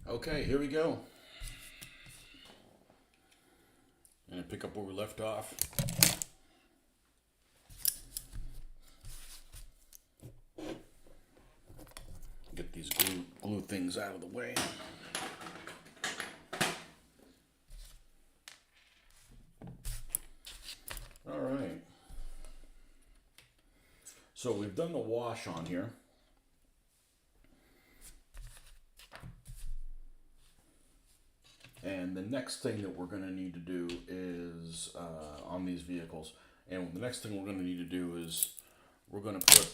Okay, here we go. And pick up where we left off. Get these glue things out of the way. All right. So we've done the wash on here. And the next thing that we're going to need to do is on these vehicles. And the next thing we're going to need to do is we're going to put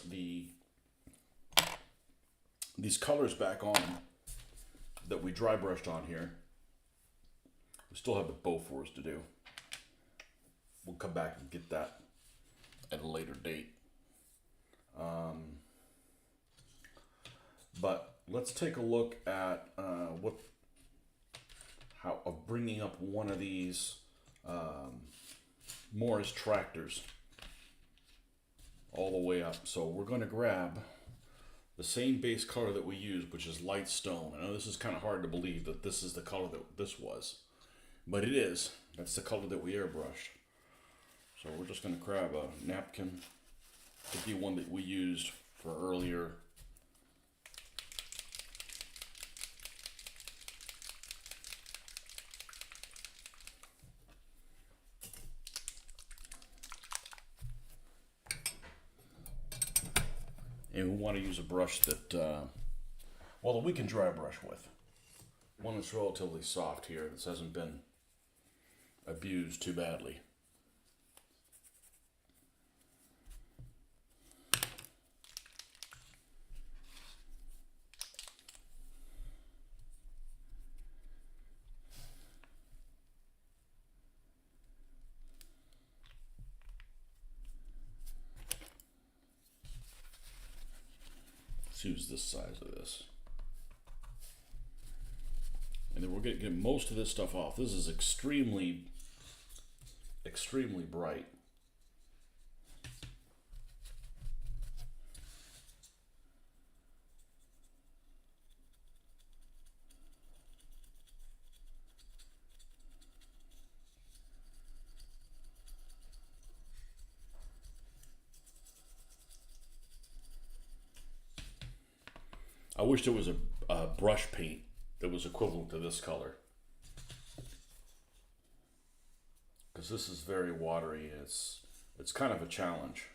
these colors back on that we dry brushed on here. We still have the bow for us to do. We'll come back and get that at a later date. But let's take a look at how of bringing up one of these Morris tractors all the way up. So we're going to grab the same base color that we used, which is light stone. I know this is kind of hard to believe that this is the color that this was, but it is. That's the color that we airbrushed. So we're just going to grab a napkin, the one that we used for earlier. And we want to use a brush that, that we can dry brush with. One that's relatively soft here, that hasn't been abused too badly. Let's use this size of this. And then we're going to get most of this stuff off. This is extremely bright. I wish there was a brush paint that was equivalent to this color, because this is very watery. It's kind of a challenge.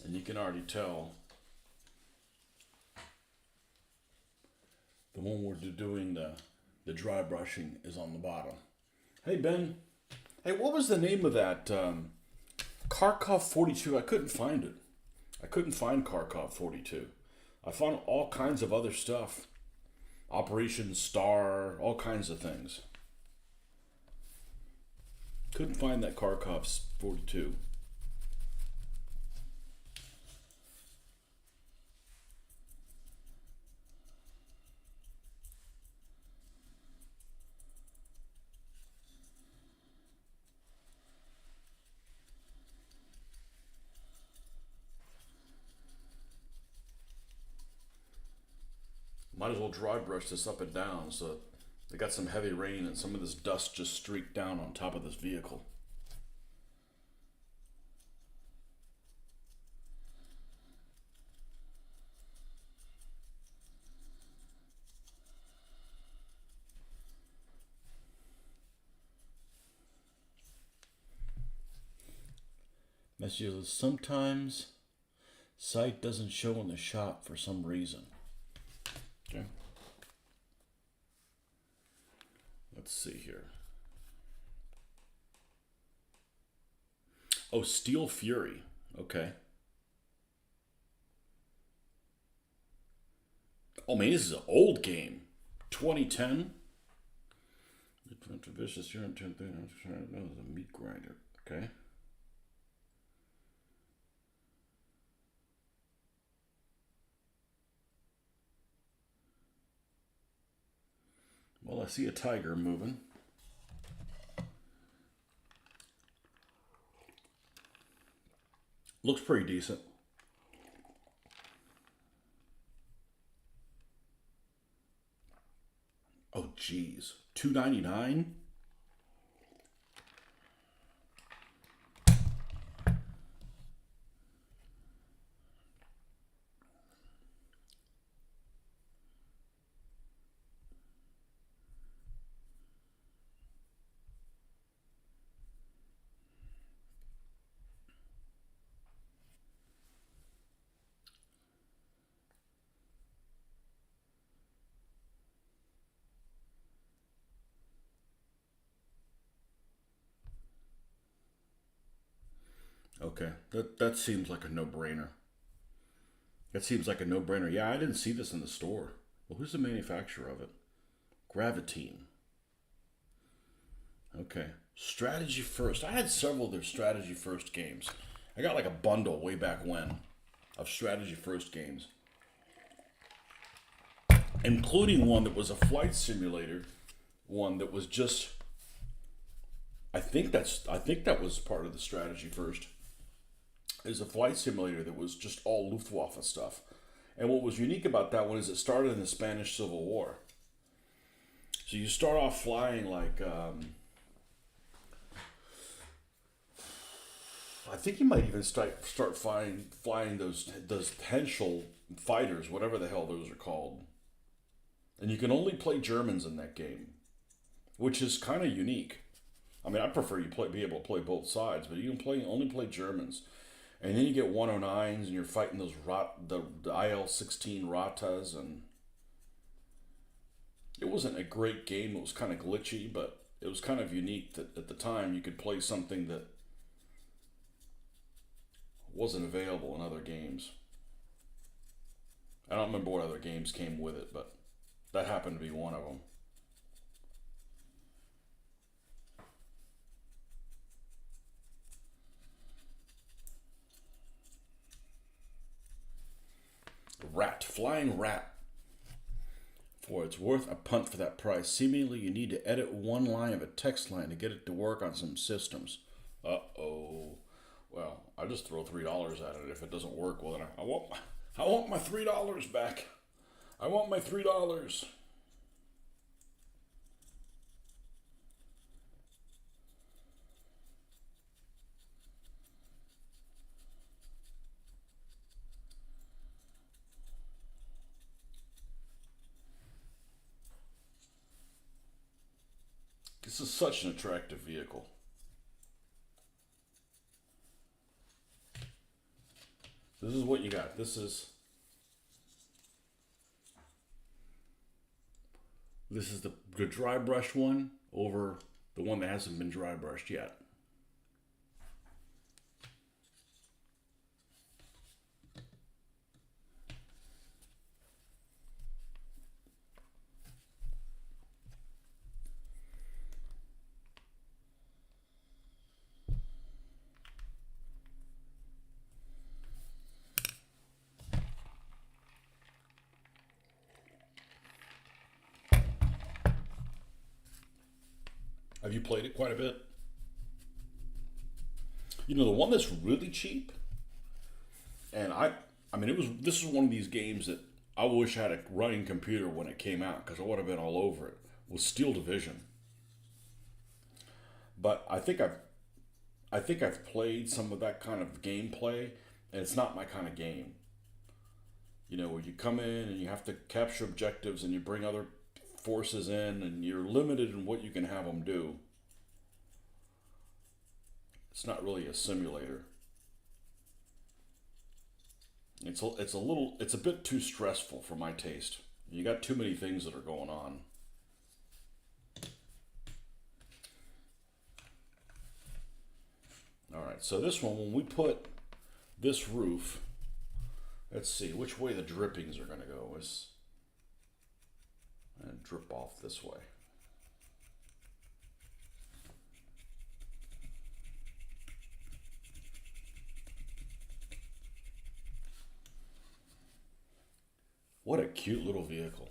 And you can already tell the one we're doing the dry brushing is on the bottom. Hey Ben, hey, what was the name of that Kharkov 42? I couldn't find it. I couldn't find Kharkov 42. I found all kinds of other stuff. Operation Star, all kinds of things. Couldn't find that Kharkov 42. Might as well dry brush this up and down so they got some heavy rain and some of this dust just streaked down on top of this vehicle. Messages, sometimes sight doesn't show in the shot for some reason. Okay. Let's see here. Oh, Steel Fury. Okay. Oh man, this is an old game. 2010. Vicious, you're in 10 thing. I'm just trying to know the meat grinder. Okay. Well, I see a tiger moving. Looks pretty decent. Oh, geez. $2.99? Okay, that seems like a no-brainer. That seems like a no-brainer. Yeah, I didn't see this in the store. Well, who's the manufacturer of it? Gravitine. Okay. Strategy First. I had several of their Strategy First games. I got like a bundle way back when of Strategy First games, including one that was a flight simulator, one that was just I think that was part of the Strategy First. Is a flight simulator that was just all Luftwaffe stuff. And what was unique about that one is it started in the Spanish Civil War. So you start off flying like I think you might even start flying those Henschel fighters, whatever the hell those are called. And you can only play Germans in that game, which is kind of unique. I mean, I prefer be able to play both sides, but you can only play Germans. And then you get 109s, and you're fighting those the IL-16 Ratas, and it wasn't a great game. It was kind of glitchy, but it was kind of unique that at the time you could play something that wasn't available in other games. I don't remember what other games came with it, but that happened to be one of them. Flying rat. For it's worth a punt for that price. Seemingly, you need to edit one line of a text line to get it to work on some systems. Uh-oh. Well, I just throw $3 at it. If it doesn't work, well, then I want my $3 back. I want my $3. This is such an attractive vehicle. This is what you got. This is the dry brush one over the one that hasn't been dry brushed yet. Have you played it quite a bit? You know, the one that's really cheap, and I mean, this is one of these games that I wish I had a running computer when it came out because I would have been all over it, was Steel Division. But I think I've played some of that kind of gameplay, and it's not my kind of game. You know, where you come in and you have to capture objectives and you bring other forces in and you're limited in what you can have them do. It's not really a simulator. It's a bit too stressful for my taste. You got too many things that are going on. All right, so this one, when we put this roof, let's see which way the drippings are going to go. Is and drip off this way. What a cute little vehicle.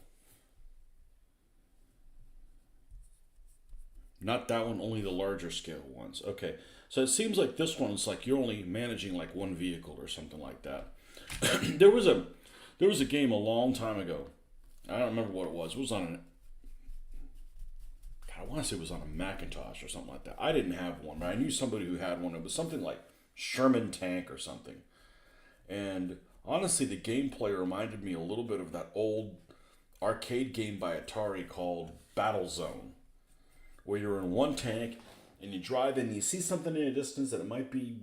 Not that one, only the larger scale ones. Okay. So it seems like this one is like you're only managing like one vehicle or something like that. there was a there was a game a long time ago. I don't remember what it was. It was on an I want to say it was on a Macintosh or something like that. I didn't have one, but I knew somebody who had one. It was something like Sherman Tank or something. And honestly, the gameplay reminded me a little bit of that old arcade game by Atari called Battlezone, where you're in one tank and you drive in and you see something in the distance that it might be,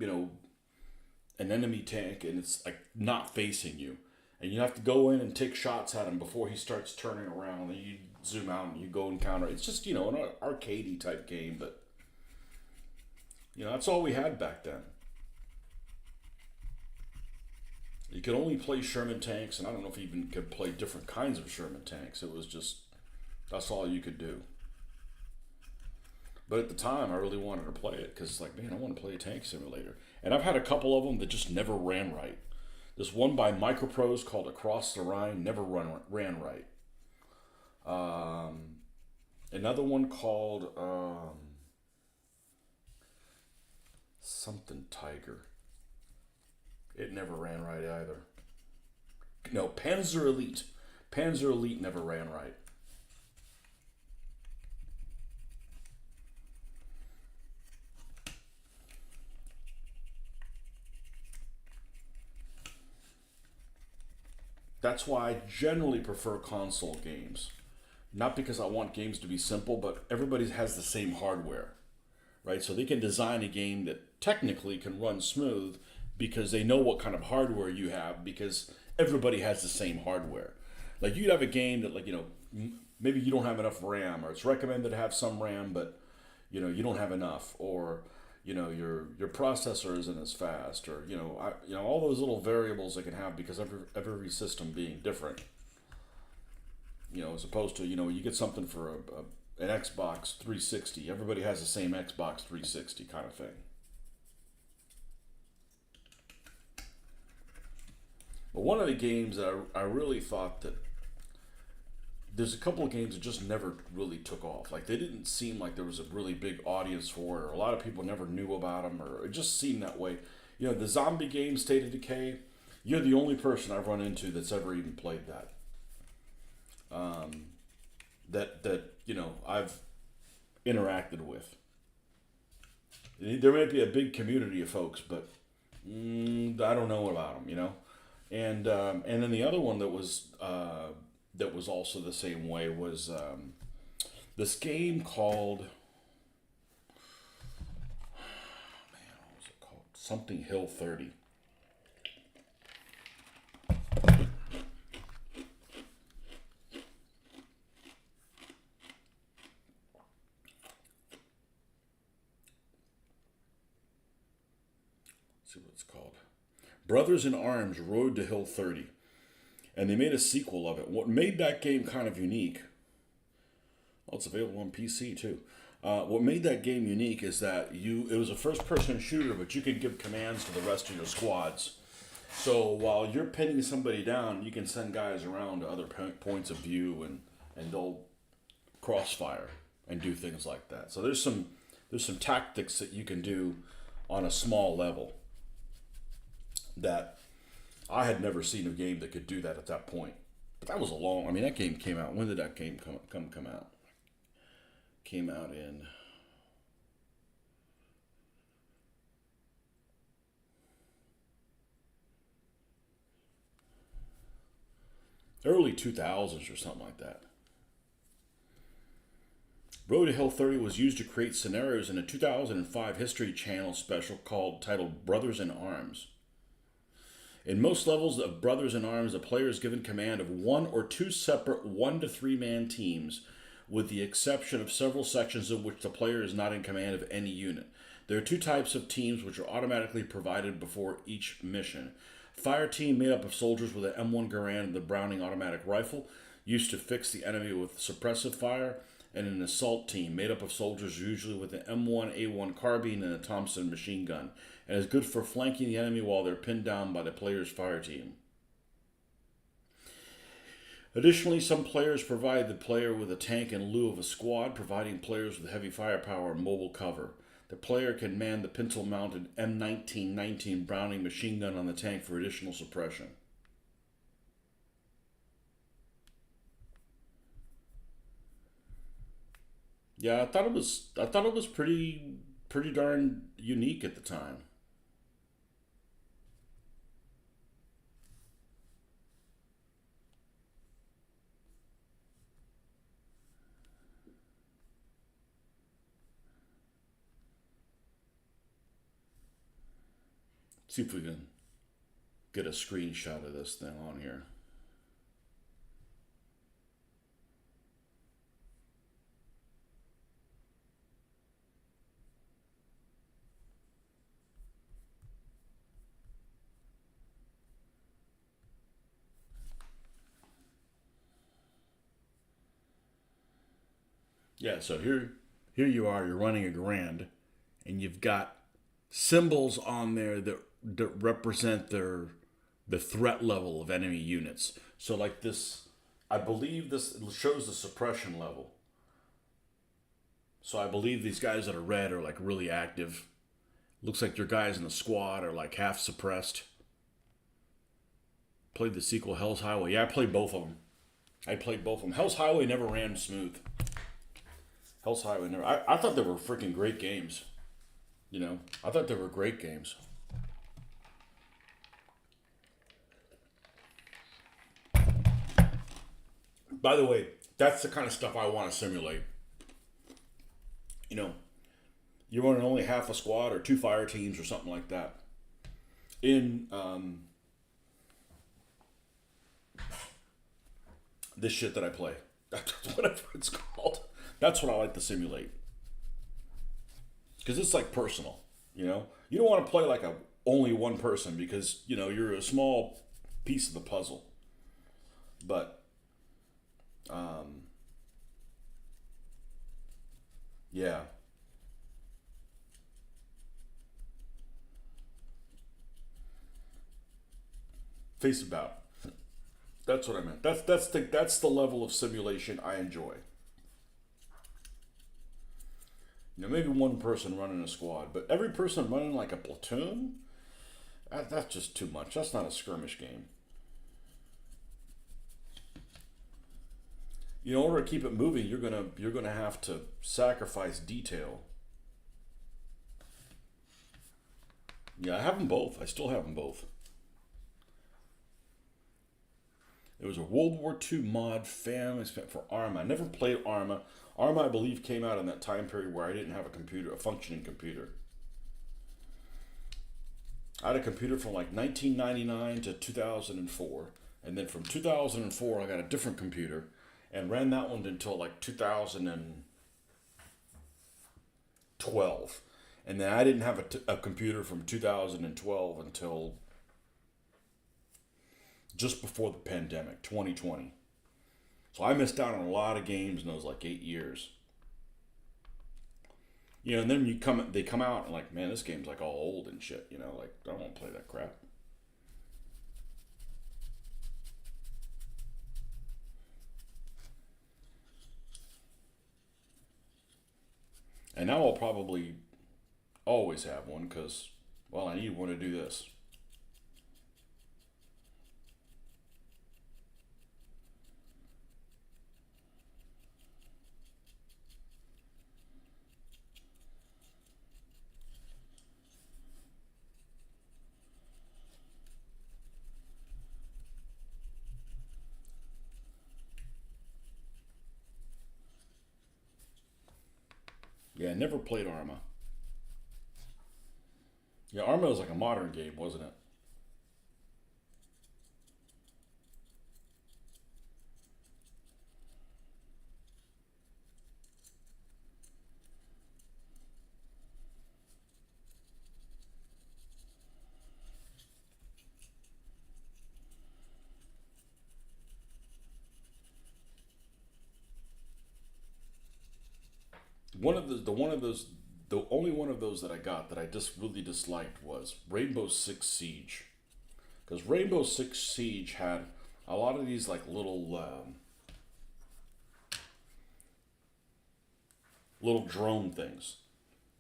an enemy tank and it's like not facing you. And you have to go in and take shots at him before he starts turning around. And you zoom out and you go and counter. It's just, an arcadey type game, but, that's all we had back then. You could only play Sherman tanks, and I don't know if you even could play different kinds of Sherman tanks. It was just, that's all you could do. But at the time, I really wanted to play it because, like, man, I want to play a tank simulator. And I've had a couple of them that just never ran right. This one by Microprose called Across the Rhine never ran right. Another one called something Tiger. It never ran right either. No, Panzer Elite. Panzer Elite never ran right. That's why I generally prefer console games. Not because I want games to be simple, but everybody has the same hardware, right? So they can design a game that technically can run smooth because they know what kind of hardware you have because everybody has the same hardware. Like you'd have a game that maybe you don't have enough RAM or it's recommended to have some RAM, but you don't have enough or your processor isn't as fast or all those little variables they can have because every system being different. As opposed to you get something for an Xbox 360, everybody has the same Xbox 360 kind of thing. But one of the games that I really thought that there's a couple of games that just never really took off. Like they didn't seem like there was a really big audience for it, or a lot of people never knew about them, or it just seemed that way. The zombie game State of Decay. You're the only person I've run into that's ever even played that. That I've interacted with. There might be a big community of folks, but I don't know about them. And then the other one that was also the same way was this game called what was it called? Something Hill 30. Let's see what it's called. Brothers in Arms Road to Hill 30. And they made a sequel of it. What made that game kind of unique, well, it's available on PC too. What made that game unique is that it was a first-person shooter, but you could give commands to the rest of your squads. So while you're pinning somebody down, you can send guys around to other points of view, and they'll crossfire and do things like that. So there's some tactics that you can do on a small level that I had never seen a game that could do that at that point. But that was that game came out. When did that game come out? Came out in early 2000s or something like that. Road to Hill 30 was used to create scenarios in a 2005 History Channel special titled Brothers in Arms. In most levels of Brothers in Arms, the player is given command of one or two separate 1 to 3 man teams, with the exception of several sections in which the player is not in command of any unit. There are two types of teams which are automatically provided before each mission. Fire team made up of soldiers with an M1 Garand and the Browning automatic rifle, used to fix the enemy with suppressive fire, and an assault team made up of soldiers usually with an M1A1 carbine and a Thompson machine gun, and is good for flanking the enemy while they're pinned down by the player's fire team. Additionally, some players provide the player with a tank in lieu of a squad, providing players with heavy firepower and mobile cover. The player can man the pencil-mounted M1919 Browning machine gun on the tank for additional suppression. Yeah, I thought it was pretty darn unique at the time. See if we can get a screenshot of this thing on here. Yeah, so here you are, you're running a Garand, and you've got symbols on there that represent the threat level of enemy units. So like this, I believe this shows the suppression level. So I believe these guys that are red are like really active. Looks like your guys in the squad are like half suppressed. Played the sequel Hell's Highway. Yeah, I played both of them. I played both of them. Hell's Highway never ran smooth. Hell's Highway never. I thought they were freaking great games. I thought they were great games. By the way, that's the kind of stuff I want to simulate. You know, you're running only half a squad or two fire teams or something like that. In this shit that I play. That's whatever it's called. That's what I like to simulate. Because it's like personal, You don't want to play like a only one person because, you're a small piece of the puzzle. But, yeah. Face about. That's what I meant. That's the level of simulation I enjoy. Maybe one person running a squad, but every person running like a platoon, that's just too much. That's not a skirmish game. In order to keep it moving, you're gonna have to sacrifice detail. Yeah, I have them both. I still have them both. There was a World War II mod fan for Arma. I never played Arma. Arma, I believe, came out in that time period where I didn't have a functioning computer. I had a computer from like 1999 to 2004. And then from 2004, I got a different computer and ran that one until like 2012. And then I didn't have a computer from 2012 until just before the pandemic, 2020. So I missed out on a lot of games in those like 8 years. And then they come out and like, man, this game's like all old and shit. Like I don't want to play that crap. And now I'll probably always have one because, well, I need one to do this. Yeah, I never played Arma. Yeah, Arma was like a modern game, wasn't it? The only one of those that I got that I just really disliked was Rainbow Six Siege, because Rainbow Six Siege had A lot of these like little drone things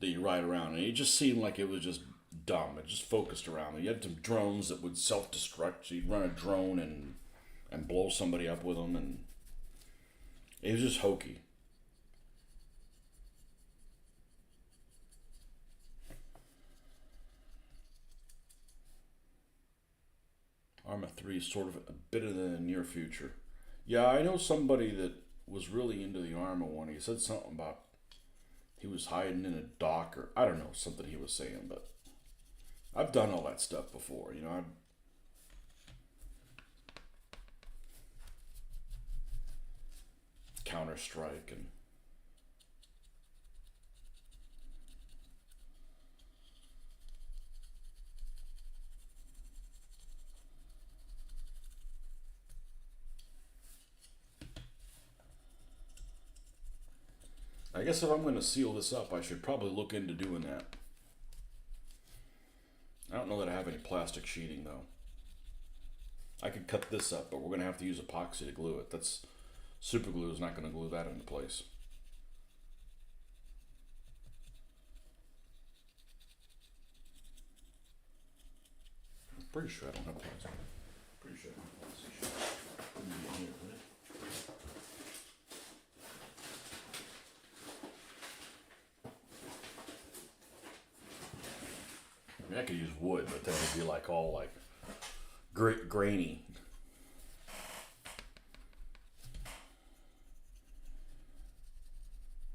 that you ride around, and it just seemed like it was just dumb. It just focused around it. You had some drones that would self-destruct, so you'd run a drone and blow somebody up with them, and it was just hokey. Arma 3 is sort of a bit of the near future. Yeah, I know somebody that was really into the Arma one. He said something about he was hiding in a dock, or I don't know, something he was saying, but I've done all that stuff before. I've Counter Strike, and I guess if I'm going to seal this up, I should probably look into doing that. I don't know that I have any plastic sheeting though. I could cut this up, but we're going to have to use epoxy to glue it. That's super glue is not going to glue that into place. I'm pretty sure I don't have plastic. Pretty sure I don't have plastic sheet. Wouldn't be in here, would it? I mean, I could use wood, but then it'd be like all like grainy.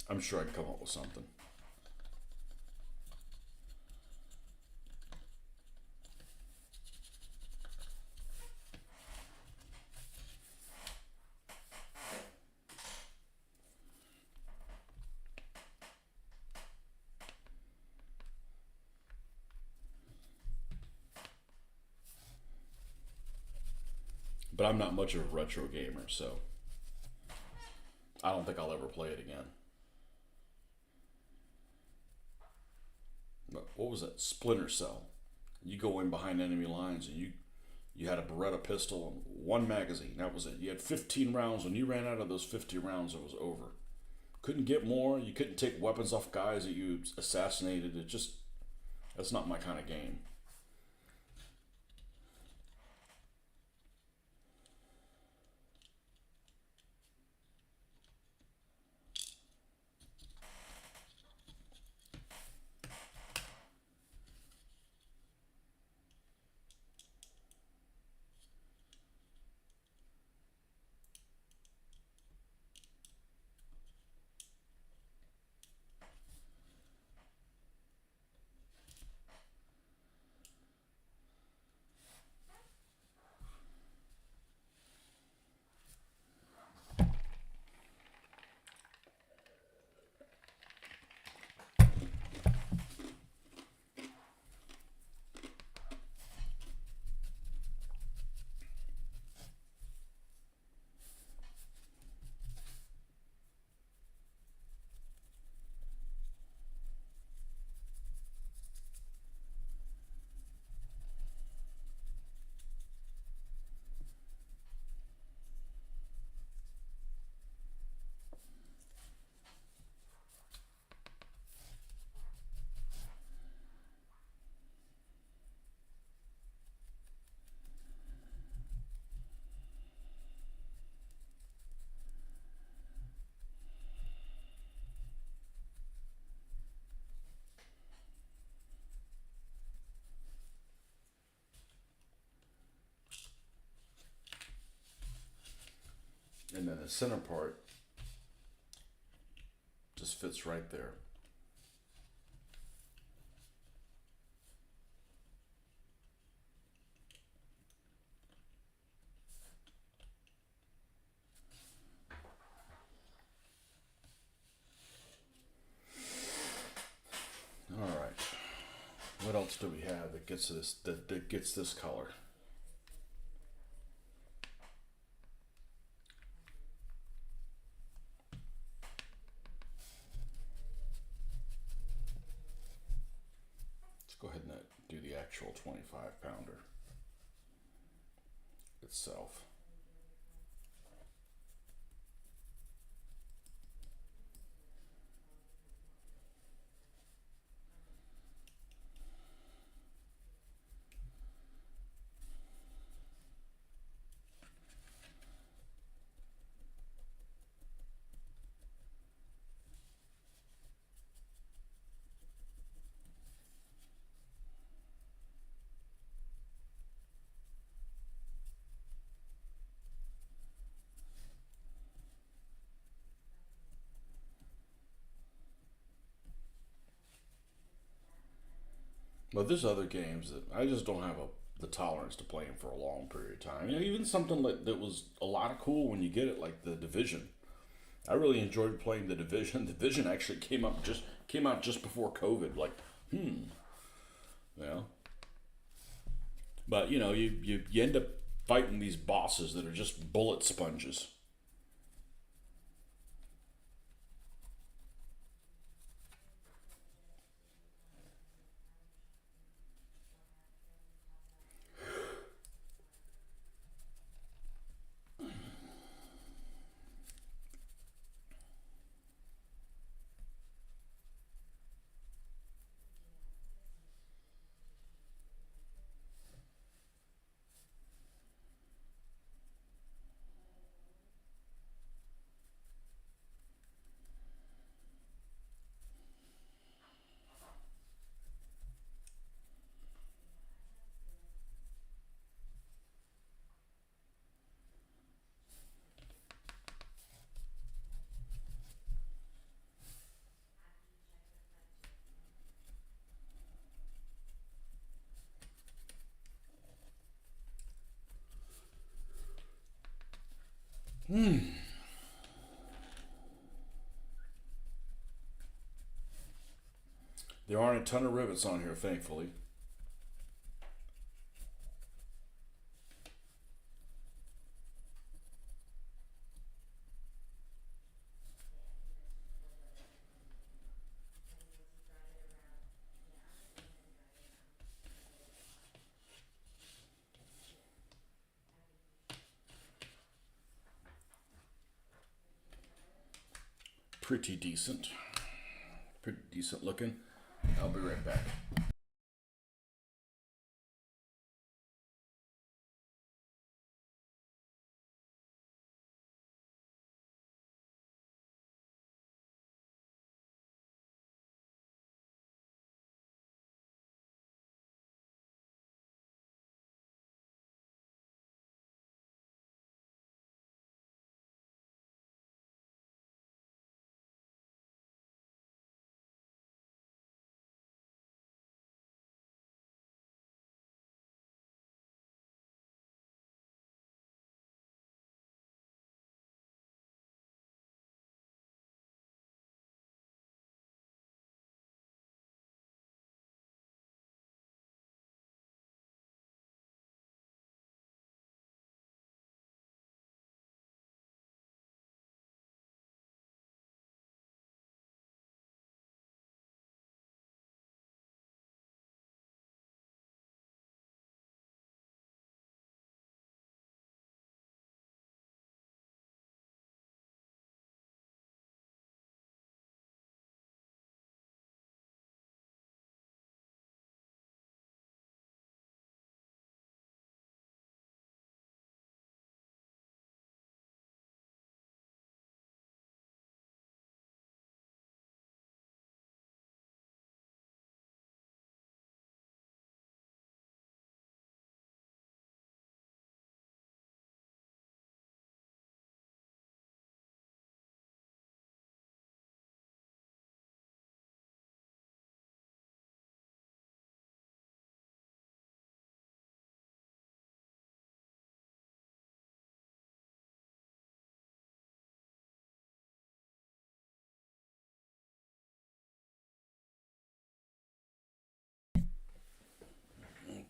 I'm sure I can come up with something. But I'm not much of a retro gamer, so I don't think I'll ever play it again. But what was that? Splinter Cell. You go in behind enemy lines, and you had a Beretta pistol and one magazine. That was it. You had 15 rounds. When you ran out of those 50 rounds, it was over. Couldn't get more. You couldn't take weapons off guys that you assassinated. That's not my kind of game. And then the center part just fits right there. All right. What else do we have that gets this color? Let's go ahead and do the actual 25 pounder itself. But there's other games that I just don't have the tolerance to play them for a long period of time. You know, even something like that was a lot of cool when you get it, like the Division. I really enjoyed playing the Division. The Division actually came out just before COVID. Like, you know. But you know, you end up fighting these bosses that are just bullet sponges. There aren't a ton of rivets on here, thankfully. Pretty decent. Pretty decent looking. I'll be right back.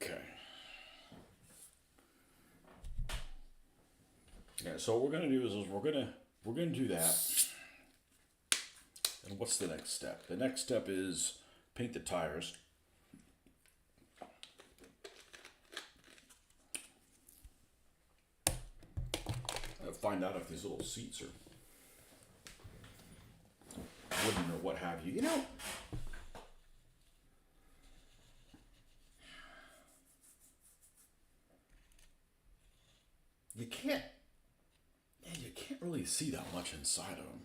Okay. Yeah. So what we're gonna do is we're gonna do that. And what's the next step? The next step is paint the tires. Find out if these little seats are wooden or what have you. You know, you can't. Yeah, you can't really see that much inside of them.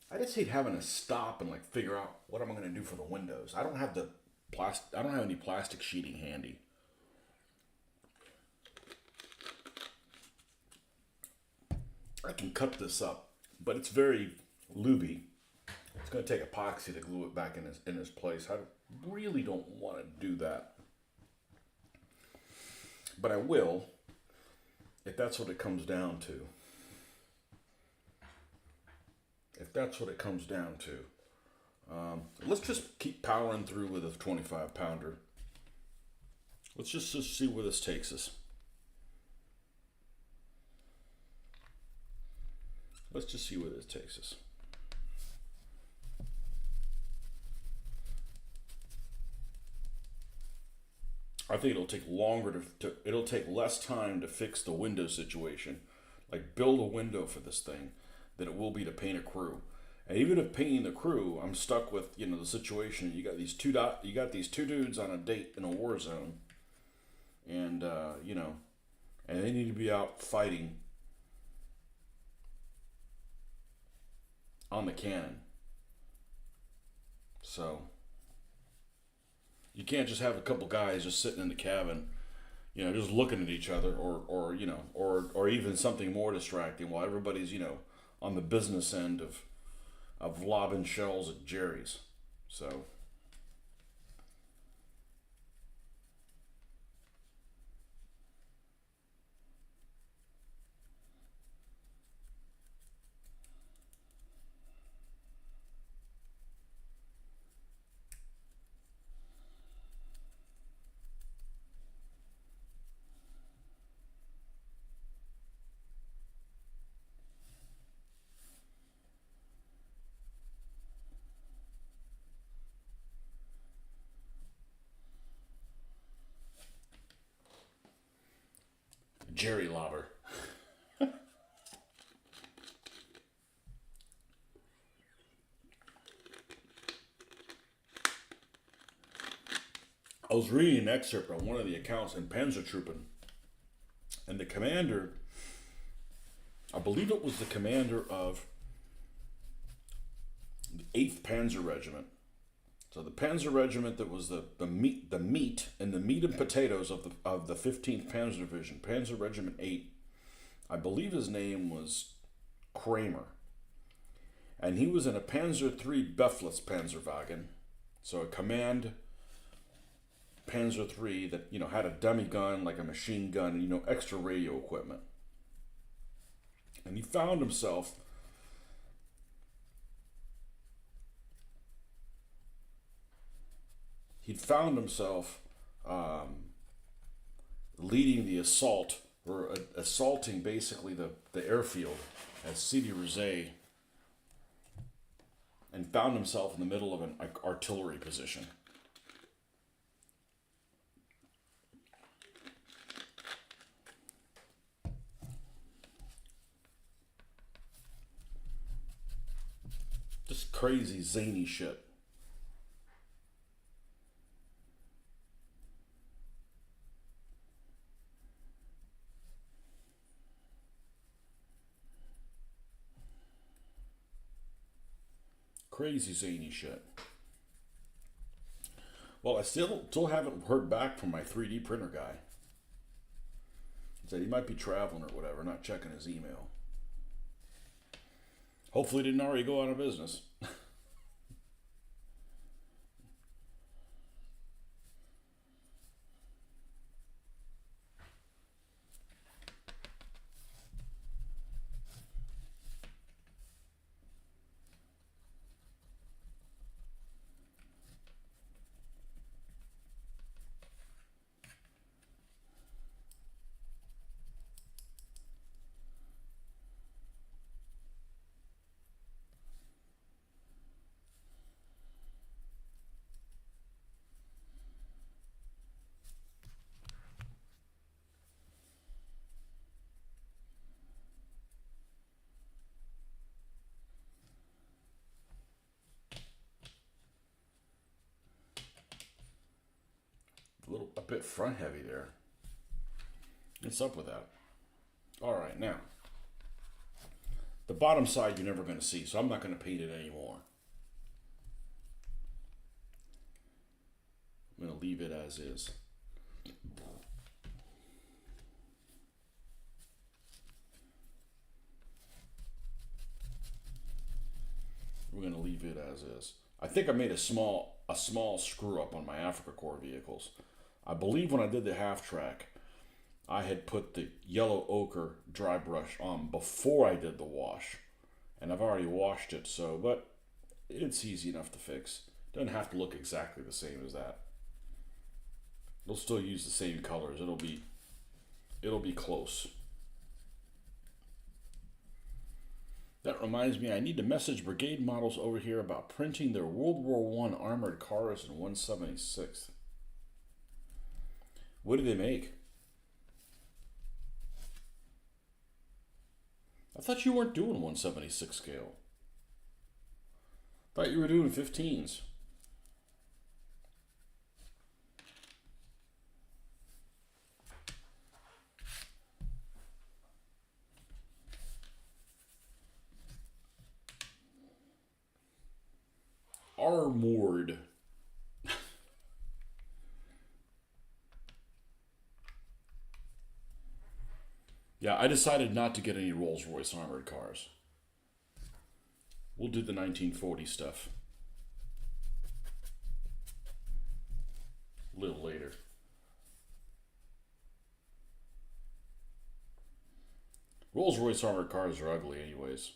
I just hate having to stop and like figure out what am I going to do for the windows. I don't have the plastic. I don't have any plastic sheeting handy. I can cut this up, but it's very looby. It's going to take epoxy to glue it back in its place. I really don't want to do that. But I will, if that's what it comes down to. If that's what it comes down to. Let's just keep powering through with a 25 pounder. Let's just see where this takes us. Let's just see where this takes us. I think it'll take longer it'll take less time to fix the window situation, like build a window for this thing, than it will be to paint a crew. And even if painting the crew, I'm stuck with the situation. You got these two dudes on a date in a war zone, and and they need to be out fighting on the cannon. So you can't just have a couple guys just sitting in the cabin, just looking at each other, or even something more distracting while everybody's on the business end of lobbing shells at Jerry's. So Jerry lobber. I was reading an excerpt on one of the accounts in Panzertruppen, and the commander, I believe it was the commander of the 8th Panzer Regiment. So the Panzer Regiment that was the meat and the meat and potatoes of the 15th Panzer Division, Panzer Regiment 8. I believe his name was Kramer, and he was in a Panzer III Beflitz Panzerwagen, so a command Panzer III that had a dummy gun like a machine gun and extra radio equipment. And he found himself leading the assault, or assaulting basically the airfield at Sidi Rezai, and found himself in the middle of an artillery position. Just crazy, zany shit. Crazy, zany shit. Well, I still haven't heard back from my 3D printer guy. He said he might be traveling or whatever, not checking his email. Hopefully he didn't already go out of business. A bit front heavy there. What's up with that? All right, now the bottom side you're never going to see, so I'm not going to paint it anymore. I'm going to leave it as is. We're going to leave leave it as is. I think I made a small screw up on my Africa Corps vehicles. I believe when I did the half track, I had put the yellow ochre dry brush on before I did the wash. And I've already washed it, so, but it's easy enough to fix. Doesn't have to look exactly the same as that. It'll still use the same colors. It'll be close. That reminds me, I need to message brigade models over here about printing their World War I armored cars in 1/76. What do they make? I thought you weren't doing 1/76 scale. I thought you were doing 15s. Armored. Yeah, I decided not to get any Rolls-Royce armored cars. We'll do the 1940 stuff a little later. Rolls-Royce armored cars are ugly anyways.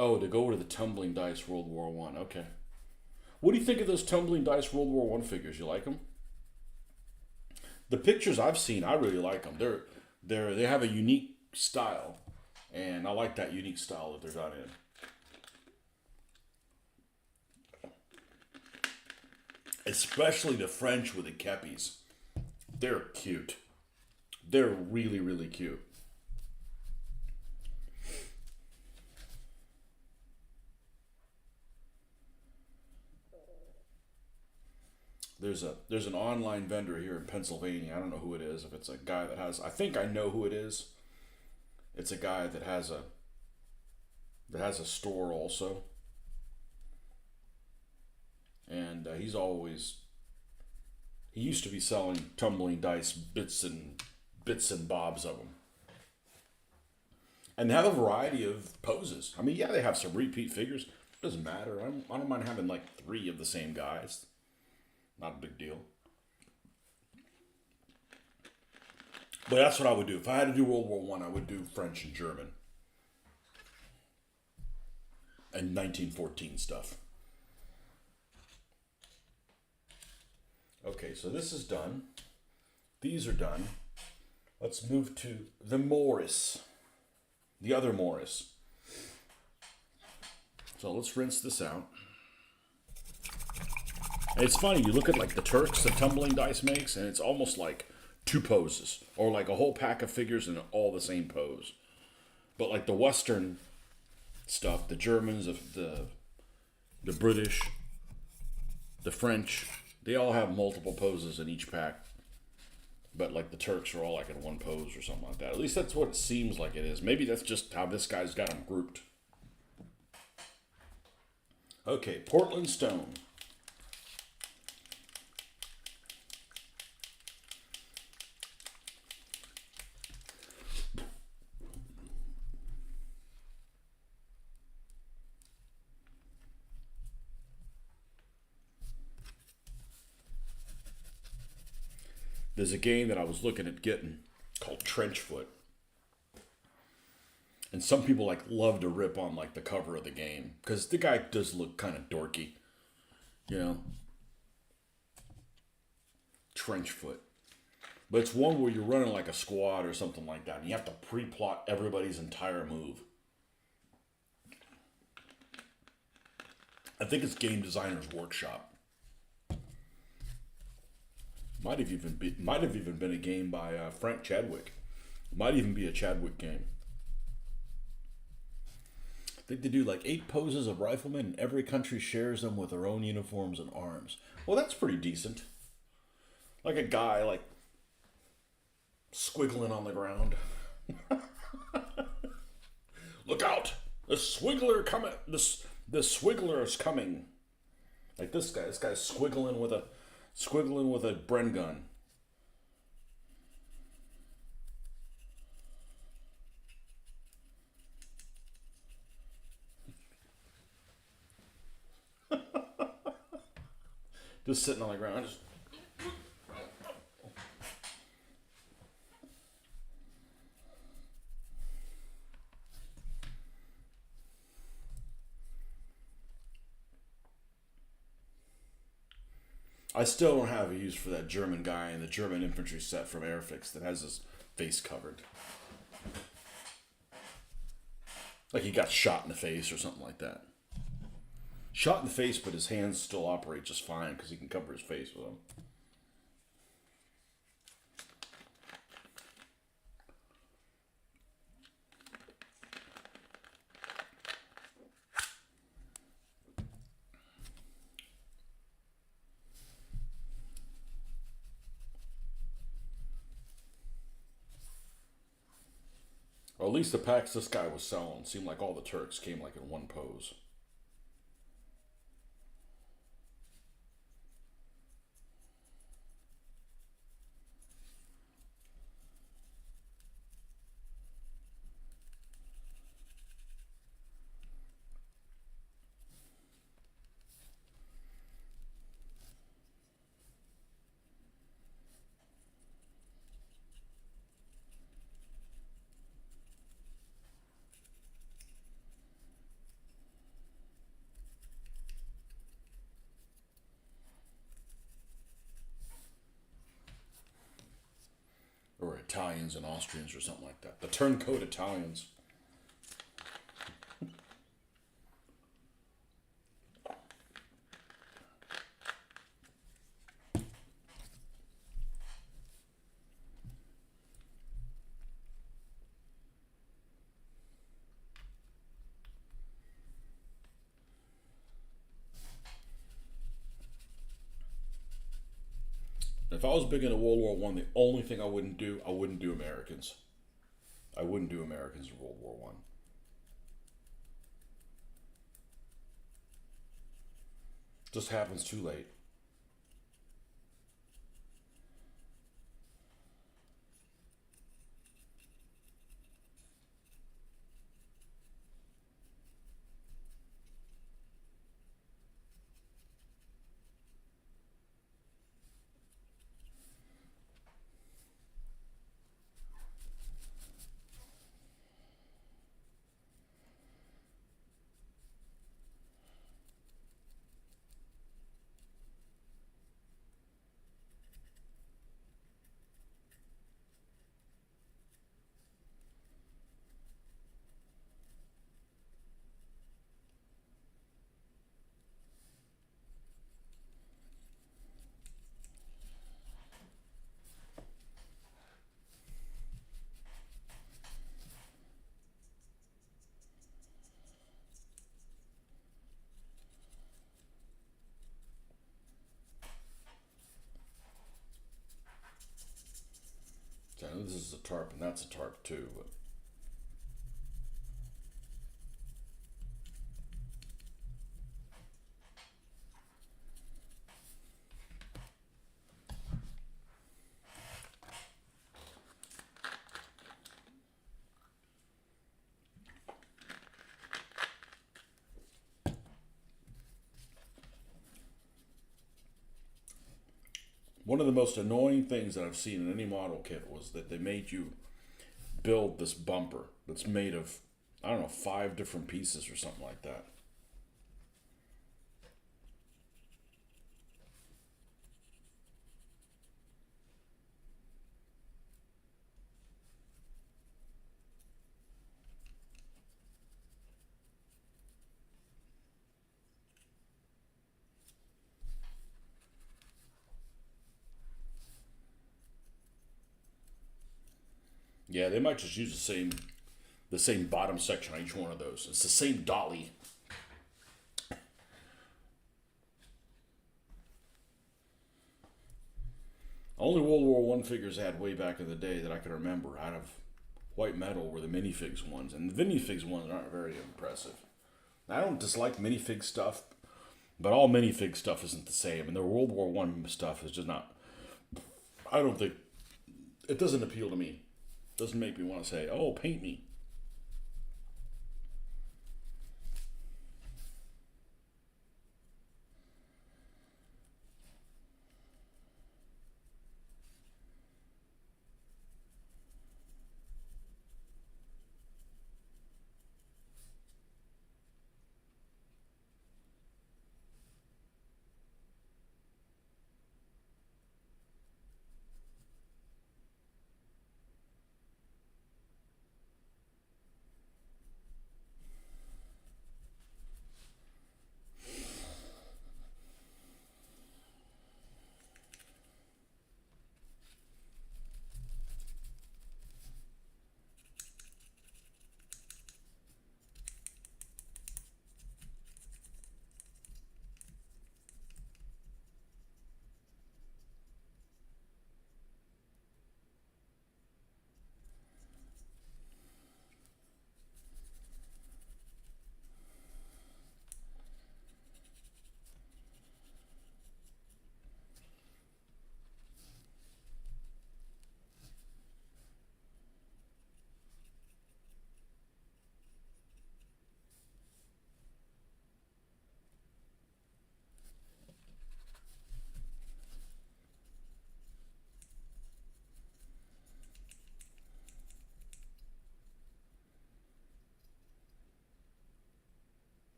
Oh, to go to the Tumbling Dice World War One. Okay. What do you think of those Tumbling Dice World War One figures? You like them? The pictures I've seen, I really like them. They have a unique style, and I like that unique style that they're done in. Especially the French with the kepis. They're cute. They're really, really cute. There's an online vendor here in Pennsylvania. I don't know who it is. If it's a guy that has, I think I know who it is. It's a guy that has a store also, and he used to be selling tumbling dice bits and bobs of them, and they have a variety of poses. I mean, yeah, they have some repeat figures. Doesn't matter. I don't mind having like 3 of the same guys. Not a big deal. But that's what I would do. If I had to do World War One, I would do French and German. And 1914 stuff. Okay, so this is done. These are done. Let's move to the Morris. The other Morris. So let's rinse this out. It's funny, you look at like the Turks that Tumbling Dice makes, and it's almost like 2 poses, or like a whole pack of figures in all the same pose. But like the Western stuff, the Germans, the British, the French, they all have multiple poses in each pack. But like the Turks are all like in one pose or something like that. At least that's what it seems like it is. Maybe that's just how this guy's got them grouped. Okay, Portland Stone. There's a game that I was looking at getting called Trenchfoot. And some people like love to rip on like the cover of the game because the guy does look kind of dorky, you know. Trenchfoot. But it's one where you're running like a squad or something like that, and you have to pre-plot everybody's entire move. I think it's Game Designer's Workshop. Might have even been a game by Frank Chadwick. Might even be a Chadwick game. I think they do like 8 poses of riflemen, and every country shares them with their own uniforms and arms. Well, that's pretty decent. Like a guy like squiggling on the ground. Look out! The swiggler coming! The swiggler is coming. Like this guy. This guy's squiggling with a Bren gun. Just sitting on the ground. I still don't have a use for that German guy in the German infantry set from Airfix that has his face covered. Like he got shot in the face or something like that. Shot in the face, but his hands still operate just fine because he can cover his face with them. Or at least the packs this guy was selling seemed like all the Turks came like in one pose. Or Italians and Austrians or something like that. The turncoat Italians. If I was big into World War One, the only thing I wouldn't do Americans. I wouldn't do Americans in World War One. Just happens too late. So this is a tarp and that's a tarp too, but one of the most annoying things that I've seen in any model kit was that they made you build this bumper that's made of, I don't know, 5 different pieces or something like that. Yeah, they might just use the same bottom section on each one of those. It's the same dolly. Only World War One figures I had way back in the day that I can remember out of white metal were the minifigs ones, and the minifigs ones aren't very impressive. I don't dislike minifig stuff, but all minifig stuff isn't the same, and the World War One stuff is just not. I don't think it doesn't appeal to me. It doesn't make me want to say, "Oh, paint me."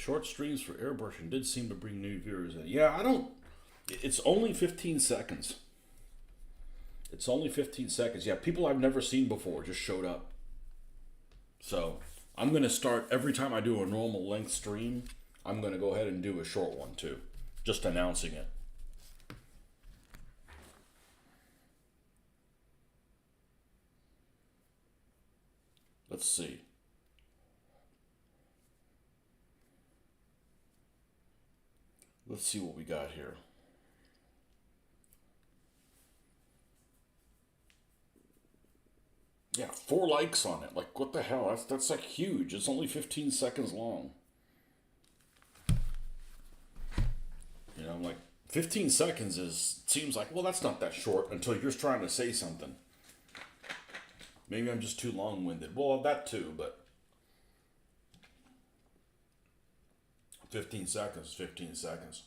short streams for airbrushing did seem to bring new viewers in. Yeah, I don't. It's only 15 seconds. It's only 15 seconds. Yeah, people I've never seen before just showed up. So I'm going to start every time I do a normal length stream. I'm going to go ahead and do a short one too, just announcing it. Let's see. Let's see what we got here. Yeah, 4 likes on it. Like, what the hell? That's like huge. It's only 15 seconds long. You know, like 15 seconds seems like, well, that's not that short until you're trying to say something. Maybe I'm just too long-winded. Well, that too, but 15 seconds, 15 seconds.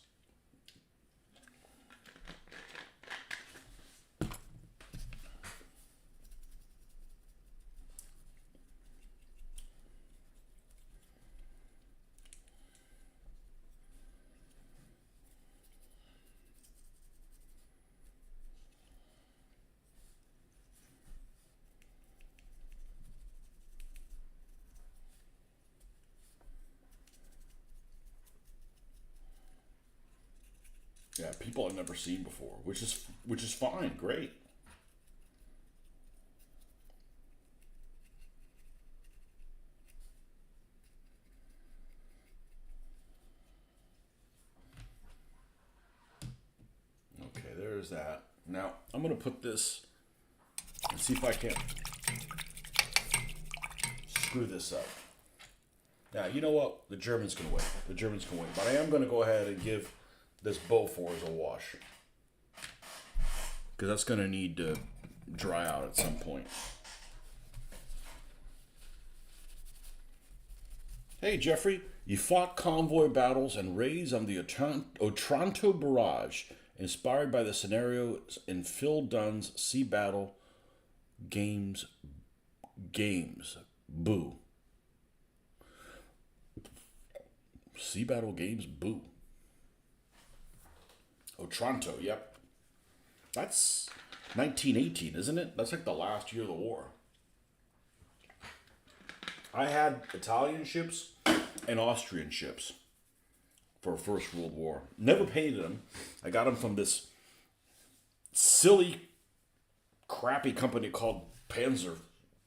Yeah, people I've never seen before, which is fine, great. Okay, there's that. Now I'm gonna put this and see if I can't screw this up. Now you know what? The Germans can wait. The Germans can wait. But I am gonna go ahead and give this Beaufort a wash, because that's gonna need to dry out at some point. Hey Jeffrey, you fought convoy battles and raids on the Otranto Barrage, inspired by the scenarios in Phil Dunn's Sea Battle Games. Boo. Sea Battle Games, boo. Otranto, yep. That's 1918, isn't it? That's like the last year of the war. I had Italian ships and Austrian ships for First World War. Never painted them. I got them from this silly, crappy company called Panzer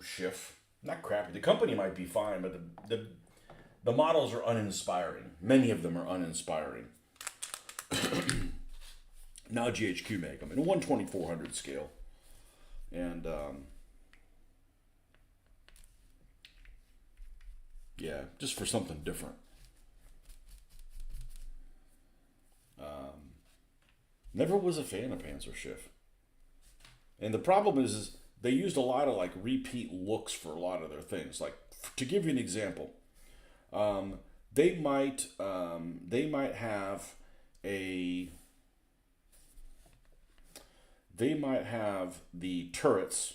Schiff. Not crappy. The company might be fine, but the models are uninspiring. Many of them are uninspiring. Now GHQ make them in a 1/2400 scale. And, yeah, just for something different. Never was a fan of Panzer Schiff. And the problem is they used a lot of like repeat looks for a lot of their things. Like, to give you an example, they might have the turrets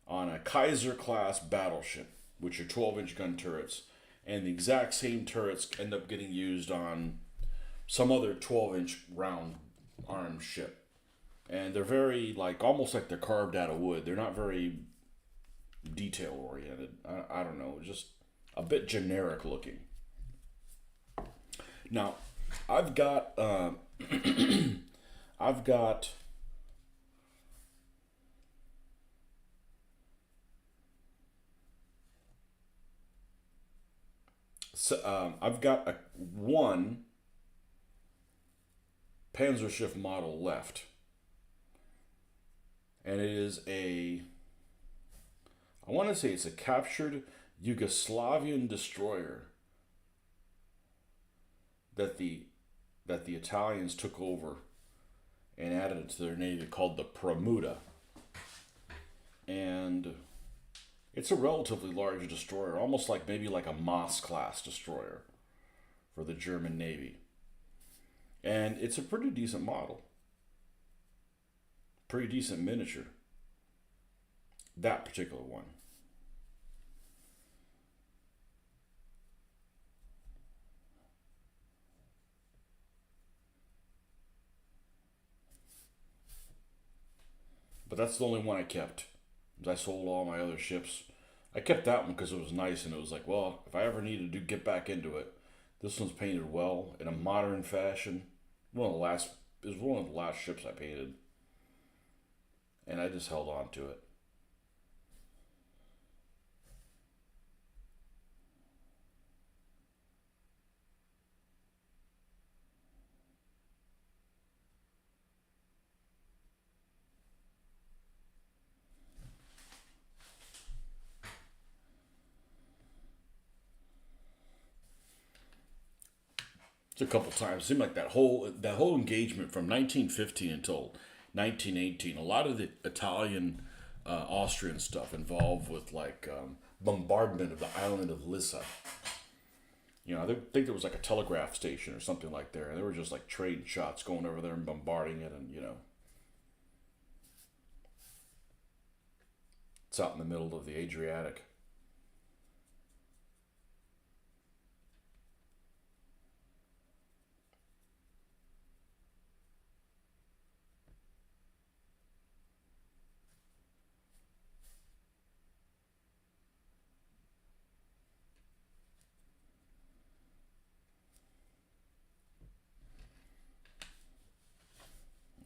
on a Kaiser class battleship, which are 12-inch gun turrets, and the exact same turrets end up getting used on some other 12-inch round armed ship. And they're very, like, almost like they're carved out of wood. They're not very detail oriented. I don't know, just a bit generic looking. Now, I've got I've got one Panzer Schiff model left, and it is I want to say it's a captured Yugoslavian destroyer that the Italians took over and added it to their navy, called the Premuda. And it's a relatively large destroyer, almost like maybe like a Moss class destroyer for the German Navy. And it's a pretty decent model. Pretty decent miniature. That particular one. that's the only one I kept. I sold all my other ships. I kept that one because it was nice and it was like, well, if I ever needed to get back into it, this one's painted well in a modern fashion. One of the last It was one of the last ships I painted, and I just held on to it. It's a couple times. It seemed like that whole engagement from 1915 until 1918. A lot of the Italian, Austrian stuff involved with like bombardment of the island of Lissa. I think there was like a telegraph station or something like there, and there were just like train shots going over there and bombarding it, and it's out in the middle of the Adriatic.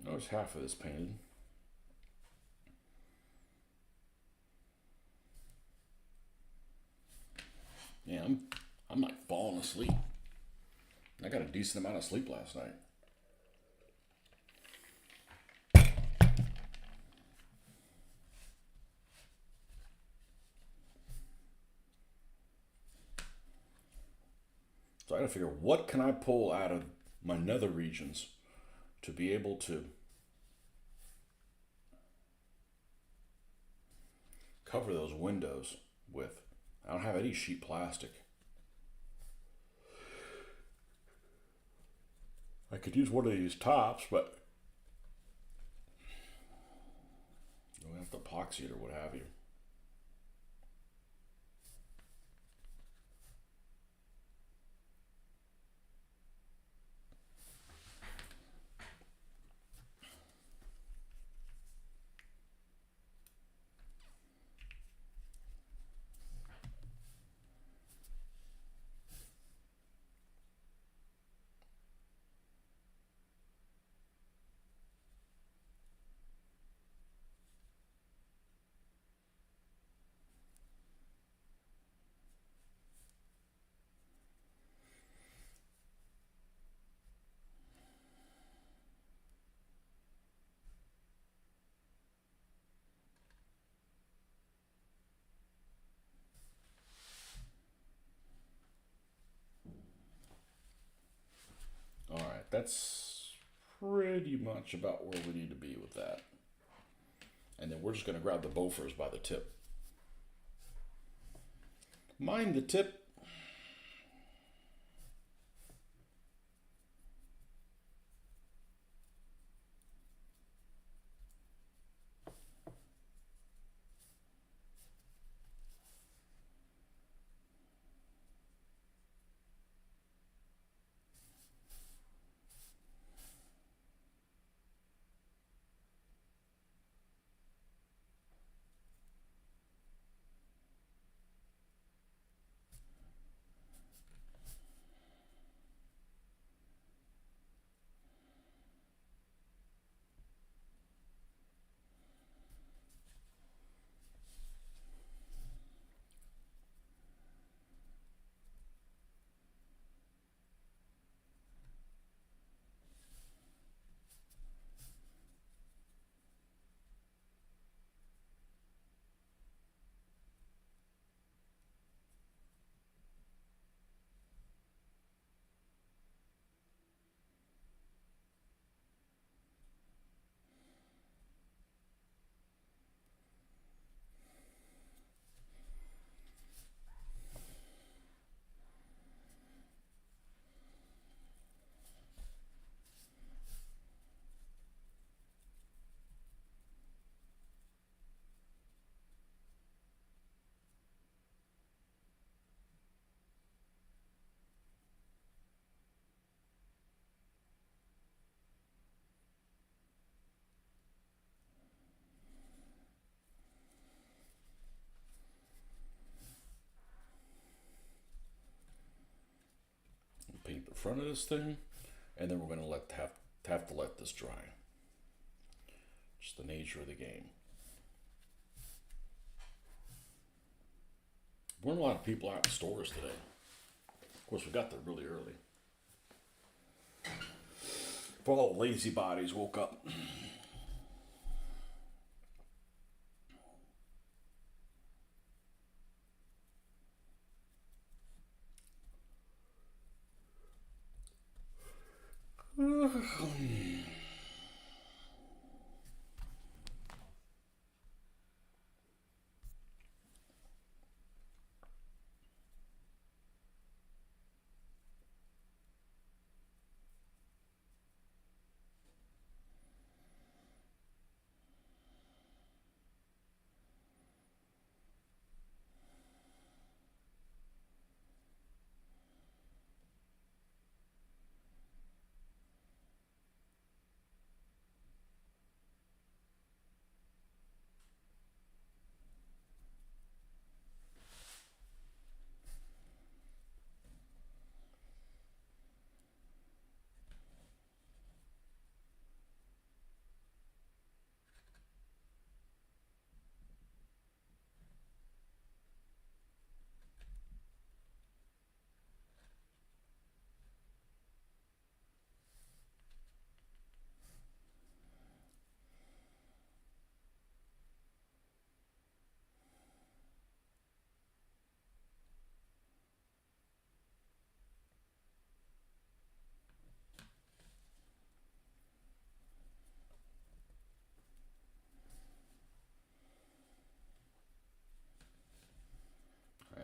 There's half of this painted. Yeah, I'm like falling asleep. I got a decent amount of sleep last night. So I got to figure what can I pull out of my nether regions to be able to cover those windows with. I don't have any sheet plastic. I could use one of these tops, but I have to epoxy it or what have you. All right, that's pretty much about where we need to be with that. And then we're just going to grab the bofers by the tip. Mind the tip. front of this thing, and then we're going to have to let this dry. Just the nature of the game. Weren't a lot of people out in stores today. Of course, we got there really early. If all the lazy bodies woke up.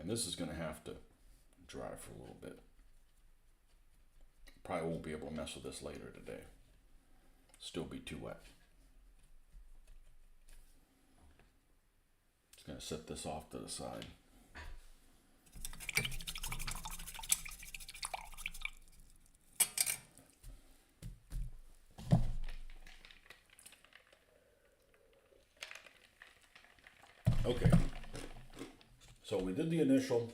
And this is going to have to dry for a little bit. Probably won't be able to mess with this later today. Still be too wet. Just going to set this off to the side. Okay. So we did the initial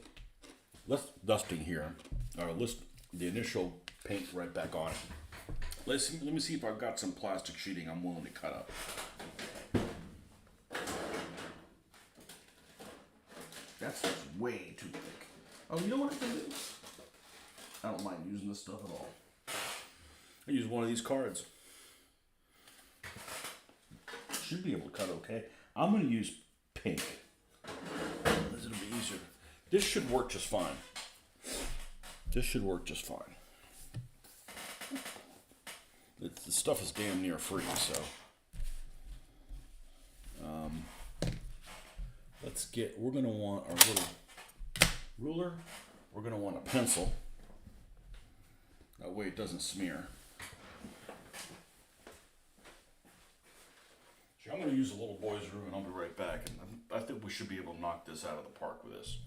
dusting here, or the initial paint right back on it. Let me see if I've got some plastic sheeting I'm willing to cut up. That's way too thick. Oh, you know what I can do? I don't mind using this stuff at all. I use one of these cards. Should be able to cut okay. I'm going to use pink. It'll be easier. This should work just fine. This should work just fine. The stuff is damn near free, so. We're going to want our little ruler. We're going to want a pencil. That way it doesn't smear. So I'm going to use a little boy's room and I'll be right back. And I think we should be able to knock this out of the park with this.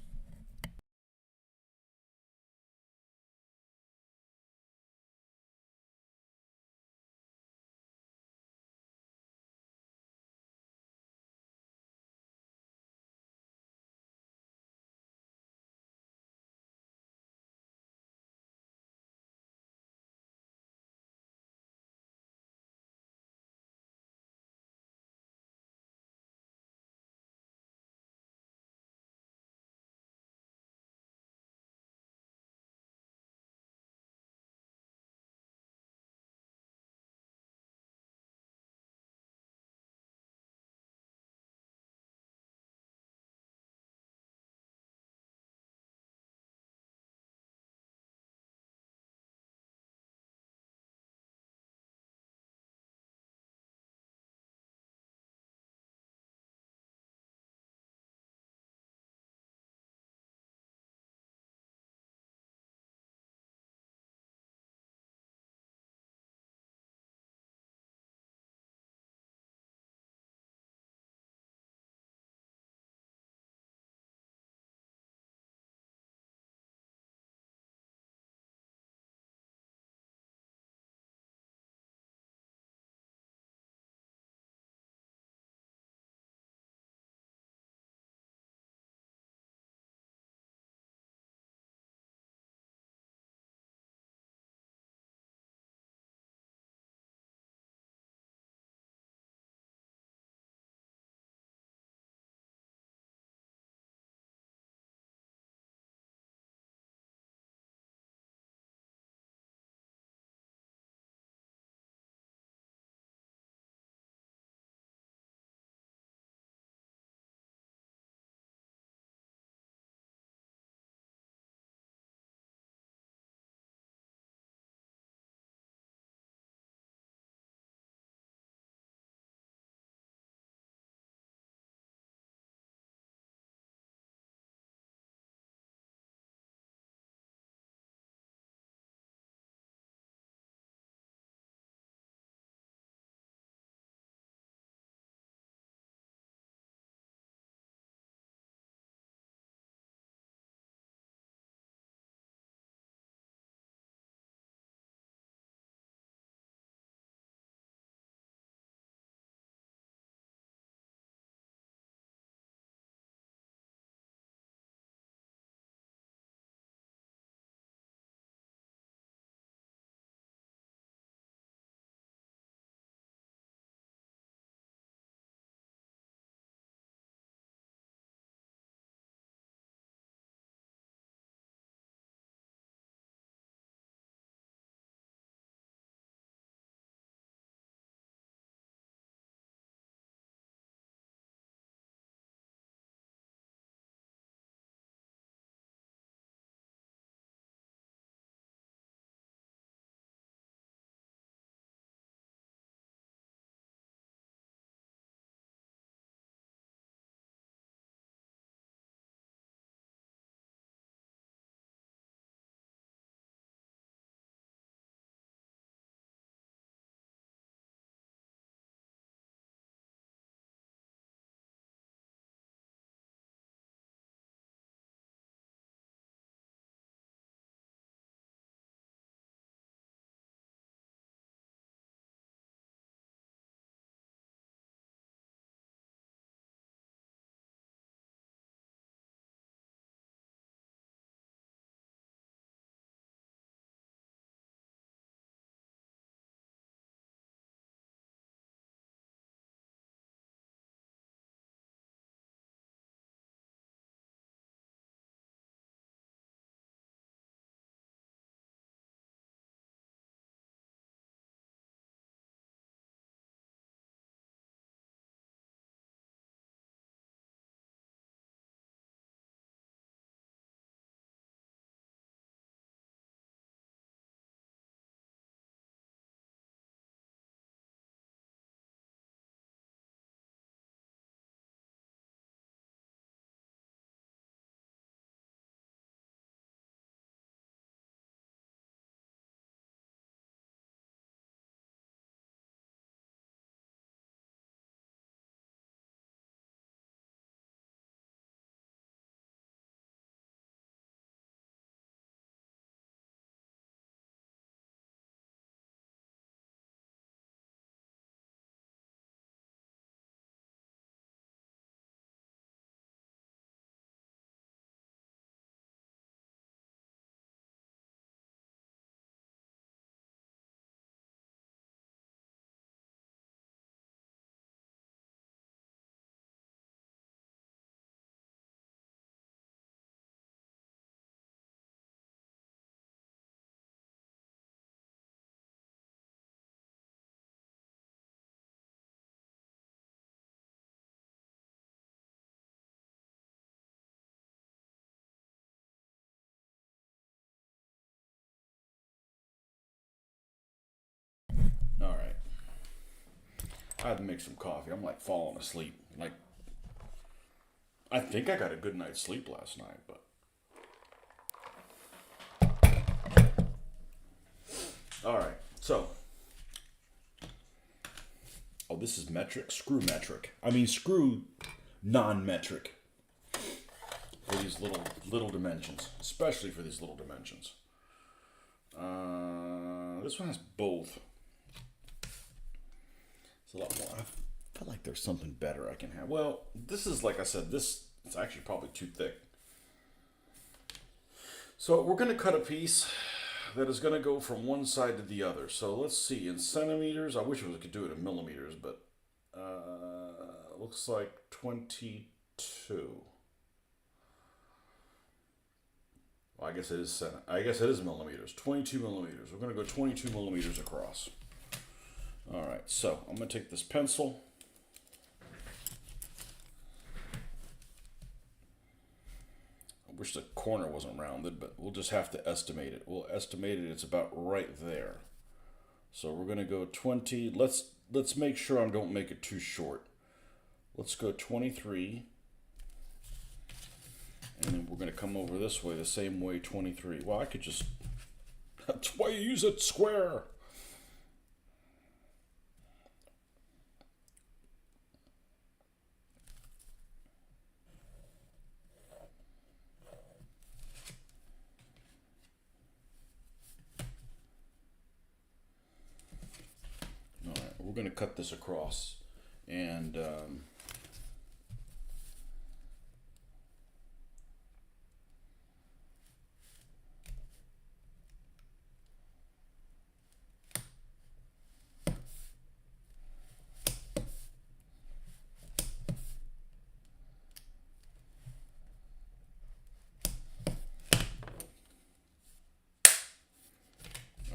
I had to make some coffee. I'm like falling asleep. Like, I think I got a good night's sleep last night, but. Alright, so. Oh, this is metric? Screw metric. I mean, screw non-metric. For these little dimensions. Especially for these little dimensions. This one has both. It's a lot more. I feel like there's something better I can have. Well, this is, like I said, it's actually probably too thick. So we're going to cut a piece that is going to go from one side to the other. So let's see, in centimeters, I wish I could do it in millimeters, but looks like 22. Well, I guess it is millimeters. 22 millimeters. We're going to go 22 millimeters across. All right, so I'm going to take this pencil. I wish the corner wasn't rounded, but we'll just have to estimate it. We'll estimate it. It's about right there. So we're going to go 20. Let's make sure I don't make it too short. Let's go 23. And then we're going to come over this way the same way, 23. Well, I could just... That's why you use it square. All right, we're going to cut this across. And...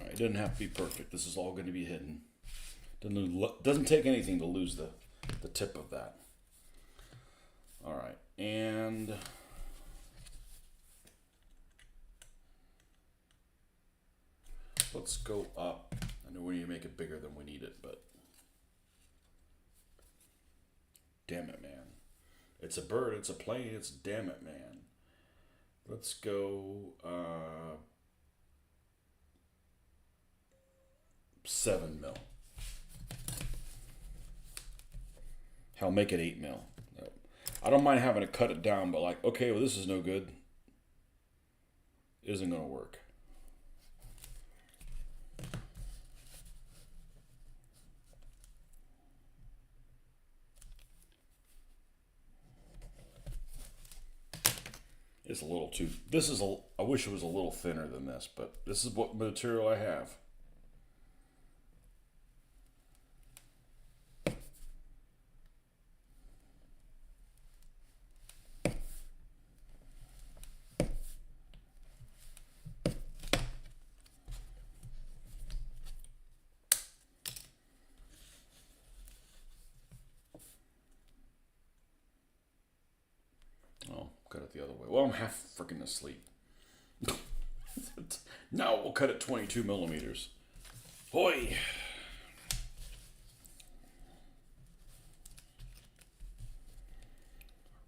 it doesn't have to be perfect. This is all going to be hidden. Doesn't take anything to lose the tip of that. All right, and let's go up. I know we need to make it bigger than we need it, but damn it, man. It's a bird, it's a plane, it's damn it, man. Let's go 7 mil. Hell, make it 8 mil. I don't mind having to cut it down, but like, okay, well, this is no good. Isn't going to work. It's a little too, I wish it was a little thinner than this, but this is what material I have. Oh, cut it the other way. Well, I'm half freaking asleep. Now we'll cut it 22 millimeters. Hoi!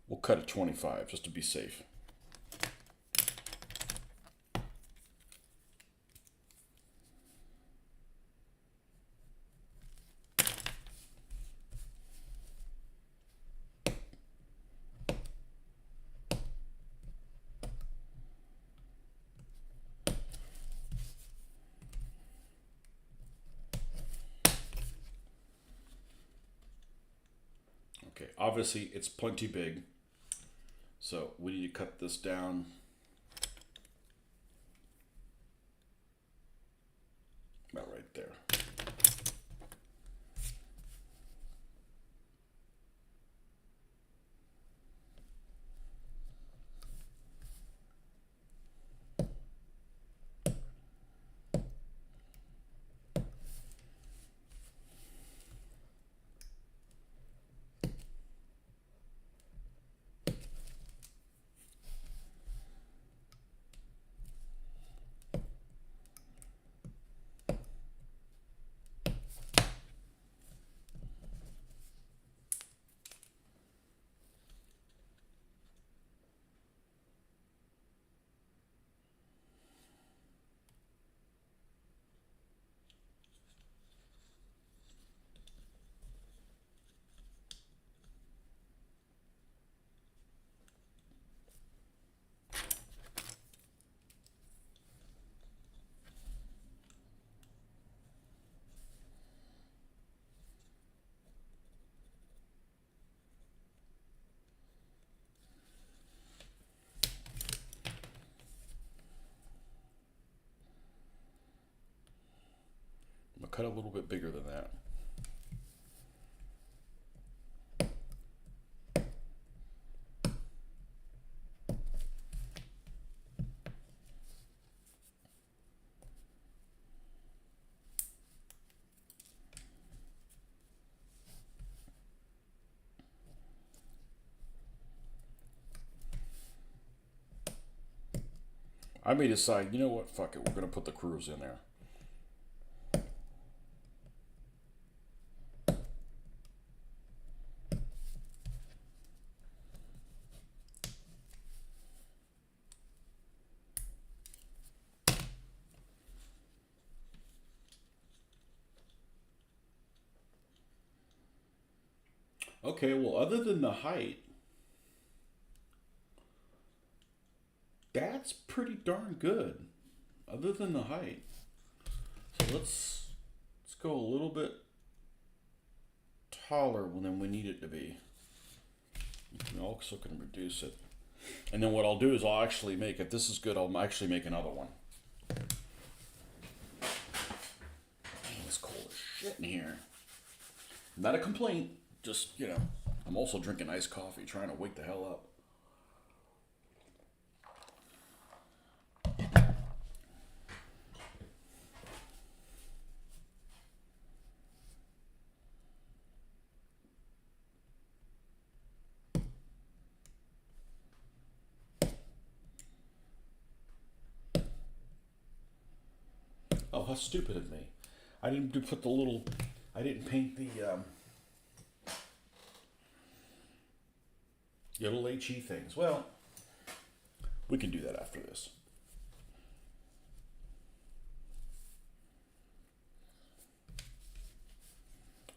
We'll cut it 25 just to be safe. Okay, obviously it's plenty big, so we need to cut this down about right there. cut a little bit bigger than that. I may decide, you know what, fuck it, we're going to put the cruise in there. Okay, well, other than the height, that's pretty darn good. Other than the height. So let's go a little bit taller than we need it to be. We also can reduce it. And then what I'll do is I'll actually make, if this is good, I'll actually make another one. Dang, it's cold as shit in here. Not a complaint, just, you know, I'm also drinking iced coffee, trying to wake the hell up. Oh, how stupid of me. I didn't put the little, I didn't paint the little HE things. Well, we can do that after this.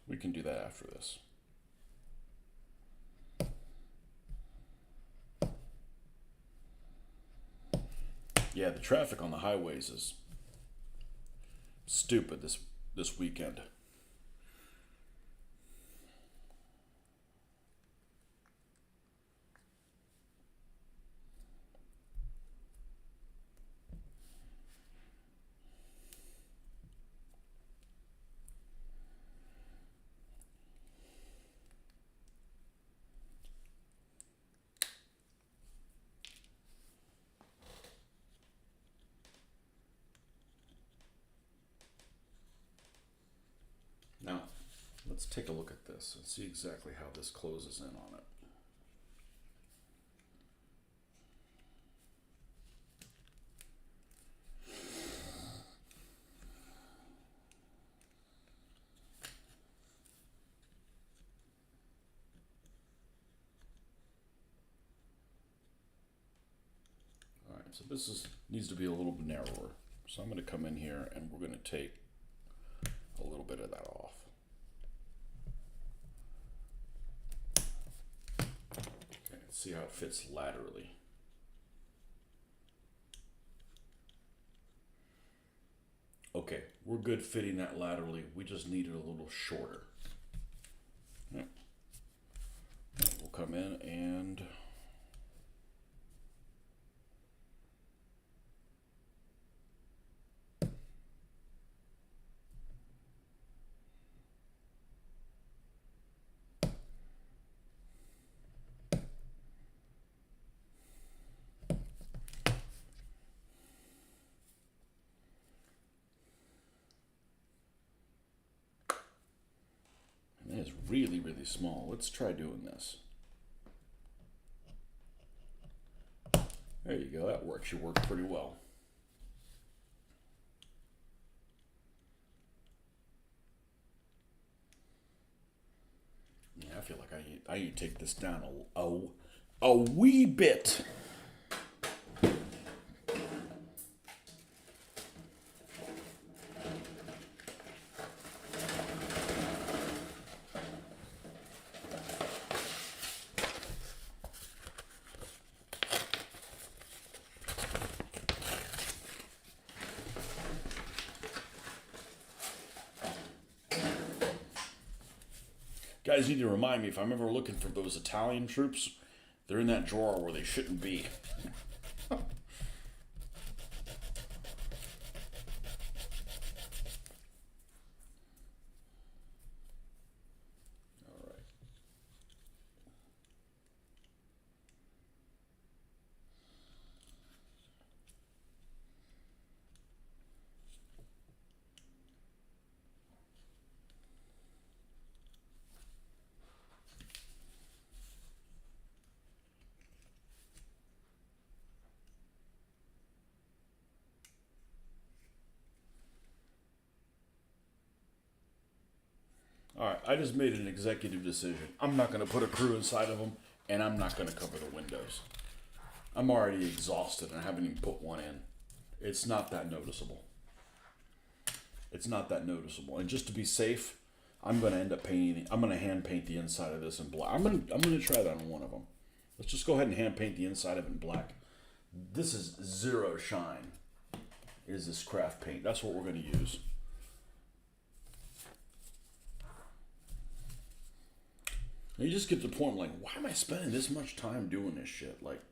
We can do that after this. Yeah, the traffic on the highways is stupid this weekend. Now, let's take a look at this and see exactly how this closes in on it. Alright, so this needs to be a little bit narrower. So I'm going to come in here and we're going to take a little bit of that off. Okay, let's see how it fits laterally. Okay, we're good fitting that laterally. We just need it a little shorter. Yeah. We'll come in and it's really, really small. Let's try doing this. There you go, that works. You work pretty well. Yeah, I feel like I need to take this down a wee bit. Guys need to remind me if I'm ever looking for those Italian troops, they're in that drawer where they shouldn't be. All right, I just made an executive decision. I'm not going to put a crew inside of them, and I'm not going to cover the windows. I'm already exhausted, and I haven't even put one in. It's not that noticeable. It's not that noticeable. And just to be safe, I'm going to end up painting. I'm going to hand paint the inside of this in black. I'm going to try that on one of them. Let's just go ahead and hand paint the inside of it in black. This is zero shine. Is this craft paint? That's what we're going to use. And you just get to the point like, why am I spending this much time doing this shit? Like,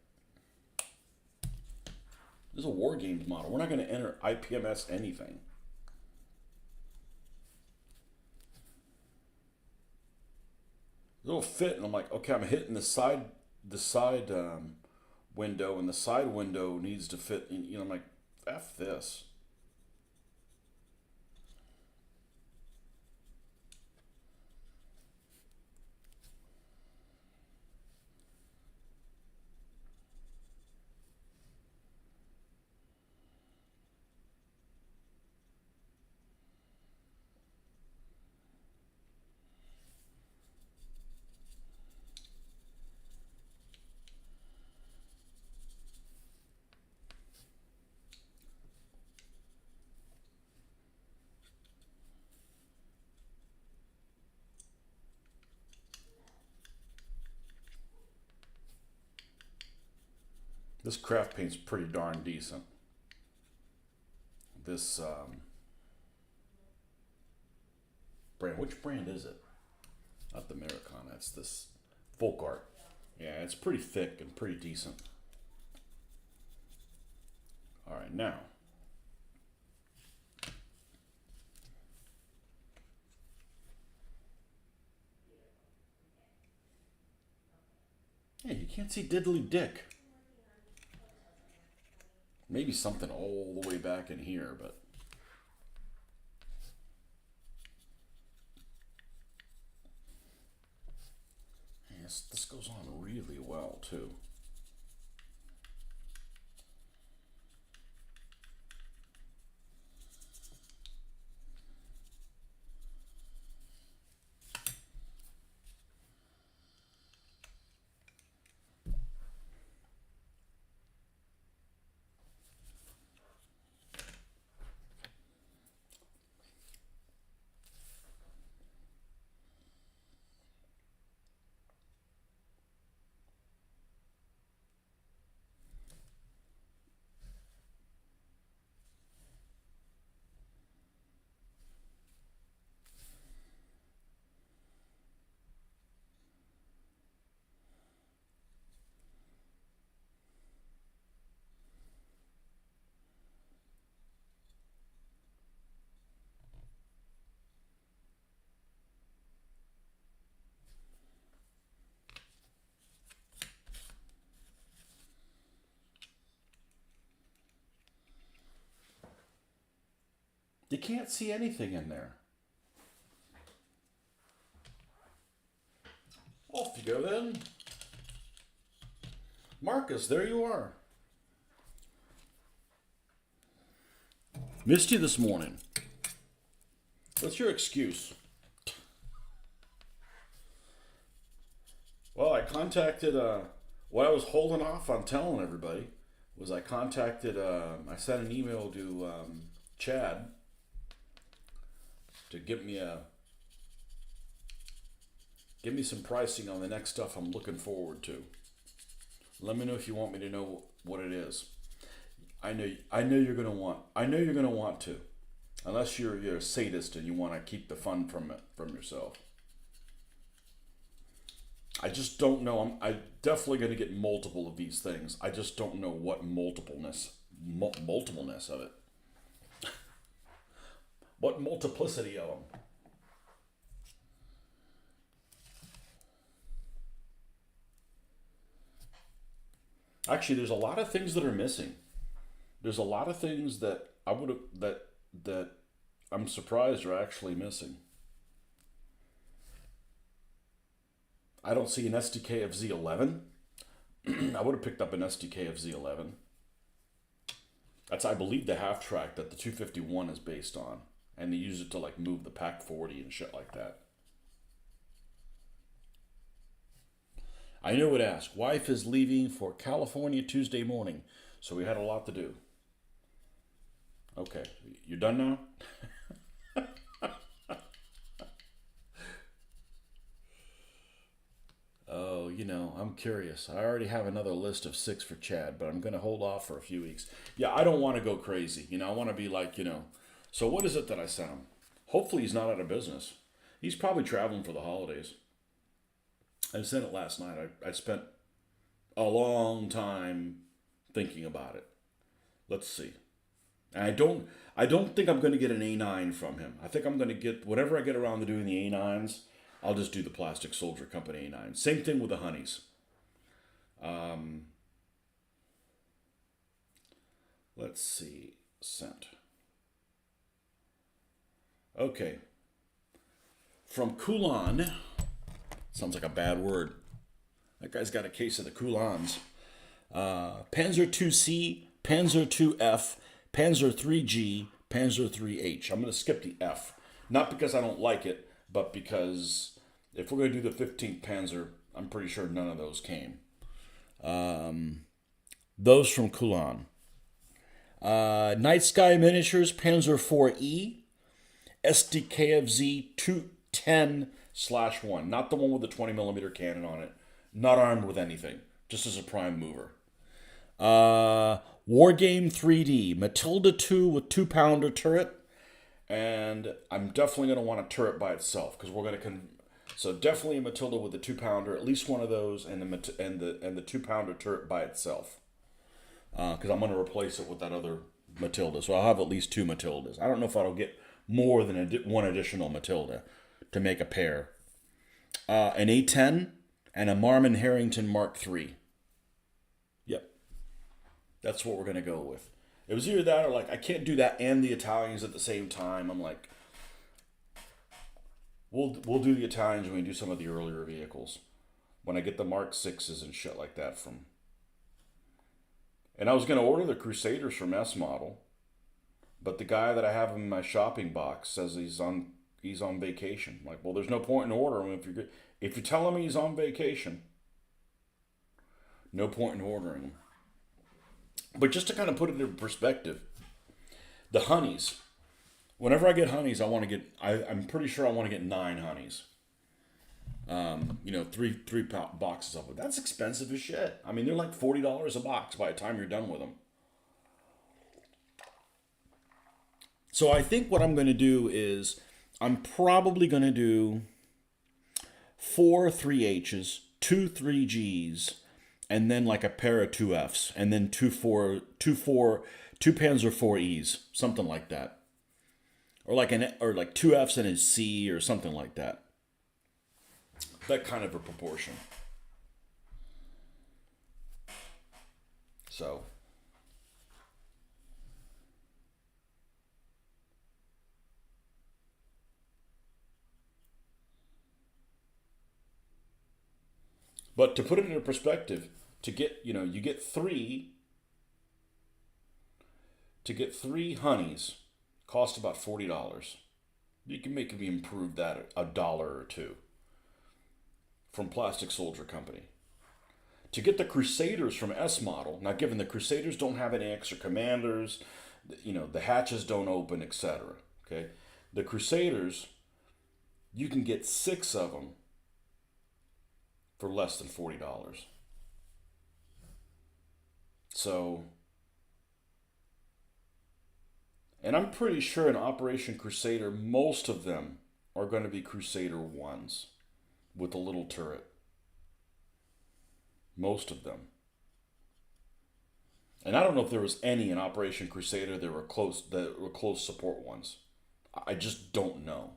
this is a War Games model. We're not going to enter IPMS anything. It'll fit, and I'm like, okay, I'm hitting the side window, and the side window needs to fit. I'm like, F this. This craft paint's pretty darn decent. This brand, which brand is it? Not the Americana, it's this Folk Art. Yeah, it's pretty thick and pretty decent. All right, now. Hey, you can't see diddly dick. Maybe something all the way back in here, but yes, this goes on really well too. You can't see anything in there. Off you go then. Marcus, there you are. Missed you this morning. What's your excuse? Well, I contacted, what I was holding off on telling everybody was I sent an email to Chad to give me some pricing on the next stuff I'm looking forward to. Let me know if you want me to know what it is. I know you're gonna want to, unless you're a sadist and you want to keep the fun from yourself. I just don't know. I'm definitely gonna get multiple of these things. I just don't know what multipleness of it. What multiplicity of them? Actually, there's a lot of things that are missing. There's a lot of things that I would have that I'm surprised are actually missing. I don't see an SDK of Z11. I would have picked up an SDK of Z11. That's, I believe, the half track that the 251 is based on, and they use it to like move the Pack 40 and shit like that. I knew would ask. Wife is leaving for California Tuesday morning, so we had a lot to do. Okay, you done now? Oh, I'm curious. I already have another list of 6 for Chad, but I'm going to hold off for a few weeks. Yeah, I don't want to go crazy. I want to be like, So what is it that I sent him? Hopefully he's not out of business. He's probably traveling for the holidays. I sent it last night. I spent a long time thinking about it. Let's see. And I don't think I'm going to get an A9 from him. I think I'm going to get whatever I get around to doing the A9s. I'll just do the Plastic Soldier Company A9. Same thing with the honeys. Let's see. Sent. Okay. From Kulan. Sounds like a bad word. That guy's got a case of the Kulans. Panzer 2C, Panzer 2F, Panzer 3G, Panzer 3H. I'm going to skip the F. Not because I don't like it, but because if we're going to do the 15th Panzer, I'm pretty sure none of those came. Those from Kulan. Night Sky Miniatures, Panzer 4E, SDKFZ 210/1. Not the one with the 20mm cannon on it. Not armed with anything. Just as a prime mover. Wargame 3D. Matilda 2 with 2-pounder turret. And I'm definitely going to want a turret by itself. Because we're going to... So definitely a Matilda with a 2-pounder. At least one of those. And the 2-pounder turret by itself. Because I'm going to replace it with that other Matilda. So I'll have at least 2 Matildas. I don't know if I'll get more than one additional Matilda to make a pair. An A10 and a Marmon Harrington Mark III. Yep. That's what we're going to go with. It was either that or like, I can't do that and the Italians at the same time. I'm like, we'll do the Italians when we do some of the earlier vehicles. When I get the Mark 6s and shit like that from... And I was going to order the Crusaders from S Model. But the guy that I have in my shopping box says he's on vacation. I'm like, well, there's no point in ordering him if you're telling me he's on vacation. No point in ordering him. But just to kind of put it in perspective, the honeys. Whenever I get honeys, I'm pretty sure I want to get 9 honeys. Three boxes of it. That's expensive as shit. I mean, they're like $40 a box by the time you're done with them. So I think what I'm going to do is I'm probably going to do 4 3Hs, 2 3Gs, and then like a pair of 2Fs, and then two Panzer 4Es, something like that. Or like 2 Fs and a C or something like that. That kind of a proportion. So... But to put it into perspective, to get 3 honeys cost about $40. You can maybe improve that $1 or $2 from Plastic Soldier Company. To get the Crusaders from S Model, now given the Crusaders don't have any extra commanders, the hatches don't open, etc. Okay, the Crusaders, you can get 6 of them for less than $40. So, and I'm pretty sure in Operation Crusader, most of them are going to be Crusader 1s with a little turret. Most of them. And I don't know if there was any in Operation Crusader that were close support ones. I just don't know.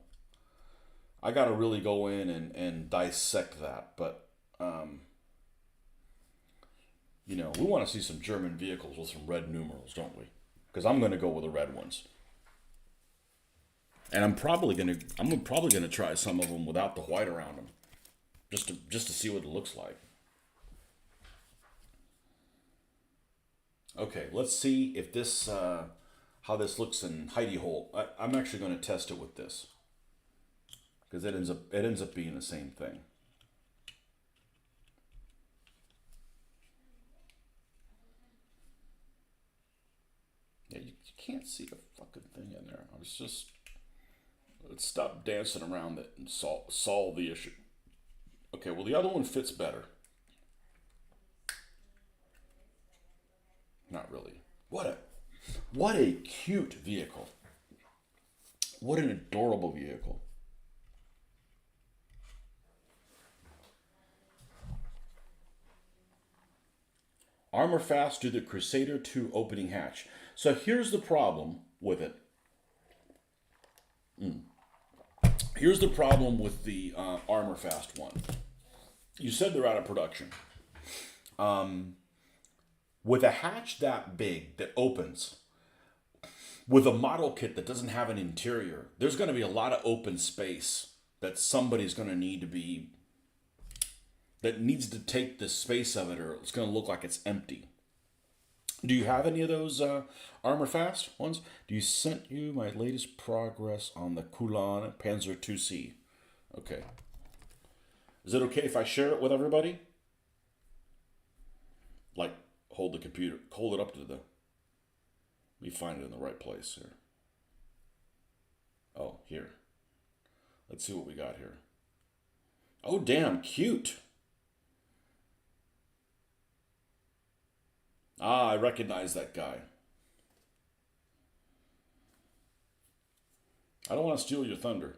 I got to really go in and dissect that, but we want to see some German vehicles with some red numerals, don't we? Because I'm going to go with the red ones, and I'm probably going to try some of them without the white around them, just to see what it looks like. Okay, let's see if this how this looks in Heidi Hole. I'm actually going to test it with this because it ends up being the same thing. can't see a fucking thing in there. I was just, let's stop dancing around it and solve the issue. Okay, well the other one fits better. Not really. What a cute vehicle. What an adorable vehicle. Armor fast to the Crusader 2 opening hatch. So here's the problem with it. Here's the problem with the Armor fast one. You said they're out of production. With a hatch that big that opens, with a model kit that doesn't have an interior, there's going to be a lot of open space that somebody's going to need to be, that needs to take the space of it, or it's going to look like it's empty. Do you have any of those Armor Fast ones? Do you sent you my latest progress on the Kulan Panzer 2C? Okay. Is it okay if I share it with everybody? Like, hold the computer, hold it up to the, let me find it in the right place here. Oh, here. Let's see what we got here. Oh, damn, cute. Ah, I recognize that guy. I don't want to steal your thunder.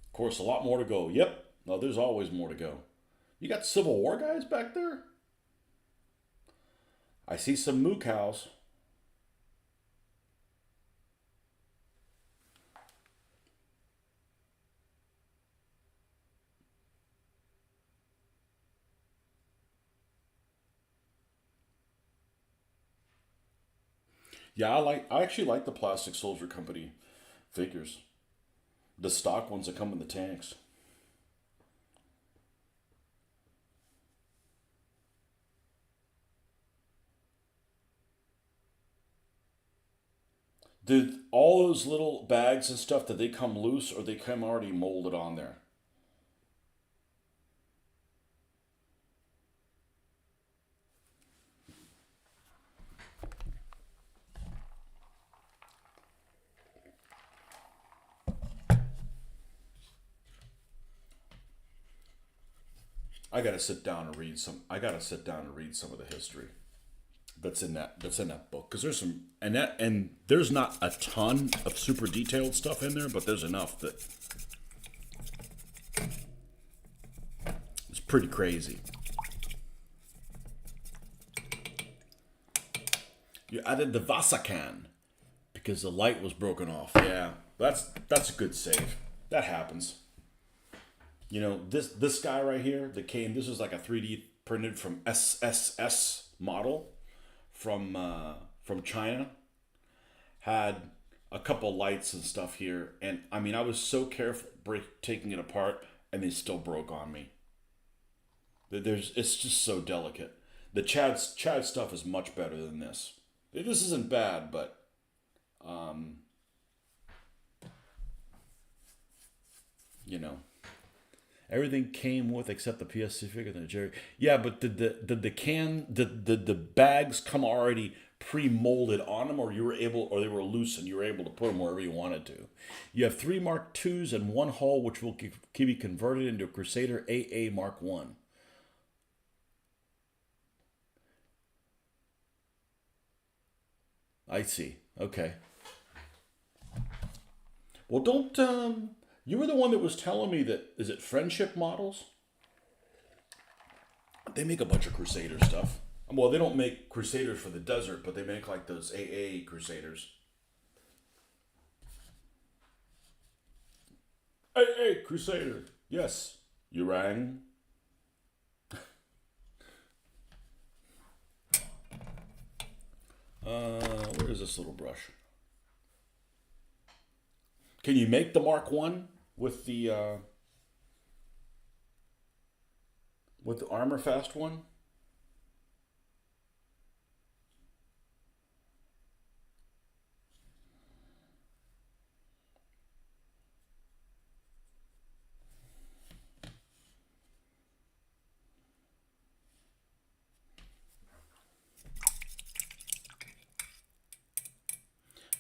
Of course, a lot more to go. Yep. No, there's always more to go. You got Civil War guys back there? I see some moo cows. Yeah, I actually like the Plastic Soldier Company figures. The stock ones that come in the tanks. Did all those little bags and stuff, did they come loose or they come already molded on there? I gotta sit down and read some. I gotta sit down and read some of the history that's in that book, because there's some, and there's not a ton of super detailed stuff in there, but there's enough that it's pretty crazy. You added the Vasa can because the light was broken off. Yeah, that's a good save. That happens. You know, this guy right here that came, this is like a 3D printed from SSS model from China. Had a couple lights and stuff here, and I mean, I was so careful taking it apart, and they still broke on me. It's just so delicate. The Chad stuff is much better than this. This isn't bad, but you know, everything came with except the PSC figure and the Jerry. Yeah, but did the bags come already pre-molded on them, or you were able, or they were loose and you were able to put them wherever you wanted to? You have 3 Mark IIs and 1 hull, which will be converted into a Crusader AA Mark I. I see. Okay. Well, don't you were the one that was telling me that, is it Friendship Models? They make a bunch of Crusader stuff. Well, they don't make Crusaders for the desert, but they make like those AA Crusaders. AA Crusader. Yes. You rang. Where is this little brush? Can you make the Mark One with the Armor Fast one?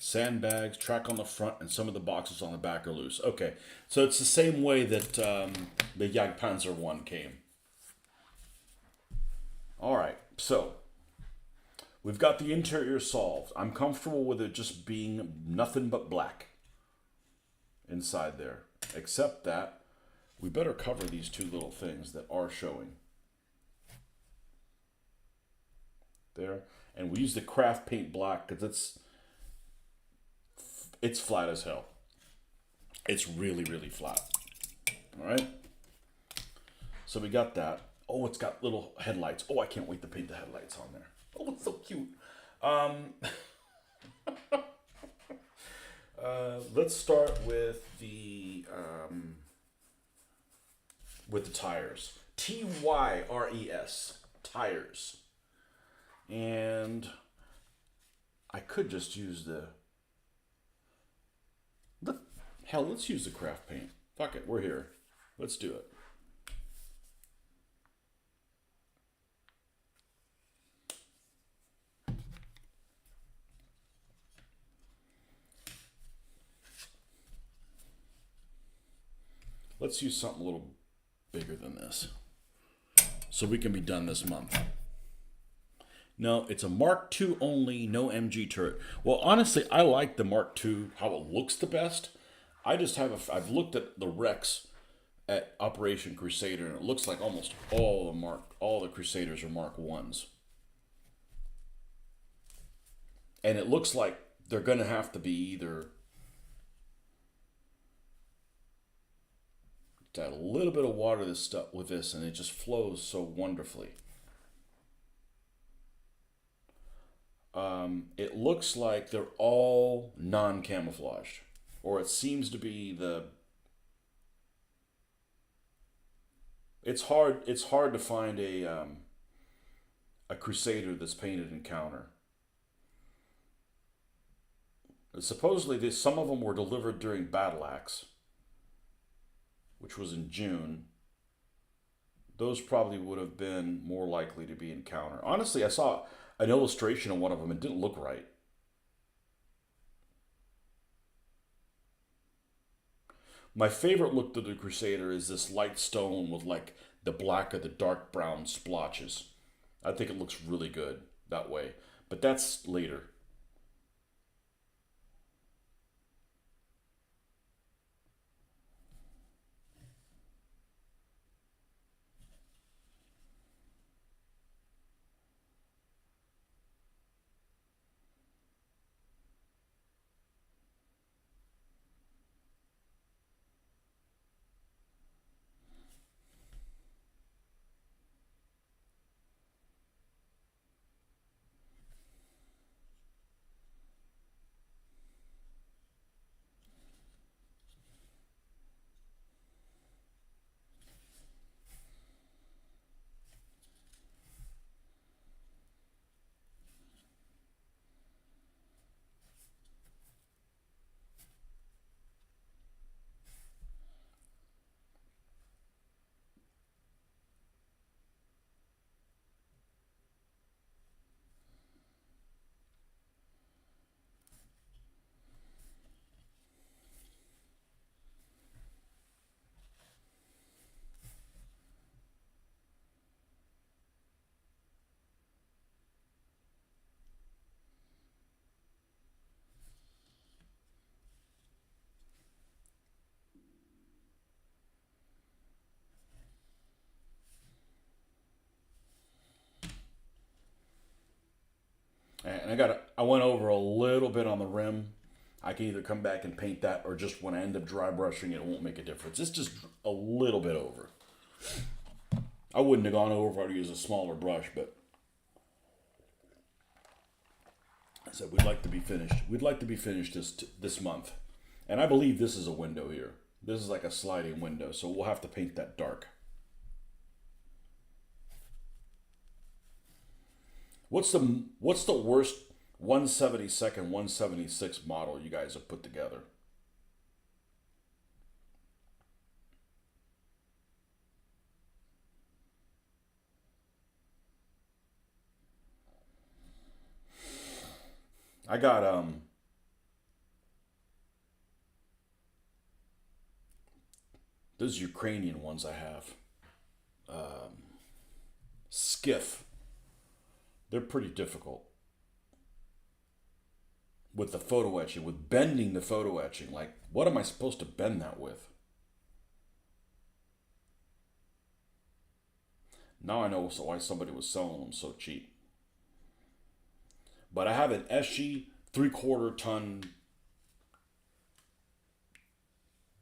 Sandbags, track on the front, and some of the boxes on the back are loose. Okay, so it's the same way that the Jagdpanzer one came. All right, so we've got the interior solved. I'm comfortable with it just being nothing but black inside there, except that we better cover these two little things that are showing. There, and we use the craft paint black because it's flat as hell. It's really, really flat. All right. So we got that. Oh, it's got little headlights. Oh, I can't wait to paint the headlights on there. Oh, it's so cute. Let's start with the tires. TYRES tires. And I could just use let's use the craft paint. Fuck it, we're here. Let's do it. Let's use something a little bigger than this so we can be done this month. No, it's a Mark II only, no MG turret. Well, honestly, I like the Mark II, how it looks the best. I've looked at the Rex at Operation Crusader, and it looks like almost all the Crusaders are Mark I's. And it looks like they're going to have to be either add a little bit of water to this stuff with this, and it just flows so wonderfully. It looks like they're all non-camouflaged, or it seems to be It's hard to find a Crusader that's painted in counter. Supposedly, some of them were delivered during Battle Axe, which was in June. Those probably would have been more likely to be in counter. Honestly, I saw an illustration of one of them. It didn't look right. My favorite look to the Crusader is this light stone with like the black or the dark brown splotches. I think it looks really good that way. But that's later. And I went over a little bit on the rim. I can either come back and paint that, or just when I end up dry brushing it, it won't make a difference. It's just a little bit over. I wouldn't have gone over if I'd used a smaller brush, but I said we'd like to be finished. We'd like to be finished this month. And I believe this is a window here. This is like a sliding window, so we'll have to paint that dark. What's the worst 172nd, 176 model you guys have put together? I got Those Ukrainian ones I have. Skiff. They're pretty difficult. With the photo etching, with bending the photo etching. Like, what am I supposed to bend that with? Now I know why somebody was selling them so cheap. But I have an SG 3/4 ton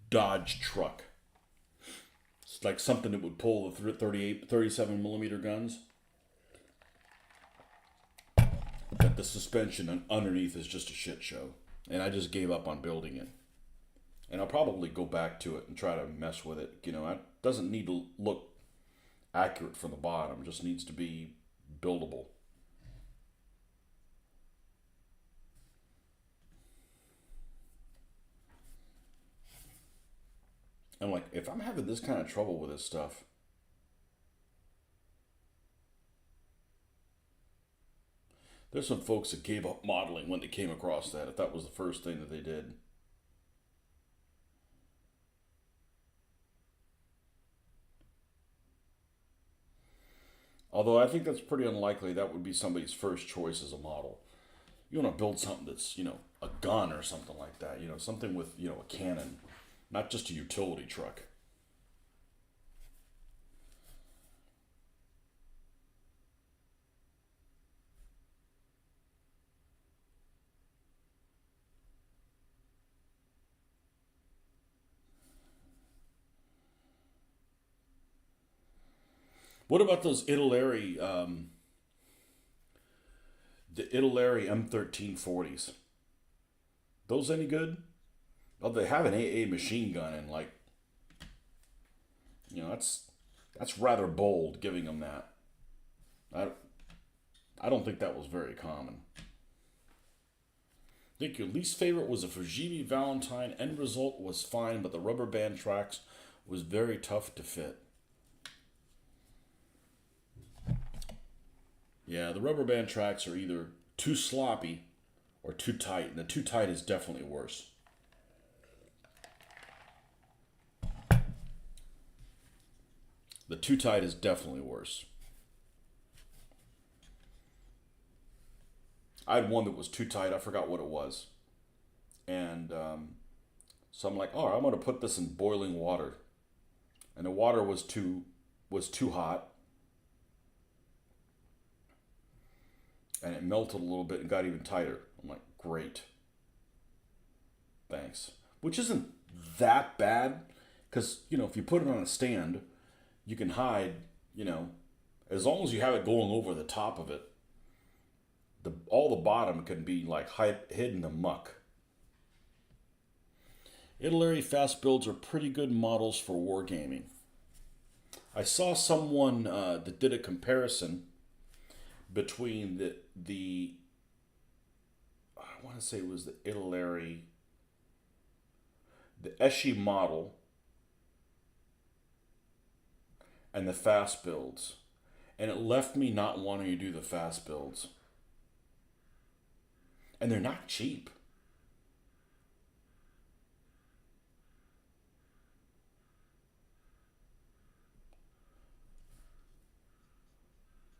Dodge truck. It's like something that would pull the 37 millimeter guns. But the suspension underneath is just a shit show. And I just gave up on building it. And I'll probably go back to it and try to mess with it. You know, it doesn't need to look accurate from the bottom. It just needs to be buildable. I'm like, if I'm having this kind of trouble with this stuff, there's some folks that gave up modeling when they came across that, if that was the first thing that they did. Although I think that's pretty unlikely that would be somebody's first choice as a model. You want to build something that's, a gun or something like that, something with, a cannon, not just a utility truck. What about those the Italeri M1340s? Those any good? Oh, they have an AA machine gun, and that's rather bold giving them that. I, I don't think that was very common. I think your least favorite was a Fujimi Valentine. End result was fine, but the rubber band tracks was very tough to fit. Yeah, the rubber band tracks are either too sloppy or too tight, and the too tight is definitely worse. The too tight is definitely worse. I had one that was too tight. I forgot what it was, and so I'm like, "Oh, I'm going to put this in boiling water," and the water was too hot, and it melted a little bit and got even tighter. I'm like, "Great, thanks." Which isn't that bad, because if you put it on a stand, you can hide. You know, as long as you have it going over the top of it, all the bottom can be like hidden in the muck. Italeri fast builds are pretty good models for wargaming. I saw someone that did a comparison between the I want to say it was the Italeri, the Eschi model, and the fast builds, and it left me not wanting to do the fast builds. And they're not cheap.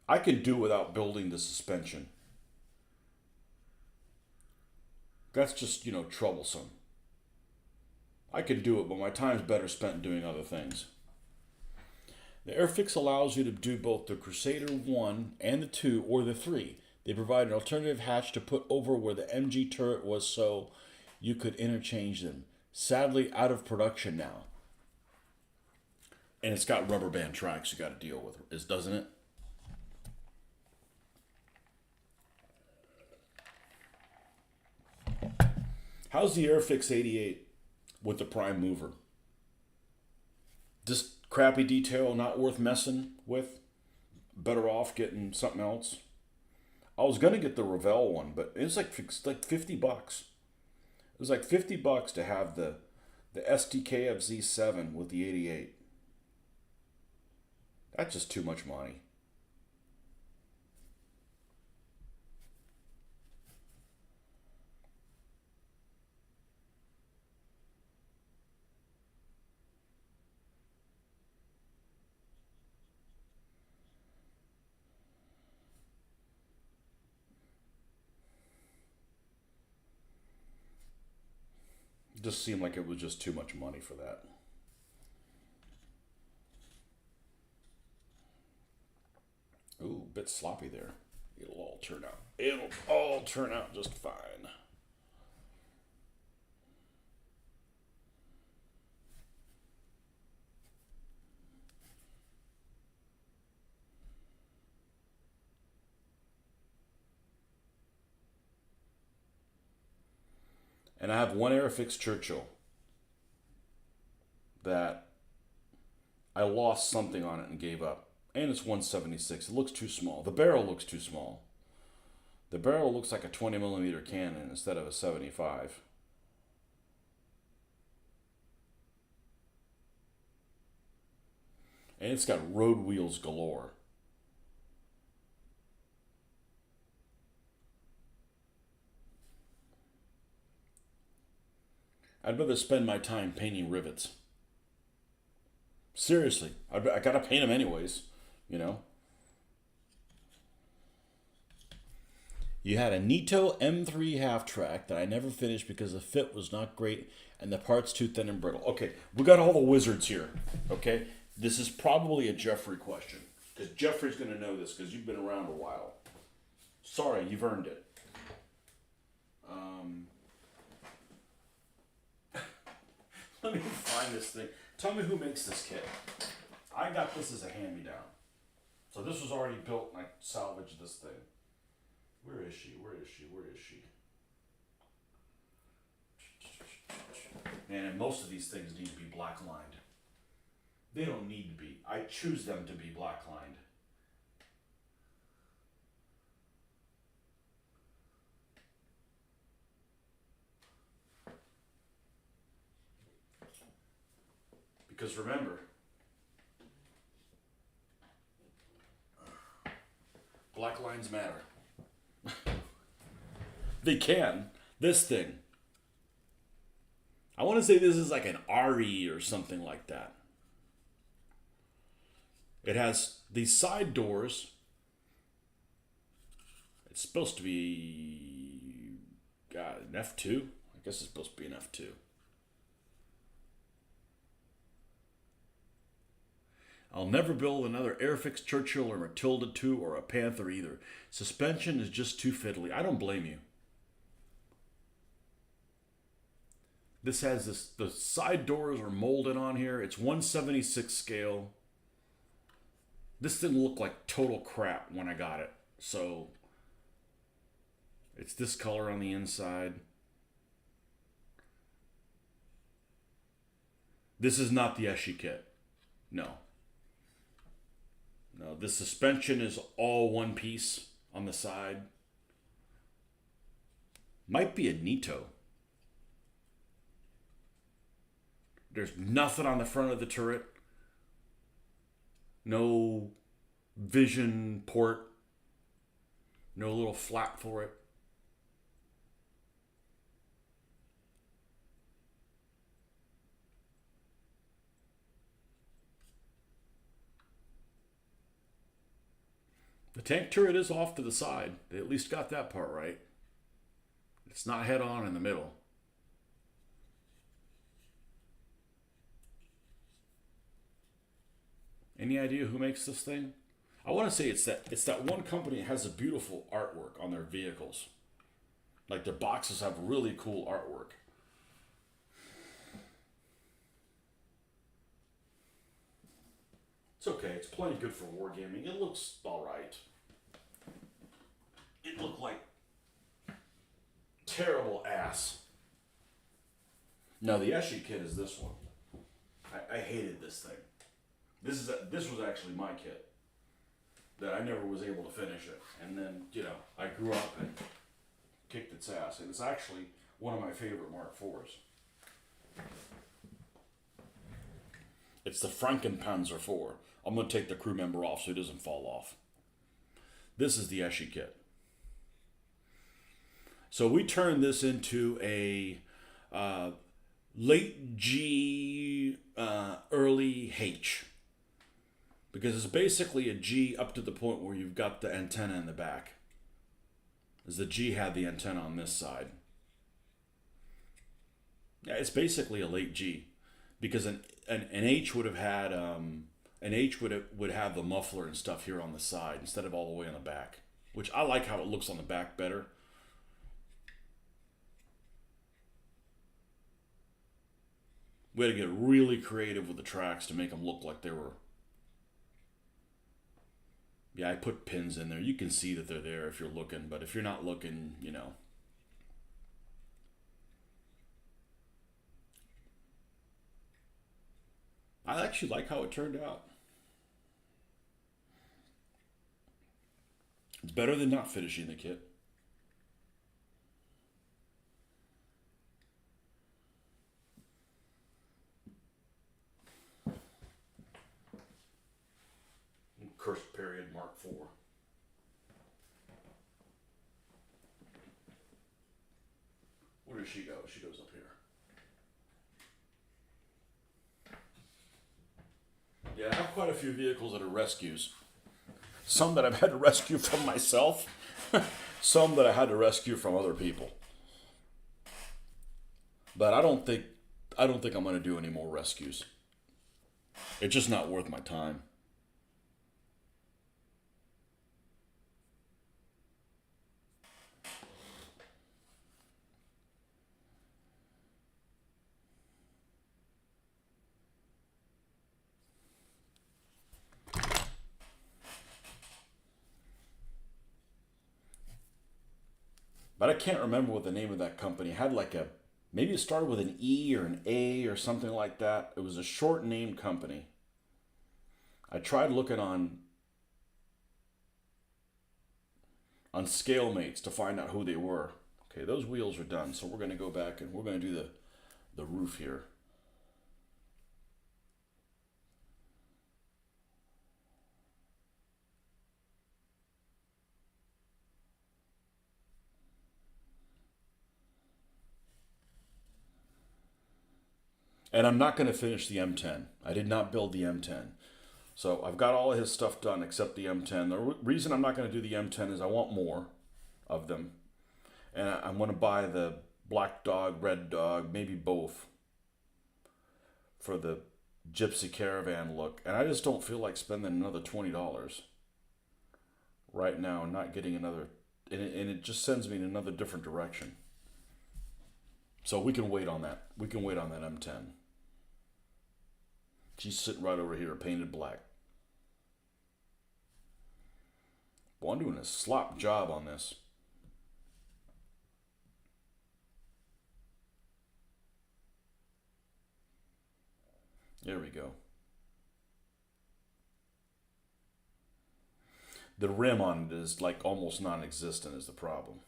I could do without building the suspension. That's just, troublesome. I could do it, but my time's better spent doing other things. The Airfix allows you to do both the Crusader 1 and the 2 or the 3. They provide an alternative hatch to put over where the MG turret was so you could interchange them. Sadly, out of production now. And it's got rubber band tracks you got to deal with, doesn't it? How's the Airfix 88 with the prime mover? Just crappy detail, not worth messing with? Better off getting something else? I was gonna get the Revell one, but it's like $50. It was like $50 to have the STK of Z7 with the 88. That's just too much money. Just seemed like it was just too much money for that. Ooh, a bit sloppy there. It'll all turn out. It'll all turn out just fine. And I have one Airfix Churchill that I lost something on it and gave up. And it's 176. It looks too small. The barrel looks too small. The barrel looks like a 20 millimeter cannon instead of a 75. And it's got road wheels galore. I'd rather spend my time painting rivets. Seriously, I gotta paint them anyways, you know. You had a Nito M3 half track that I never finished because the fit was not great and the parts too thin and brittle. Okay, we got all the wizards here. Okay, this is probably a Jeffrey question because Jeffrey's gonna know this because you've been around a while. Sorry, you've earned it. Let me find this thing. Tell me who makes this kit. I got this as a hand-me-down. So this was already built and I salvaged this thing. Where is she? Where is she? Where is she? Man, and most of these things need to be black-lined. They don't need to be. I choose them to be black-lined. Because remember, black lines matter. They can. This thing. I want to say this is like an RE or something like that. It has these side doors. It's supposed to be an F2. I guess it's supposed to be an F2. I'll never build another Airfix Churchill or Matilda 2 or a Panther either. Suspension is just too fiddly. I don't blame you. This has this, the side doors are molded on here. It's 176 scale. This didn't look like total crap when I got it. So it's this color on the inside. This is not the Eschi kit. No. No, the suspension is all one piece on the side. Might be a Nito. There's nothing on the front of the turret. No vision port. No little flap for it. The tank turret is off to the side. They at least got that part right. It's not head on in the middle. Any idea who makes this thing? I want to say it's that one company that has a beautiful artwork on their vehicles. Like their boxes have really cool artwork. It's okay. It's plenty good for wargaming. It looks all right. It looked like terrible ass. Now the Eschi kit is this one. I hated this thing. This was actually my kit. That I never was able to finish it, and then I grew up and kicked its ass, and it's actually one of my favorite Mark IVs. It's the Frankenpanzer IV. I'm going to take the crew member off so he doesn't fall off. This is the Eschi kit. So we turned this into a late G, early H. Because it's basically a G up to the point where you've got the antenna in the back. As the G had the antenna on this side. Yeah, it's basically a late G, because an H would have had an H would have the muffler and stuff here on the side instead of all the way on the back, which I like how it looks on the back better. We had to get really creative with the tracks to make them look like they were. Yeah, I put pins in there. You can see that they're there if you're looking, but if you're not looking, you know. I actually like how it turned out. It's better than not finishing the kit. Curse period Mark 4. Where does she go? She goes up here. Yeah, I have quite a few vehicles that are rescues. Some that I've had to rescue from myself, some that I had to rescue from other people. But I don't think I'm going to do any more rescues. It's just not worth my time. But I can't remember what the name of that company had. Like a maybe it started with an E or an A or something like that. It was a short named company. I tried looking on Scalemates to find out who they were. Okay, those wheels are done, so we're going to go back and we're going to do the roof here. And I'm not going to finish the M10. I did not build the M10. So I've got all of his stuff done except the M10. The reason I'm not going to do the M10 is I want more of them. And I'm going to buy the black dog, red dog, maybe both for the gypsy caravan look. And I just don't feel like spending another $20 right now and not getting another. And it just sends me in another different direction. So we can wait on that. We can wait on that M10. She's sitting right over here, painted black. Well, I'm doing a slop job on this. There we go. The rim on it is like almost non-existent is the problem.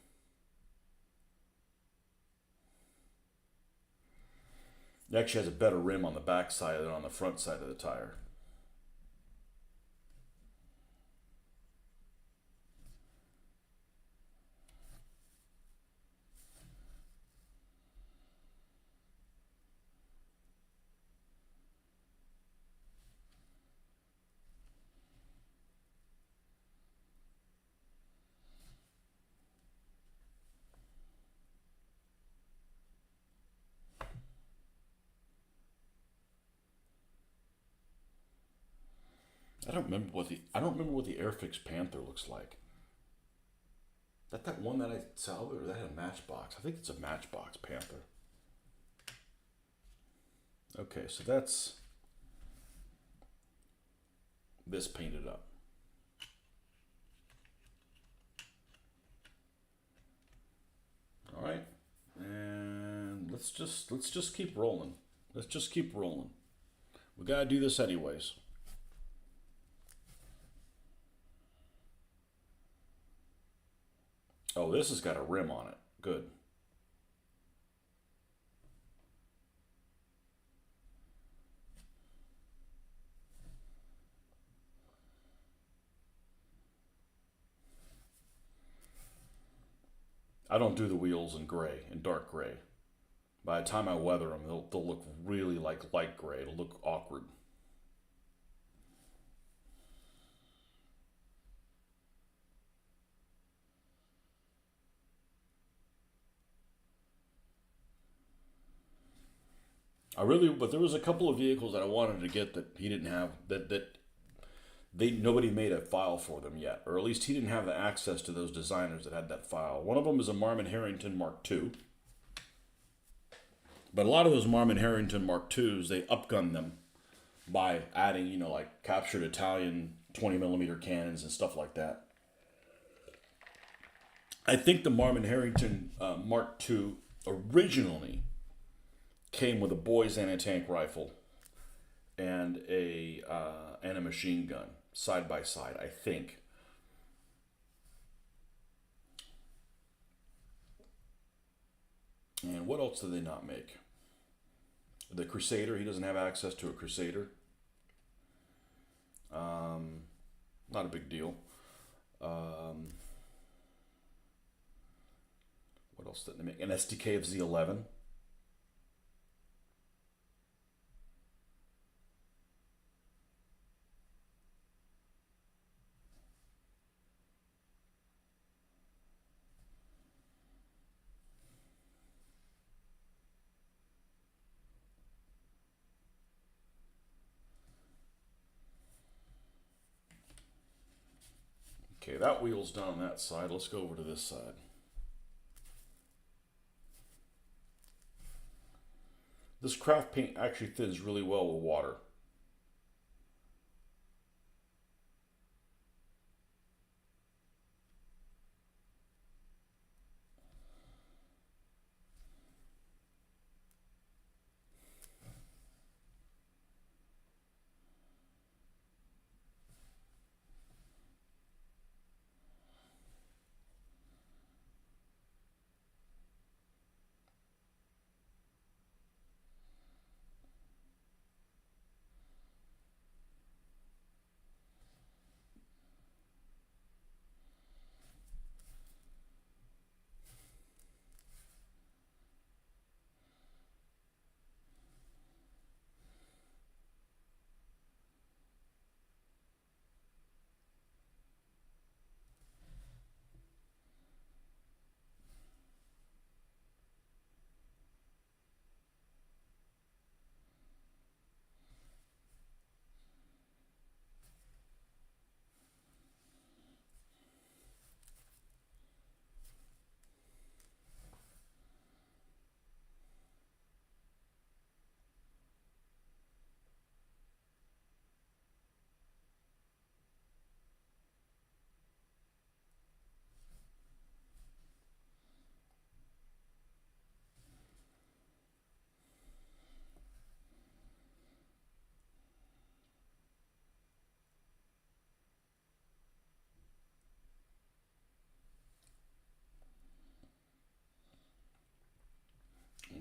It actually has a better rim on the back side than on the front side of the tire. I don't remember what the Airfix Panther looks like. That one that I saw, or that had a Matchbox? I think it's a Matchbox Panther. Okay, so that's this painted up. All right, and let's just keep rolling. Let's just keep rolling. We gotta do this anyways. Oh, this has got a rim on it. Good. I don't do the wheels in gray, in dark gray. By the time I weather them, they'll look really like light gray. It'll look awkward. but there was a couple of vehicles that I wanted to get that he didn't have, that nobody made a file for them yet, or at least he didn't have the access to those designers that had that file. One of them is a Marmon Harrington Mark II. But a lot of those Marmon Harrington Mark IIs, they upgun them by adding, like captured Italian 20 millimeter cannons and stuff like that. I think the Marmon Harrington Mark II originally came with a boy's anti-tank rifle and a machine gun side by side, I think. And what else do they not make? The Crusader, he doesn't have access to a Crusader. Not a big deal. What else did they make? An SDK of Z11. Okay, that wheel's done on that side. Let's go over to this side. This craft paint actually thins really well with water.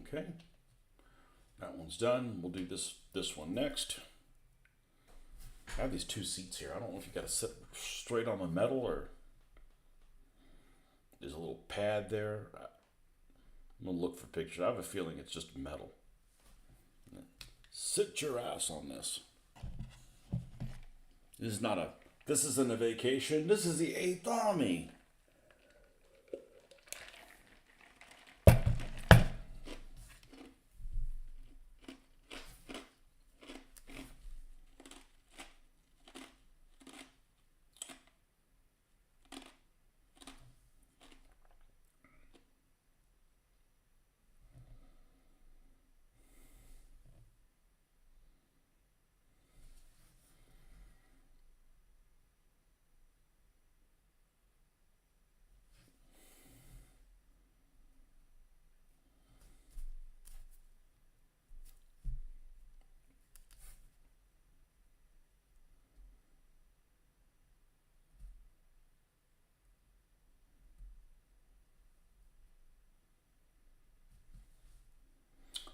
Okay, that one's done. We'll do this one next. I have these two seats here. I don't know if you got to sit straight on the metal or there's a little pad there. I'm gonna look for pictures. I have a feeling it's just metal. Sit your ass on this. This isn't a vacation. This is the 8th Army.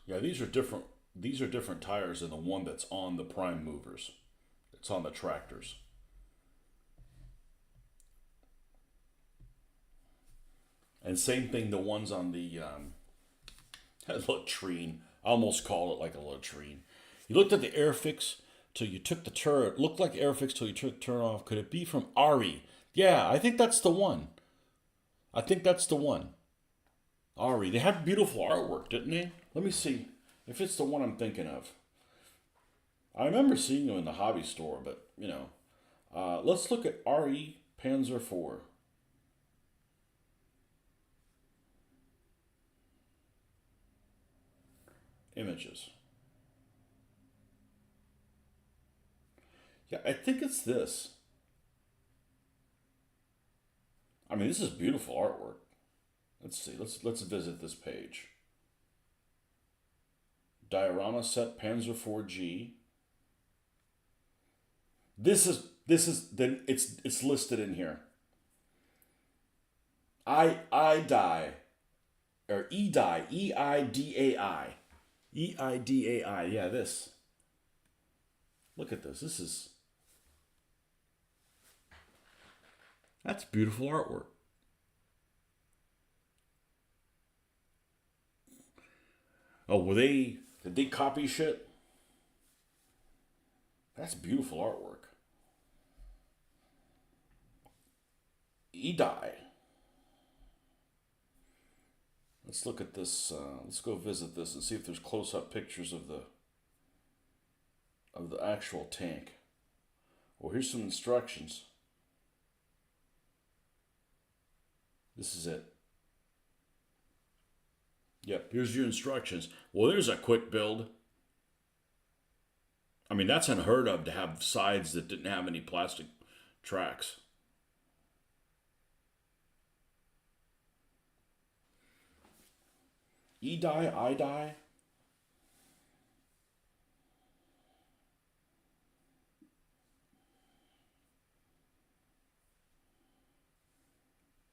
Yeah, these are different. These are different tires than the one that's on the prime movers. It's on the tractors. And same thing, the ones on the latrine. I almost call it like a latrine. You looked at the Airfix till you took the turn. It looked like Airfix till you took the turn off. Could it be from Ari? Yeah, I think that's the one. I think that's the one. Ari. They had beautiful artwork, didn't they? Let me see if it's the one I'm thinking of. I remember seeing them in the hobby store, but let's look at RE Panzer IV. Images. Yeah, I think it's this. I mean, this is beautiful artwork. Let's see. Let's visit this page. Diorama set Panzer IV-G. This is then it's listed in here. I die or Eidai. Eidai. Yeah, this. Look at this. That's beautiful artwork. Oh, did they copy shit? That's beautiful artwork. Eidai. Let's look at this. Let's go visit this and see if there's close-up pictures of the actual tank. Well, here's some instructions. This is it. Yep, here's your instructions. Well, there's a quick build. I mean, that's unheard of to have sides that didn't have any plastic tracks. E-die, I-die.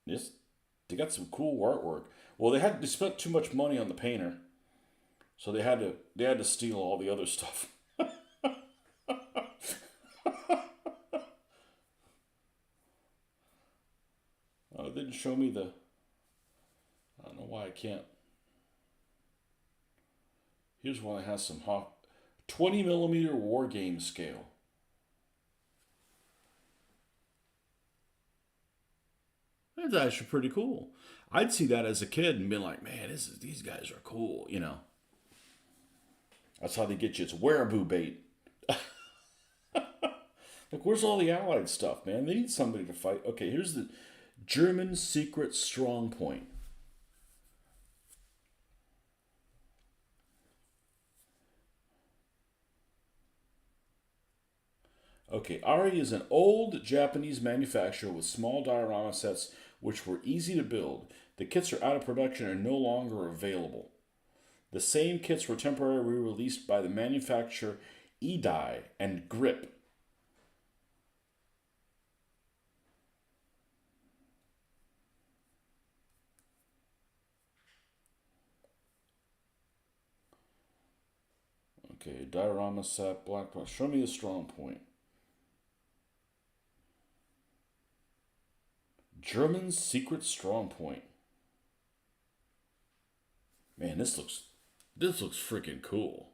This, they got some cool artwork. Well, they spent too much money on the painter, so they had to steal all the other stuff. It didn't show me the. I don't know why I can't. Here's one that has some 20 millimeter war game scale. That's actually pretty cool. I'd see that as a kid and be like, man, these guys are cool. That's how they get you. It's wearaboo bait. Like, where's all the Allied stuff, man? They need somebody to fight. Okay, here's the German secret strong point. Okay, Ari is an old Japanese manufacturer with small diorama sets which were easy to build. The kits are out of production and no longer available. The same kits were temporarily released by the manufacturer Eidai and Grip. Okay, diorama set, black box. Show me the strong point. German's secret strong point. Man, this looks freaking cool.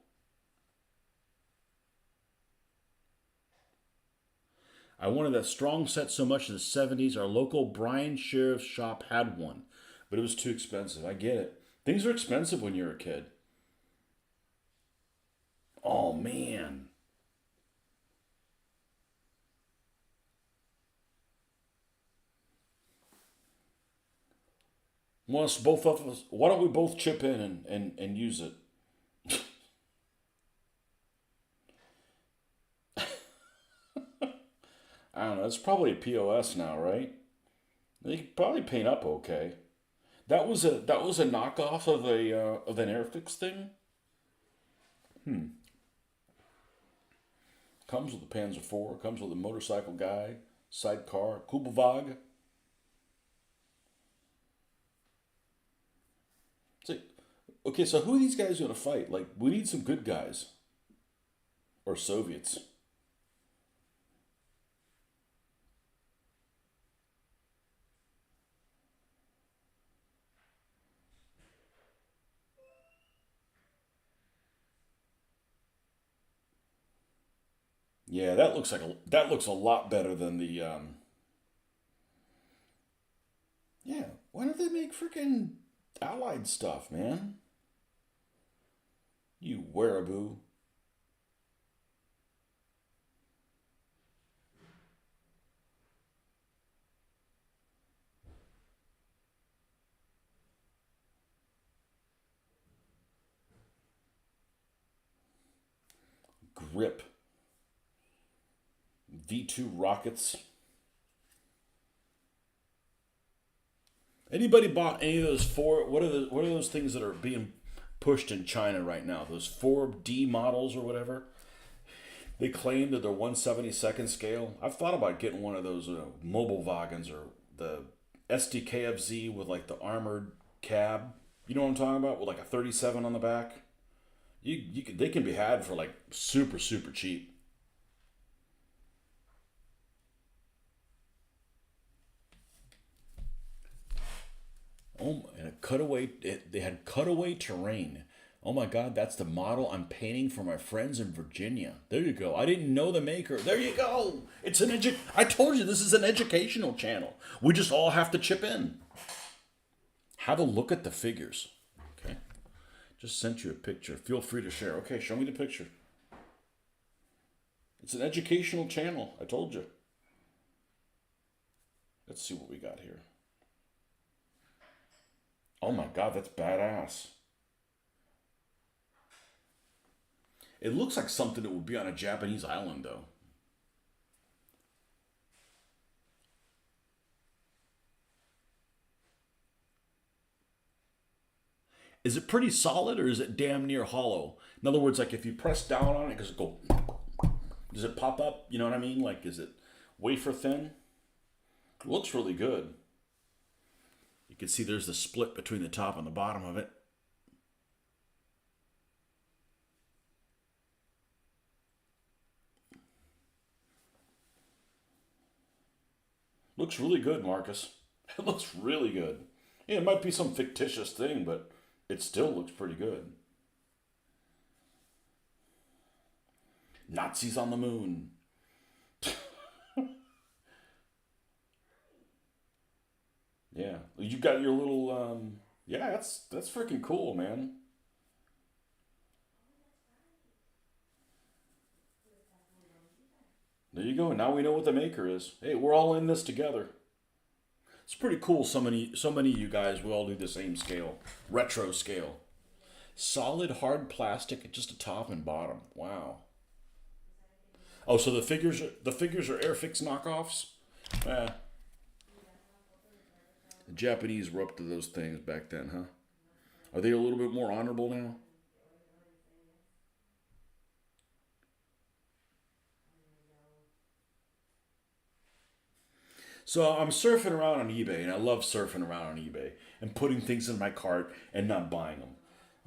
I wanted that strong set so much in the 70s. Our local Brian Sheriff's shop had one, but it was too expensive. I get it. Things are expensive when you're a kid. Oh, man. Both of us, why don't we both chip in and use it? I don't know. It's probably a POS now, right? They could probably paint up okay. That was a knockoff of an Airfix thing. Comes with the Panzer IV. Comes with a motorcycle guy, sidecar, Kubelwagen. It's like, okay, so who are these guys going to fight? Like, we need some good guys or Soviets. Yeah, that looks a lot better than the. Yeah, why don't they make freaking Allied stuff, man? You wearaboo. Grip. V2 rockets. Anybody bought any of those four? What are those things that are being pushed in China right now? Those 4D models or whatever. They claim that they're 1/72nd scale. I've thought about getting one of those mobile wagons or the SDKFZ with like the armored cab. You know what I'm talking about? With like a 37 on the back. They can be had for like super cheap. Oh, and a cutaway. They had cutaway terrain. Oh my God, that's the model I'm painting for my friends in Virginia. There you go. I didn't know the maker. There you go. It's an I told you this is an educational channel. We just all have to chip in. Have a look at the figures. Okay. Just sent you a picture. Feel free to share. Okay, show me the picture. It's an educational channel. I told you. Let's see what we got here. Oh my God, that's badass. It looks like something that would be on a Japanese island, though. Is it pretty solid or is it damn near hollow? In other words, like if you press down on it, does it go? Does it pop up? You know what I mean? Like, is it wafer thin? It looks really good. You can see there's the split between the top and the bottom of it. Looks really good, Marcus. It looks really good. Yeah, it might be some fictitious thing, but it still looks pretty good. Nazis on the moon. Yeah, you got your little. Yeah, that's freaking cool, man. There you go. Now we know what the maker is. Hey, we're all in this together. It's pretty cool. So many of you guys, we all do the same scale, retro scale. Solid hard plastic, just a top and bottom. Wow. Oh, so the figures are Airfix knockoffs. Eh, the Japanese were up to those things back then, huh? Are they a little bit more honorable now? So I'm surfing around on eBay, and I love surfing around on eBay and putting things in my cart and not buying them.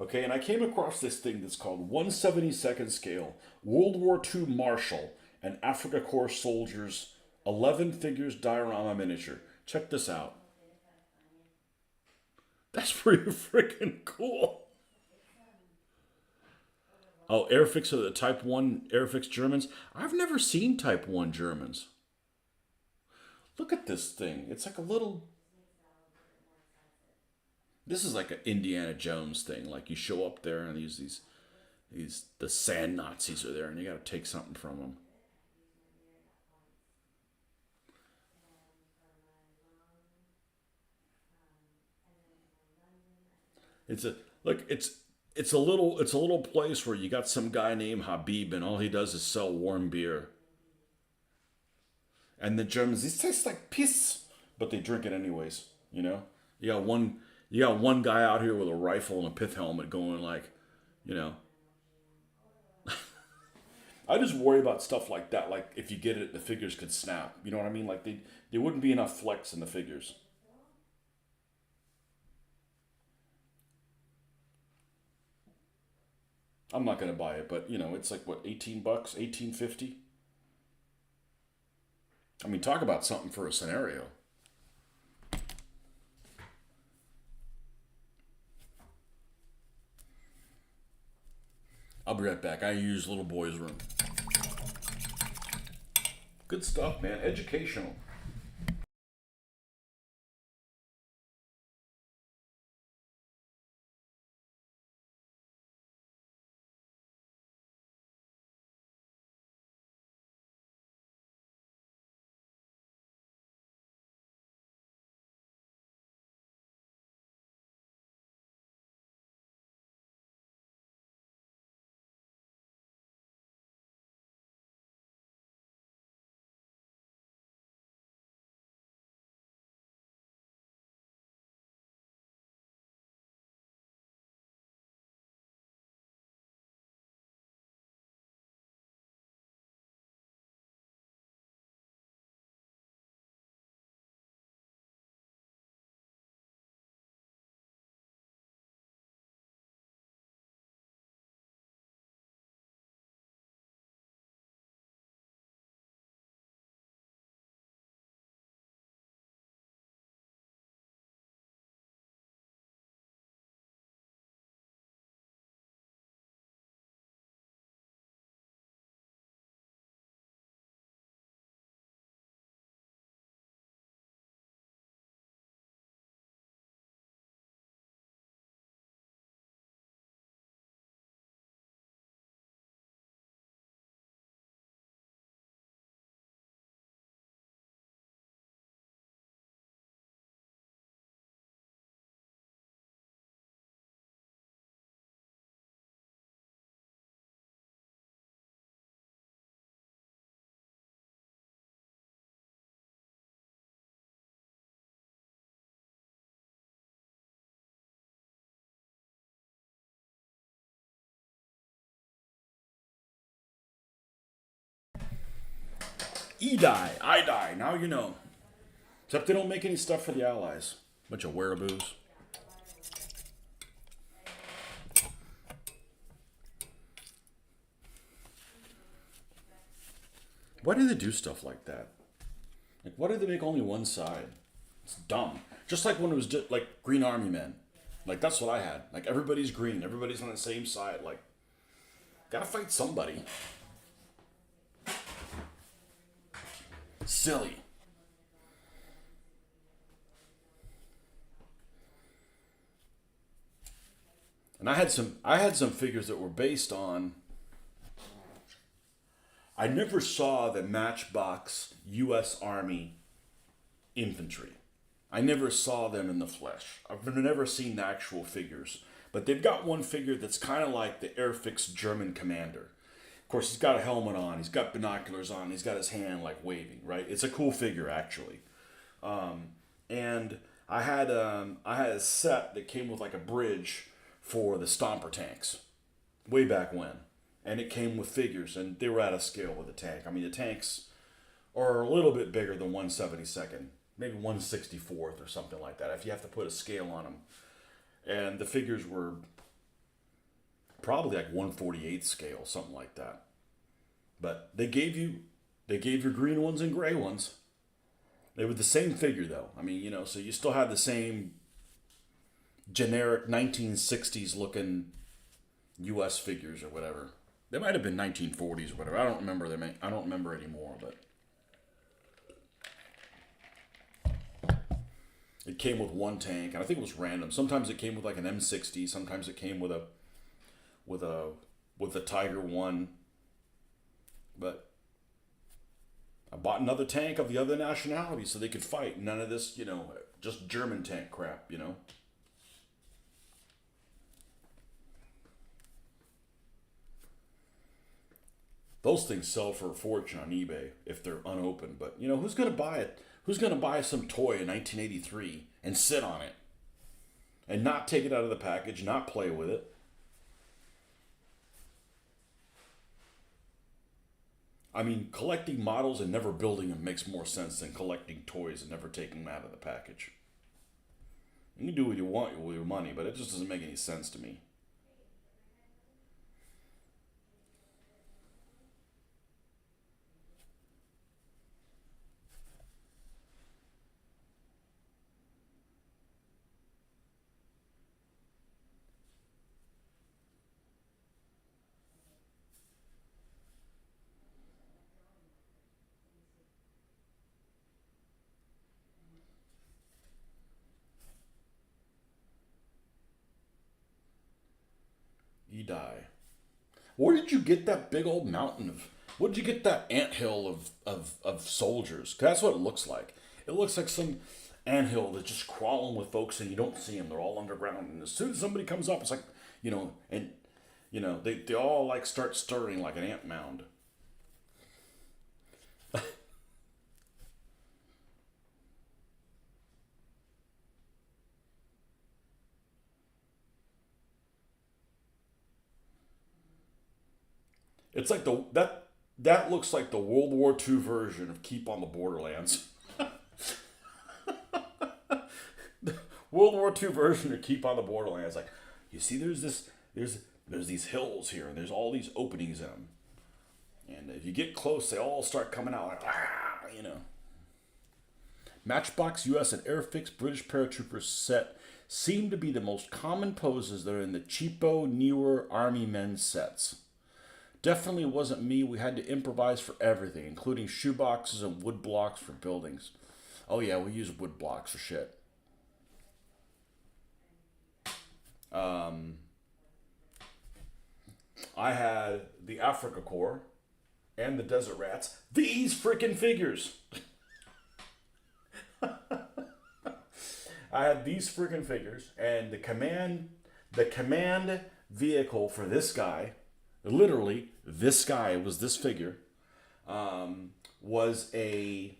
Okay, and I came across this thing that's called 1/72nd scale World War II Marshall and Africa Corps soldiers 11 figures diorama miniature. Check this out. That's pretty freaking cool. Oh, Airfix are the Type 1 Airfix Germans. I've never seen Type 1 Germans. Look at this thing. It's like a little. This is like an Indiana Jones thing. Like you show up there and the sand Nazis are there and you got to take something from them. It's a look. It's a little place where you got some guy named Habib and all he does is sell warm beer. And the Germans, these taste like piss, but they drink it anyways. You know, you got one you got one guy out here with a rifle and a pith helmet going like, you know, I just worry about stuff like that. Like if you get it, the figures could snap. You know what I mean? Like there wouldn't be enough flex in the figures. I'm not gonna buy it, but it's like what, $18, 18.50. I mean, talk about something for a scenario. I'll be right back. I use little boy's room. Good stuff, man. Educational. E-die, I-die, now you know. Except they don't make any stuff for the Allies. Bunch of wearaboos. Why do they do stuff like that? Like, why do they make only one side? It's dumb. Just like when it was just like Green Army Men. Like, that's what I had. Like, everybody's green. Everybody's on the same side. Like, gotta fight somebody. Silly. And I had some figures that were based on. I never saw the Matchbox U.S. Army infantry. I never saw them in the flesh. I've never seen the actual figures. But they've got one figure that's kind of like the Airfix German commander. Of course, he's got a helmet on. He's got binoculars on. He's got his hand like waving, right? It's a cool figure, actually. And I had a set that came with like a bridge for the Stomper tanks way back when. And it came with figures, and they were out of scale with the tank. I mean, the tanks are a little bit bigger than 1/72nd, maybe 1/64th or something like that, if you have to put a scale on them. And the figures were probably like 1/48 scale, something like that. But they gave you green ones and gray ones. They were the same figure, though. I mean, so you still had the same generic 1960s looking U.S. figures or whatever. They might have been 1940s or whatever. I don't remember them. I don't remember anymore, but it came with one tank, and I think it was random. Sometimes it came with like an M60. Sometimes it came with a Tiger 1. But I bought another tank of the other nationality so they could fight. None of this, just German tank crap, Those things sell for a fortune on eBay if they're unopened. But, who's going to buy it? Who's going to buy some toy in 1983 and sit on it and not take it out of the package, not play with it? I mean, collecting models and never building them makes more sense than collecting toys and never taking them out of the package. You can do what you want with your money, but it just doesn't make any sense to me. You die. Where did you get that big old mountain of? Where did you get that anthill of soldiers? 'Cause that's what it looks like. It looks like some anthill that's just crawling with folks, and you don't see them. They're all underground, and as soon as somebody comes up, it's like they all like start stirring like an ant mound. It's like that looks like the World War II version of Keep on the Borderlands. World War II version of Keep on the Borderlands. Like, you see, there's these hills here, and there's all these openings in them. And if you get close, they all start coming out like. Matchbox US and Airfix British paratroopers set seem to be the most common poses that are in the cheapo, newer Army men sets. Definitely wasn't me. We had to improvise for everything, including shoeboxes and wood blocks for buildings. Oh yeah, we use wood blocks for shit. I had the Africa Corps and the Desert Rats. These freaking figures. I had these freaking figures, and the command vehicle for this guy, literally this guy was this figure, was I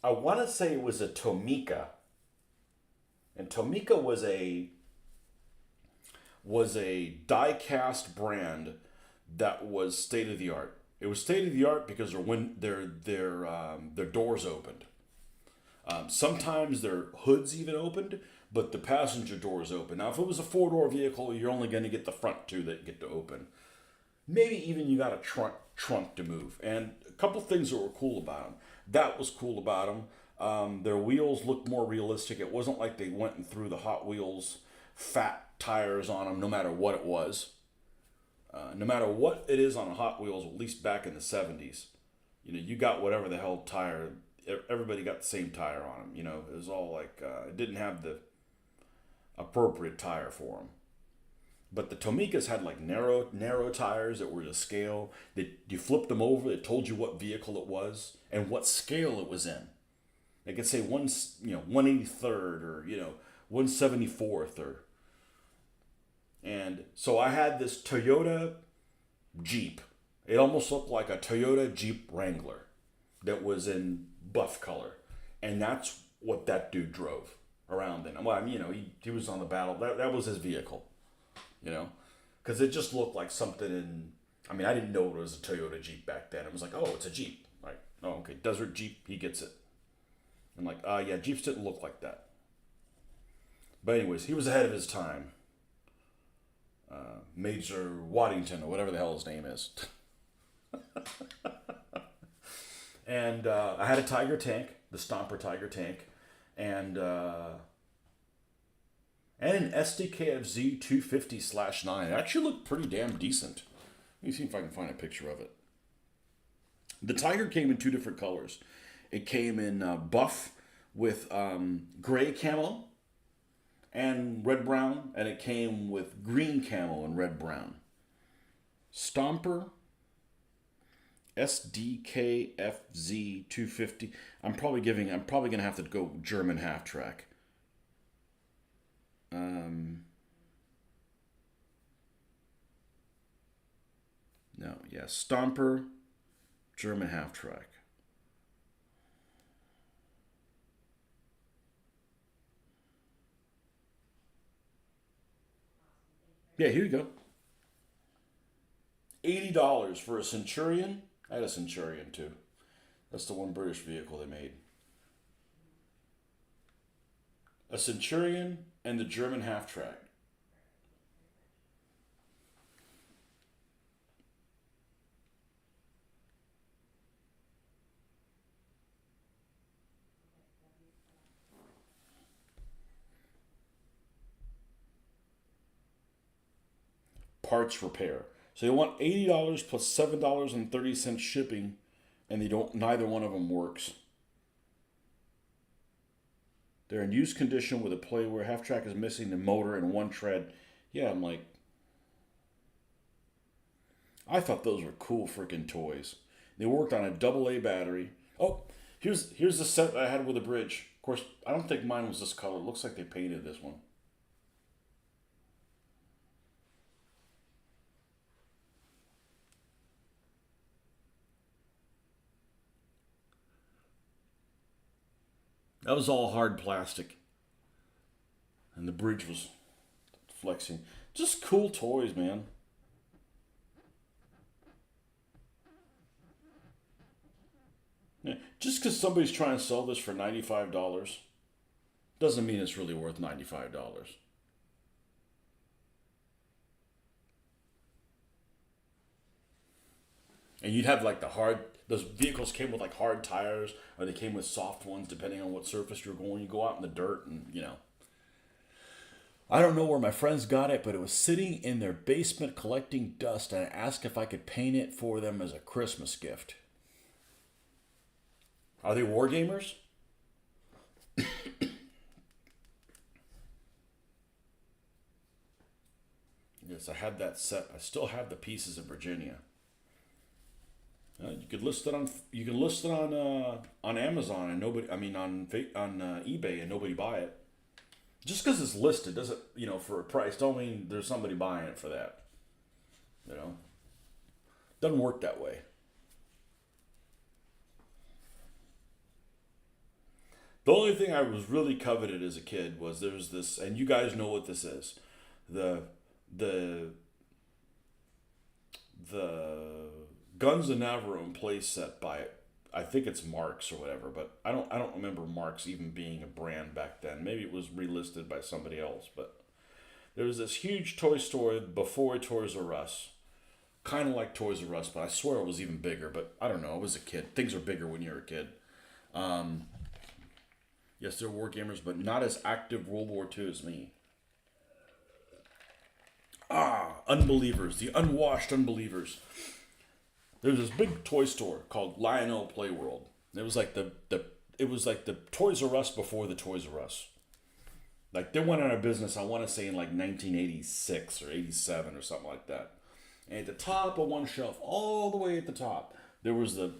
want to say it was a Tomika, and Tomika was a die-cast brand that was state of the art. It was state of the art because their doors opened. Sometimes their hoods even opened, but the passenger doors open. Now, if it was a four-door vehicle, you're only going to get the front two that get to open. Maybe even you got a trunk to move. And a couple things that were cool about them. That was cool about them. Their wheels looked more realistic. It wasn't like they went and threw the Hot Wheels fat tires on them, no matter what it was. No matter what it is on a Hot Wheels, at least back in the 70s, you got whatever the hell tire. Everybody got the same tire on them. It was all like, it didn't have the appropriate tire for them. But the Tomicas had like narrow tires that were to scale. That you flipped them over, it told you what vehicle it was and what scale it was in. They could say 183rd or 174th or. And so I had this Toyota Jeep. It almost looked like a Toyota Jeep Wrangler that was in buff color, and that's what that dude drove around in. Well, he was on the battle. That was his vehicle, because it just looked like something in. I didn't know it was a Toyota Jeep back then. It was like, oh, it's a Jeep. Like, oh, okay, Desert Jeep. He gets it. I'm like, yeah, Jeeps didn't look like that. But anyways, he was ahead of his time. Major Waddington or whatever the hell his name is. And I had a Tiger tank, the Stomper Tiger tank, and an SDKFZ 250/9. It actually looked pretty damn decent. Let me see if I can find a picture of it. The Tiger came in two different colors. It came in buff with gray camo and red brown, and it came with green camo and red brown. Stomper SDKFZ 250. I'm probably gonna have to go German half track. No, yeah, Stomper German half track. Yeah, here you go. $80 for a Centurion. I had a Centurion too. That's the one British vehicle they made. A Centurion and the German half track. Parts repair. So they want $80 plus $7.30 shipping, and neither one of them works. They're in used condition with a play where half track is missing the motor and one tread. Yeah, I'm like, I thought those were cool freaking toys. They worked on a AA battery. Oh, here's the set I had with a bridge. Of course, I don't think mine was this color. It looks like they painted this one. That was all hard plastic. And the bridge was flexing. Just cool toys, man. Yeah. Just because somebody's trying to sell this for $95 doesn't mean it's really worth $95. And you'd have like those vehicles came with like hard tires or they came with soft ones depending on what surface you're going. You go out in the dirt and. I don't know where my friends got it, but it was sitting in their basement collecting dust, and I asked if I could paint it for them as a Christmas gift. Are they war gamers? Yes, I had that set. I still have the pieces in Virginia. You can list it on Amazon and nobody. On eBay and nobody buy it. Just because it's listed doesn't for a price don't mean there's somebody buying it for that. Doesn't work that way. The only thing I was really coveted as a kid was there's this, and you guys know what this is, the the Guns of Navarone play set by, I think it's Marks or whatever, but I don't remember Marks even being a brand back then. Maybe it was relisted by somebody else, but there was this huge toy store before Toys R Us, kind of like Toys R Us, but I swear it was even bigger. But I don't know. I was a kid. Things are bigger when you're a kid. Yes, they're war gamers, but not as active World War II as me. Unbelievers, the unwashed unbelievers. There's this big toy store called Lionel Play World. It was like the Toys R Us before the Toys R Us. Like they went out of business, I want to say in like 1986 or 87 or something like that. And at the top of one shelf, all the way at the top, there was the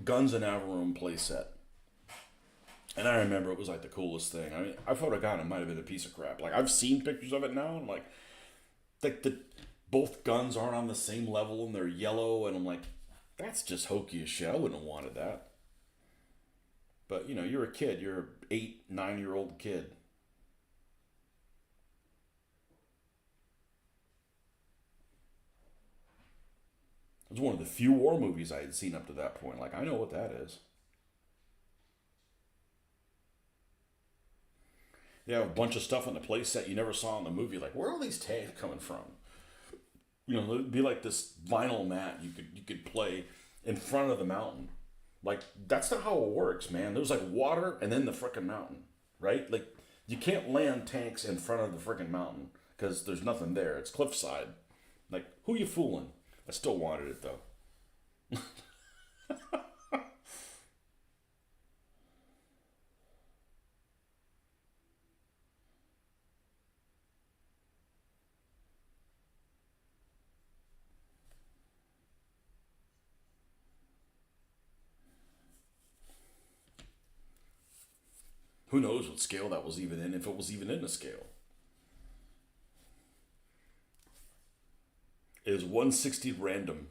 Guns and Navarone playset. And I remember it was like the coolest thing. I mean, I thought a gun, it might have been a piece of crap. Like I've seen pictures of it now, and like the both guns aren't on the same level, and they're yellow, and I'm like, that's just hokey as shit. I wouldn't have wanted that. But you know, you're a kid. You're an 8, 9-year-old kid. It was one of the few war movies I had seen up to that point. Like I know what that is. They have a bunch of stuff on the playset you never saw in the movie. Like where are all these tanks coming from? You know, it'd be like this vinyl mat you could play in front of the mountain. Like that's not how it works, man. There's like water and then the frickin' mountain, right? Like you can't land tanks in front of the frickin' mountain because there's nothing there. It's cliffside. Like who you fooling? I still wanted it though. Who knows what scale that was even in, if it was even in a scale. It is 160 random.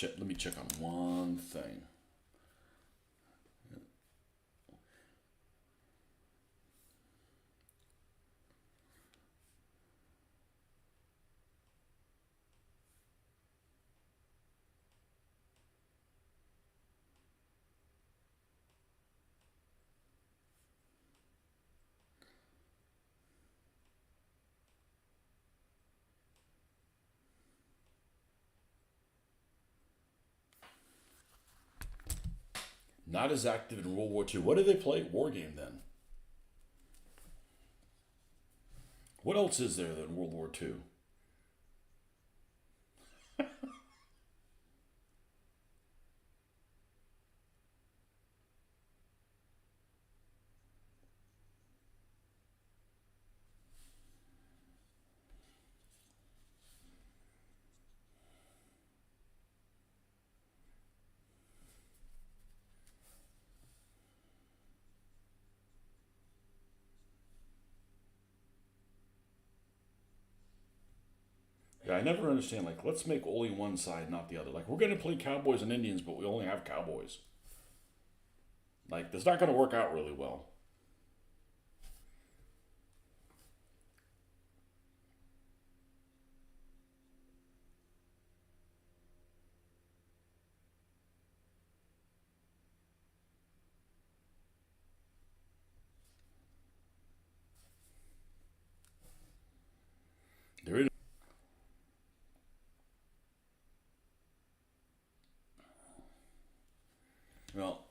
Let me check on one thing. Not as active in World War II. What did they play? War game then. What else is there than World War II? Yeah, I never understand. Like, let's make only one side, not the other. Like, we're gonna play Cowboys and Indians, but we only have Cowboys. Like, that's not gonna work out really well. There is. Well,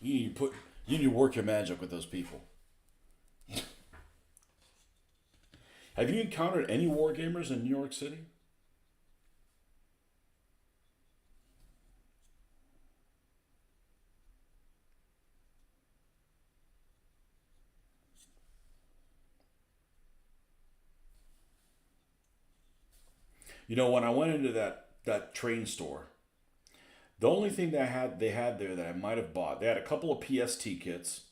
you need to put. You need to work your magic with those people. Have you encountered any war gamers in New York City? You know, when I went into that train store, the only thing that they had there that I might have bought, they had a couple of PST kits,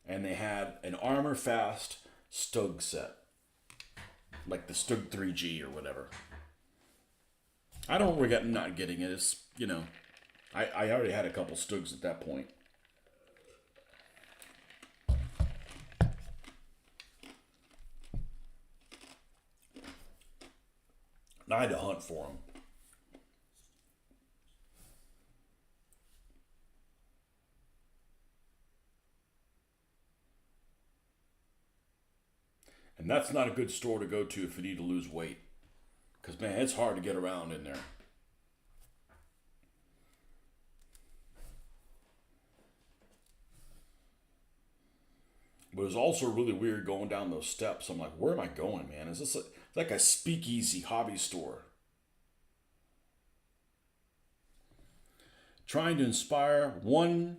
and they had an Armor Fast Stug set, like the Stug 3G or whatever. I don't regret not getting it. It's I already had a couple Stugs at that point. I had to hunt for them. And that's not a good store to go to if you need to lose weight. Because, man, it's hard to get around in there. But it was also really weird going down those steps. I'm like, where am I going, man? Is this like a speakeasy hobby store? Trying to inspire one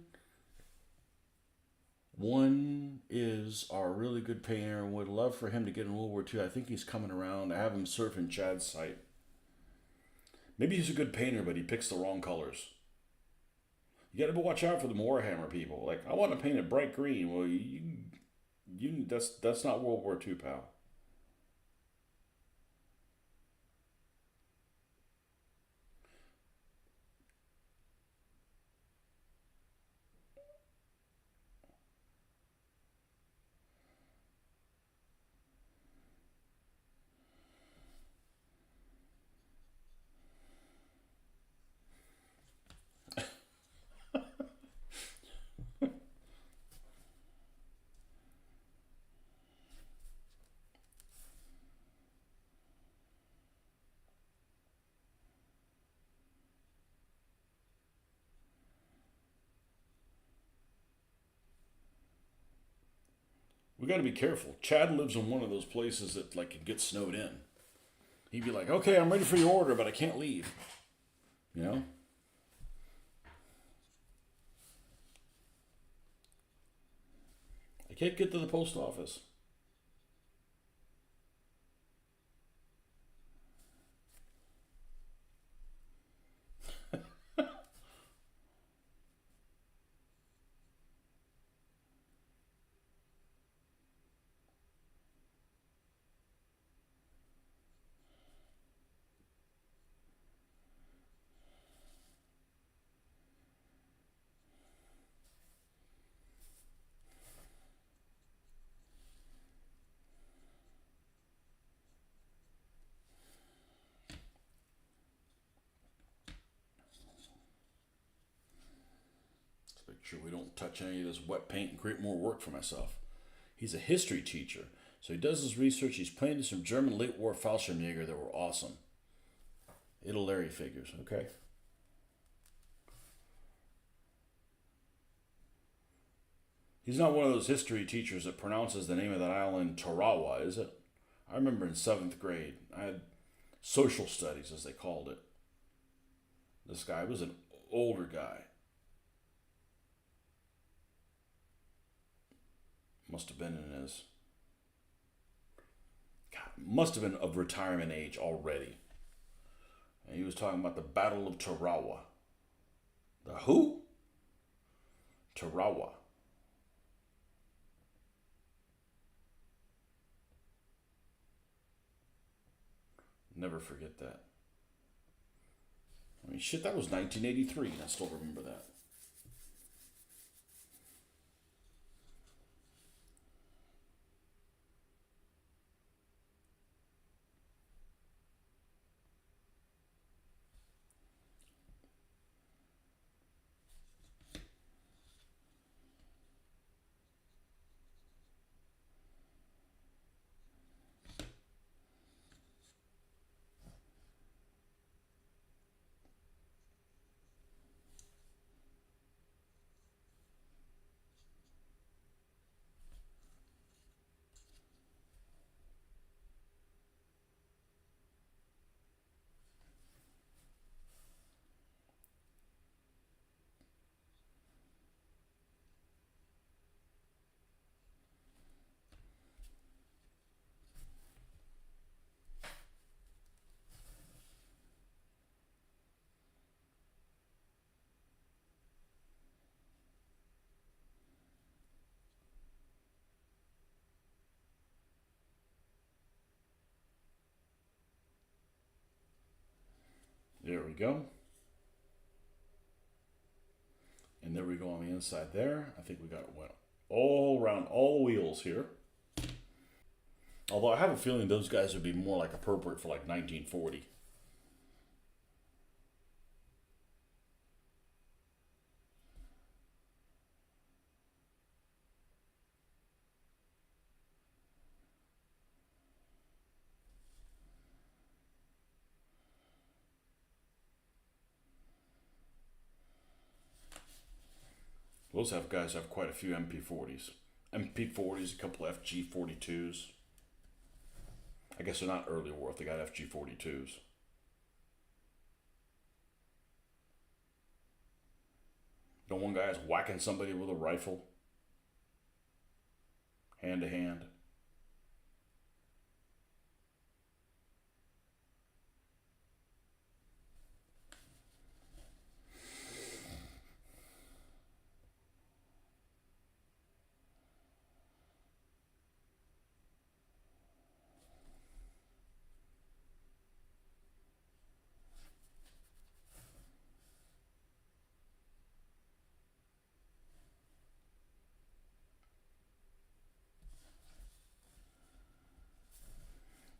is our really good painter and would love for him to get in World War II. I think he's coming around. I have him surfing Chad's site. Maybe he's a good painter, but he picks the wrong colors. You got to watch out for the Warhammer people. Like, I want to paint it bright green. Well, that's not World War II, pal. We got to be careful. Chad lives in one of those places that like can get snowed in. He'd be like, "Okay, I'm ready for your order, but I can't leave." You know? I can't get to the post office. Let's make sure we don't touch any of this wet paint and create more work for myself. He's a history teacher, so he does his research. He's painted some German late war Fallschirmjäger that were awesome. Italy figures, okay? He's not one of those history teachers that pronounces the name of that island Tarawa, is it? I remember in seventh grade, I had social studies, as they called it. This guy was an older guy. Must have been in his. God, must have been of retirement age already. And he was talking about the Battle of Tarawa. The who? Tarawa. Never forget that. I mean, shit, that was 1983, and I still remember that. There we go. And there we go on the inside there. I think we got it went all around all the wheels here. Although I have a feeling those guys would be more like appropriate for like 1940. Those have guys have quite a few MP40s. MP40s, a couple FG42s. I guess they're not early war if they got FG42s. The one guy is whacking somebody with a rifle, hand to hand.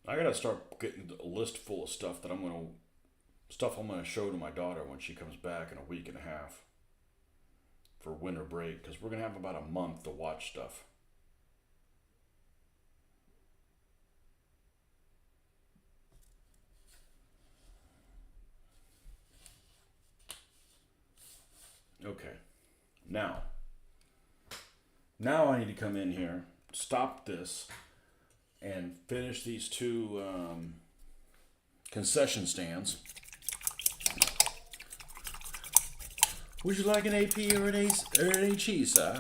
I gotta start getting a list full of stuff that I'm gonna show to my daughter when she comes back in a week and a half for winter break, because we're gonna have about a month to watch stuff. Okay, now I need to come in here, stop this, and finish these two concession stands. Would you like an AP or an HE, sir?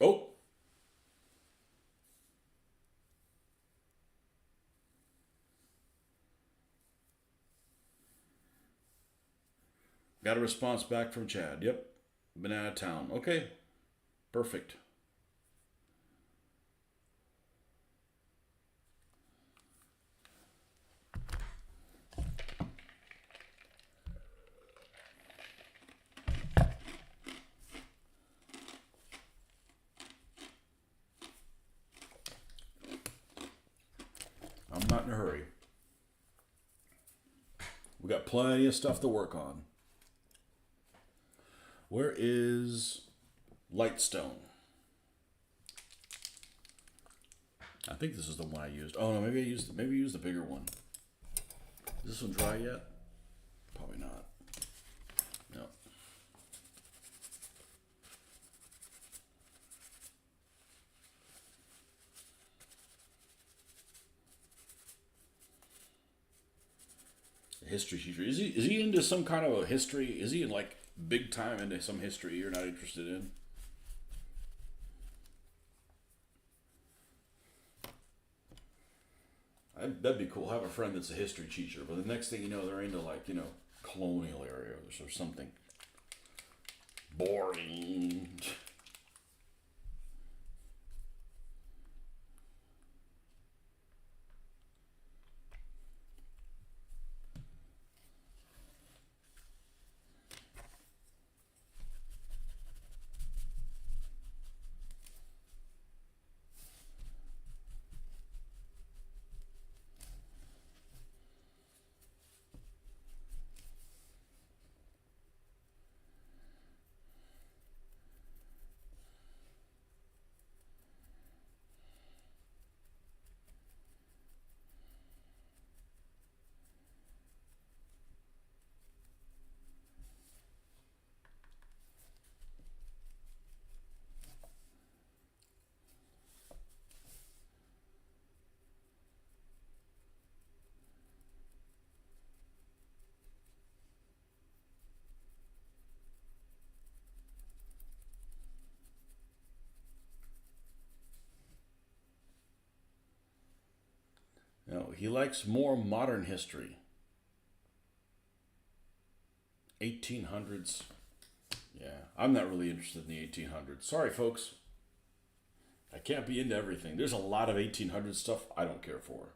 Oh. Got a response back from Chad. Yep. Been out of town. Okay. Perfect. I'm not in a hurry. We got plenty of stuff to work on. Where is Lightstone? I think this is the one I used. Oh no, maybe I used the bigger one. Is this one dry yet? Probably not. No. A history teacher. Is he into some kind of a history? Is he like big time into some history you're not interested in? That'd be cool. Have a friend that's a history teacher, but the next thing you know, they're into like, colonial areas or something. Boring. No, he likes more modern history. 1800s. Yeah, I'm not really interested in the 1800s. Sorry, folks. I can't be into everything. There's a lot of 1800s stuff I don't care for.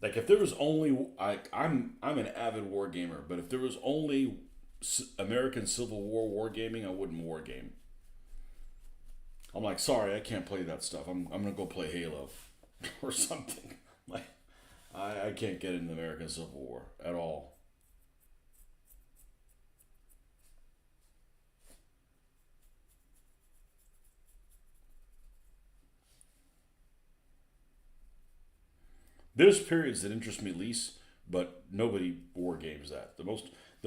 Like if there was only I'm an avid war gamer, but if there was only American Civil War wargaming, I wouldn't wargame. I'm like, sorry, I can't play that stuff. I'm gonna go play Halo or something. Like, I can't get into the American Civil War at all. There's periods that interest me least, but nobody war games that. The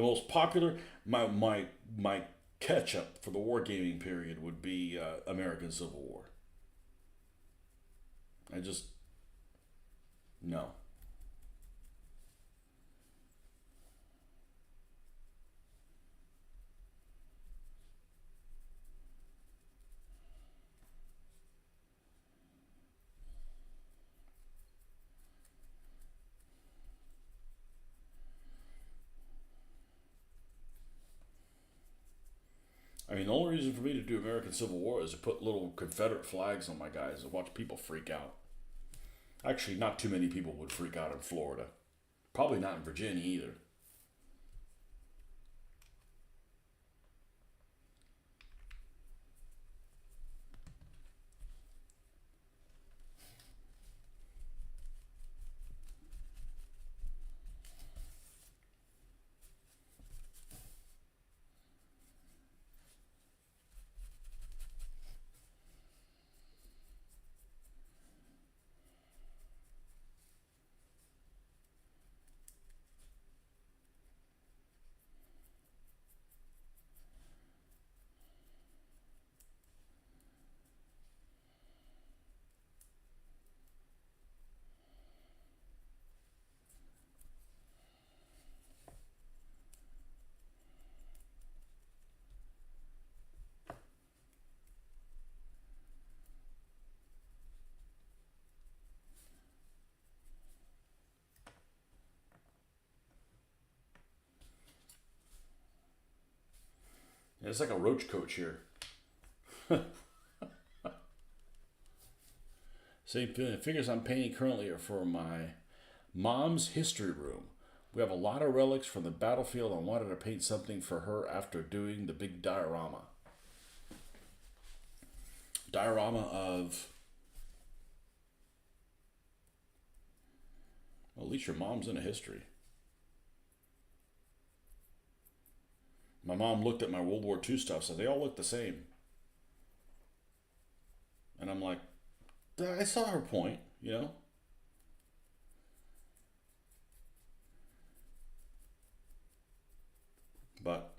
most popular my catch up for the wargaming period would be American Civil War. I just no. I mean, the only reason for me to do American Civil War is to put little Confederate flags on my guys and watch people freak out. Actually, not too many people would freak out in Florida. Probably not in Virginia either. It's like a roach coach here. Same feeling. Figures I'm painting currently are for my mom's history room. We have a lot of relics from the battlefield. I wanted to paint something for her after doing the big diorama. Diorama of. Well, at least your mom's into history. My mom looked at my World War II stuff, so they all look the same. And I'm like, I saw her point, you know? But,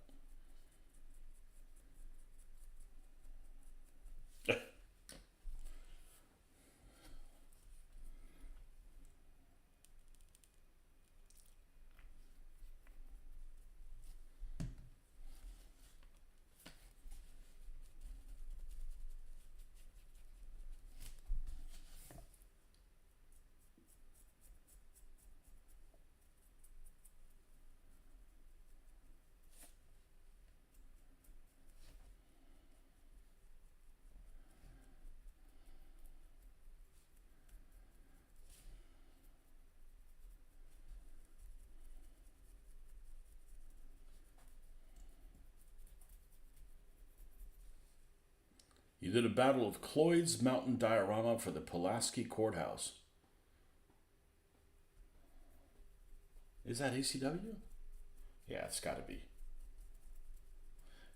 you did a Battle of Cloyd's Mountain diorama for the Pulaski Courthouse. Is that ACW? Yeah, it's got to be.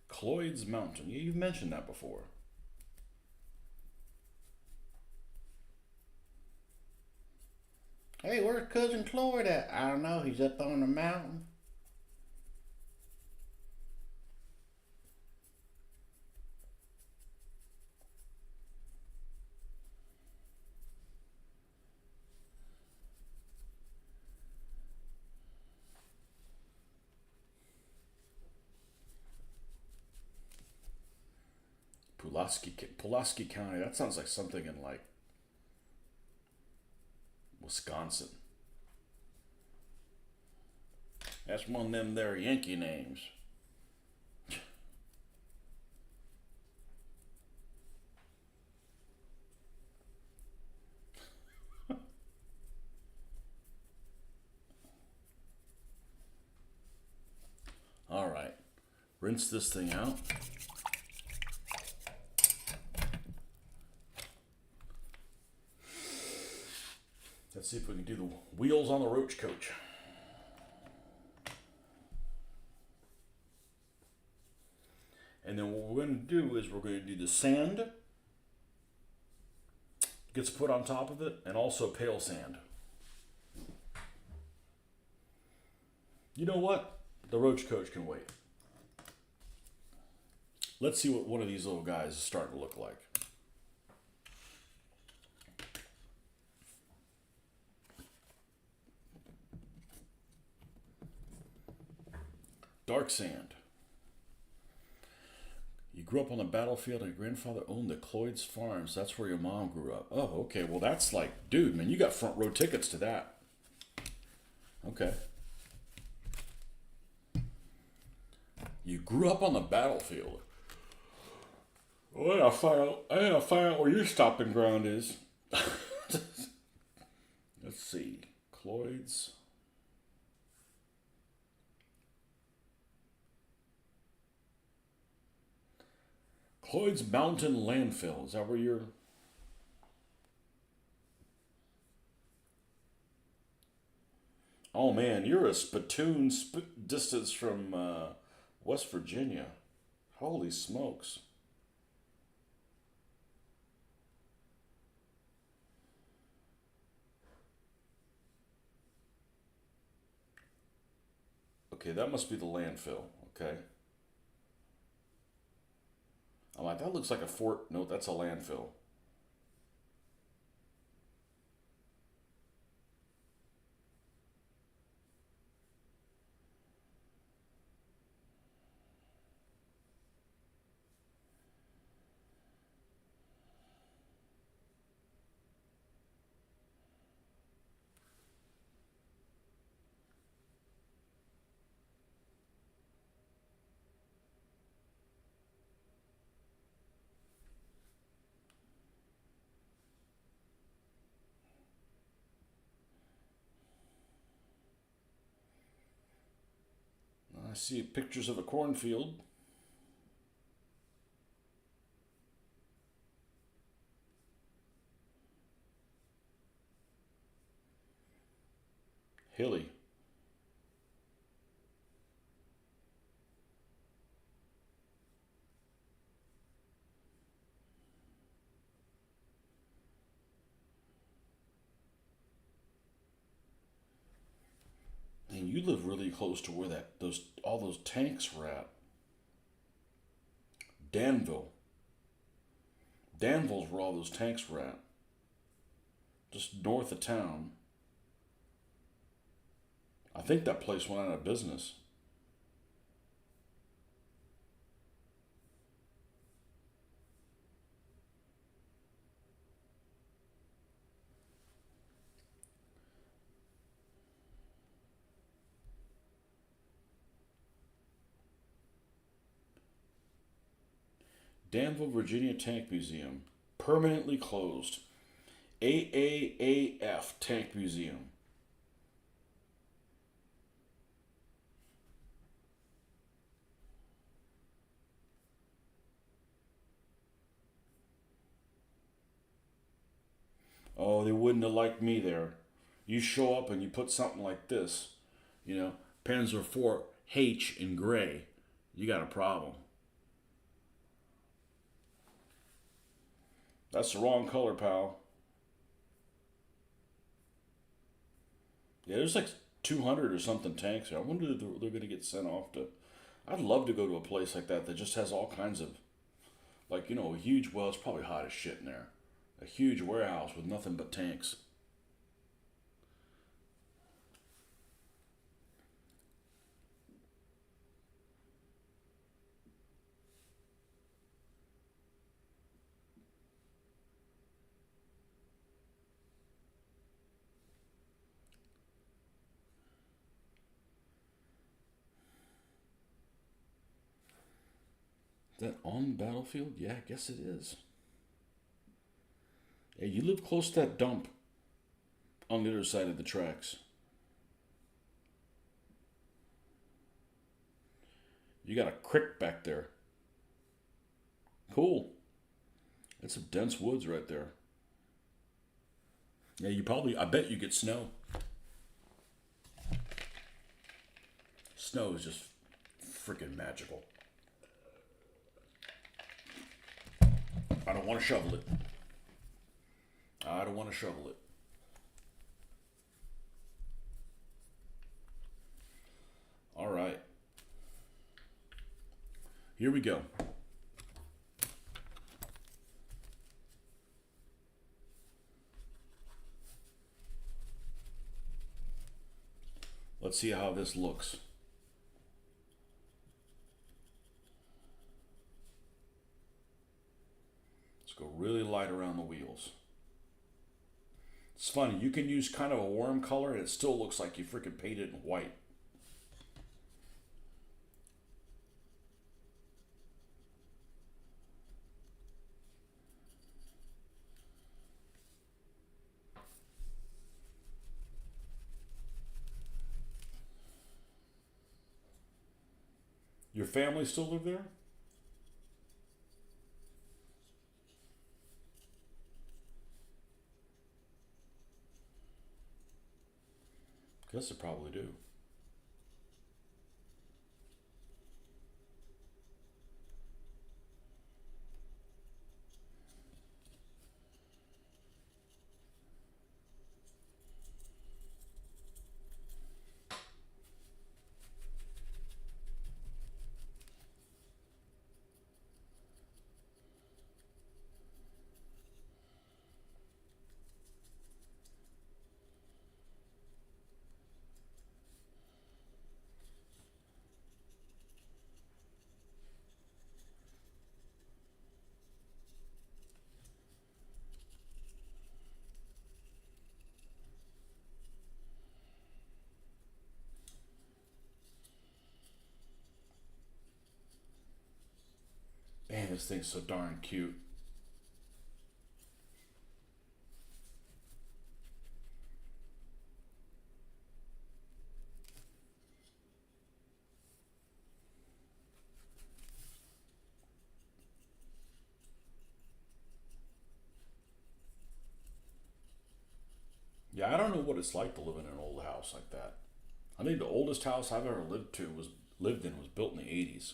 Cloyd's Mountain. You've mentioned that before. Hey, where's Cousin Cloyd at? I don't know. He's up on the mountain. Pulaski County. That sounds like something in like Wisconsin. That's one of them there Yankee names. All right. Rinse this thing out. Let's see if we can do the wheels on the roach coach. And then what we're going to do is we're going to do the sand gets put on top of it and also pale sand. You know what? The Roach Coach can wait. Let's see what one of these little guys is starting to look like. Dark Sand. You grew up on the battlefield and your grandfather owned the Cloyd's Farms. That's where your mom grew up. Oh, okay. Well, that's like, dude, man, you got front row tickets to that. Okay. You grew up on the battlefield. Well, I gotta find out where your stopping ground is. Let's see. Cloyd's. Cloyd's Mountain Landfill. Is that where you're... Oh, man, you're a spittoon distance from West Virginia. Holy smokes. Okay, that must be the landfill. Okay. I'm like, that looks like a fort. No, that's a landfill. I see pictures of a cornfield. Hilly. And you live really close to where all those tanks were at. Danville. Danville's where all those tanks were at. Just north of town. I think that place went out of business. Danville, Virginia Tank Museum. Permanently closed. AAAF Tank Museum. Oh, they wouldn't have liked me there. You show up and you put something like this, Panzer IV H in gray. You got a problem. That's the wrong color, pal. Yeah, there's like 200 or something tanks here. I wonder if they're going to get sent off to. I'd love to go to a place like that just has all kinds of, a huge, well, it's probably hot as shit in there. A huge warehouse with nothing but tanks. Is that on the battlefield? Yeah, I guess it is. Hey, you live close to that dump on the other side of the tracks. You got a creek back there. Cool. That's some dense woods right there. Yeah, I bet you get snow. Snow is just freaking magical. I don't want to shovel it. I don't want to shovel it. Here we go. Let's see how this looks. Let's go really light around the wheels. It's funny, you can use kind of a warm color and it still looks like you freaking painted in white. Your family still live there? Guess they probably do. Man, this thing's so darn cute. Yeah, I don't know what it's like to live in an old house like that. I think the oldest house I've ever lived in was built in the 80s.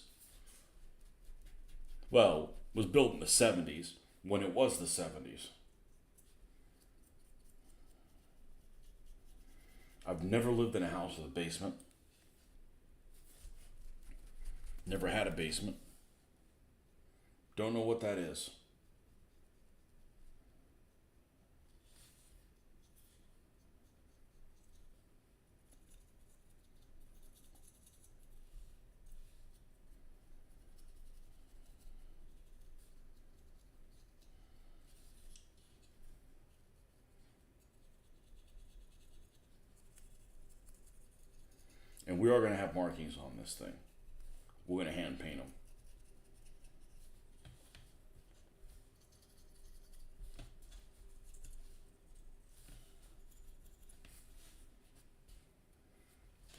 Well, was built in the 70s when it was the 70s. I've never lived in a house with a basement. Never had a basement. Don't know what that is. And we are going to have markings on this thing. We're going to hand paint them.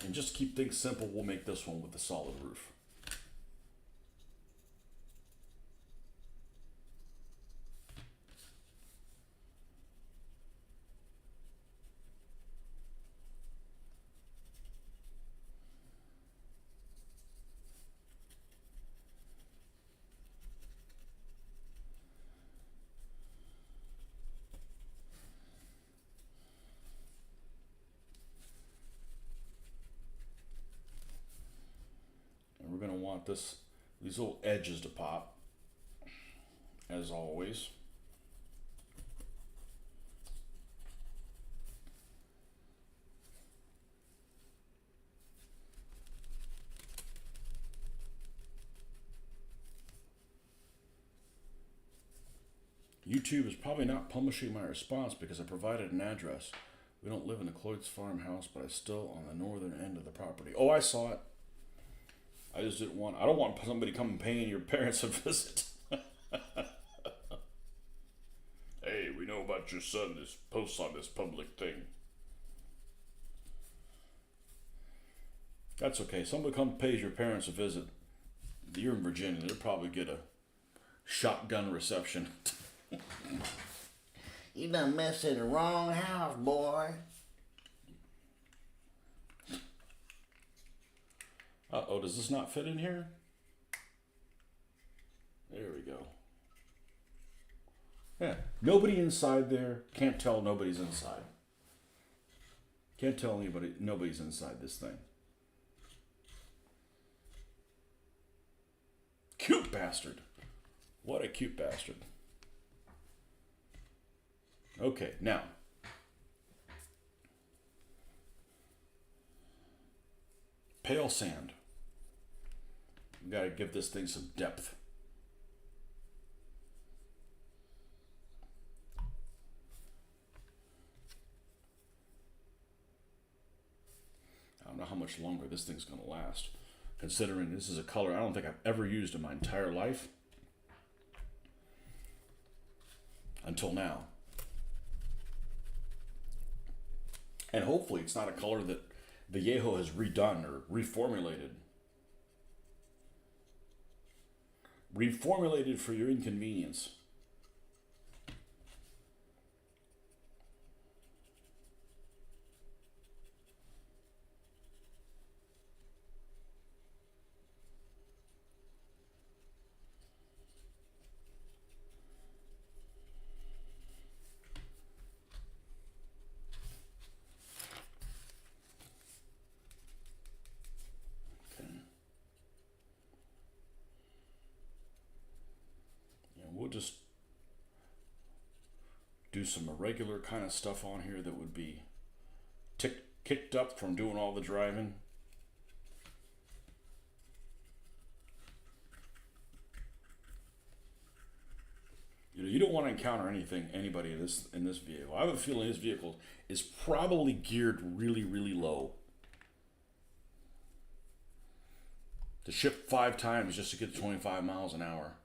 And just to keep things simple, we'll make this one with a solid roof. And we're going to want these little edges to pop, as always. YouTube is probably not publishing my response because I provided an address. We don't live in the Cloyd's farmhouse, but I'm still on the northern end of the property. Oh, I saw it. I just didn't want, I don't want somebody coming paying your parents a visit. Hey, we know about your son. This posts on this public thing. That's okay. Somebody come pays your parents a visit. You're in Virginia. They'll probably get a shotgun reception. You done messed in the wrong house, boy. Uh-oh, does this not fit in here? There we go. Yeah, nobody inside there. Can't tell nobody's inside. Can't tell anybody, nobody's inside this thing. Cute bastard. What a cute bastard. Okay, now. Pale sand. We gotta give this thing some depth. I don't know how much longer this thing's gonna last. Considering this is a color I don't think I've ever used in my entire life. Until now. And hopefully it's not a color that Vallejo has redone or reformulated. Reformulated for your inconvenience. We'll just do some irregular kind of stuff on here that would be kicked up from doing all the driving. You don't want to encounter anybody in this vehicle. I have a feeling this vehicle is probably geared really, really low. To shift 5 times just to get 25 miles an hour.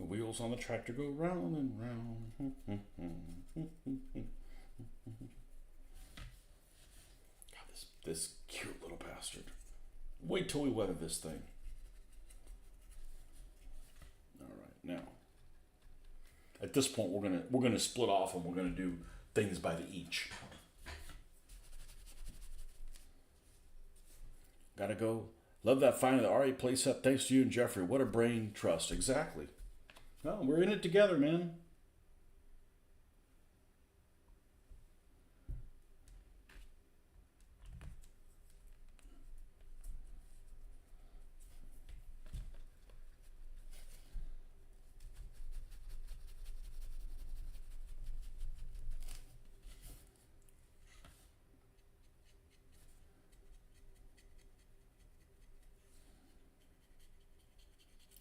Wheels on the tractor go round and round. God, this cute little bastard. Wait till we weather this thing. All right, now. At this point, we're gonna split off and we're gonna do things by the each. Gotta go. Love that finding the RA playset. Thanks to you and Jeffrey. What a brain trust. Exactly. No, we're in it together, man.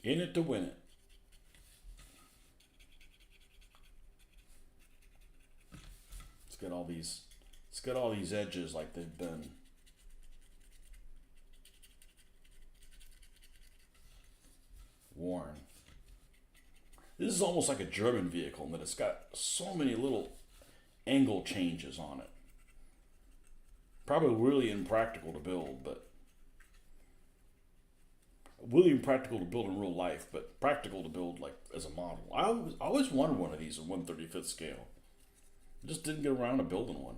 In it to win it. Let's get all these edges like they've been. Worn. This is almost like a German vehicle in that it's got so many little angle changes on it. Probably really impractical to build, but really impractical to build in real life, but practical to build like as a model. I always wanted one of these in 1/35th scale. Just didn't get around to building one.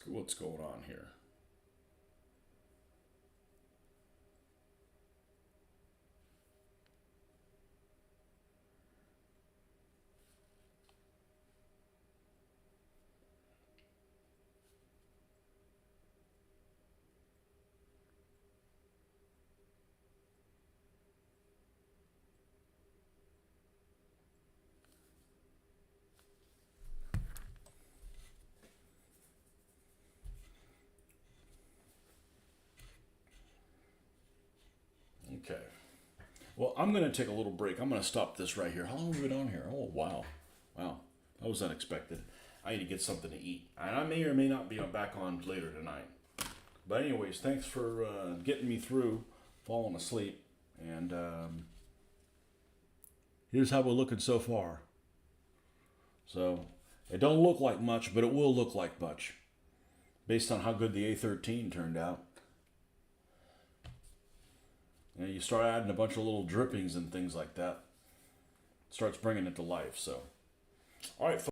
What's going on here? Okay. Well, I'm going to take a little break. I'm going to stop this right here. How long have we been on here? Oh, wow. Wow. That was unexpected. I need to get something to eat. And I may or may not be back on later tonight. But anyways, thanks for getting me through falling asleep. And here's how we're looking so far. So it don't look like much, but it will look like much based on how good the A13 turned out. And you start adding a bunch of little drippings and things like that. It starts bringing it to life. So, all right, folks.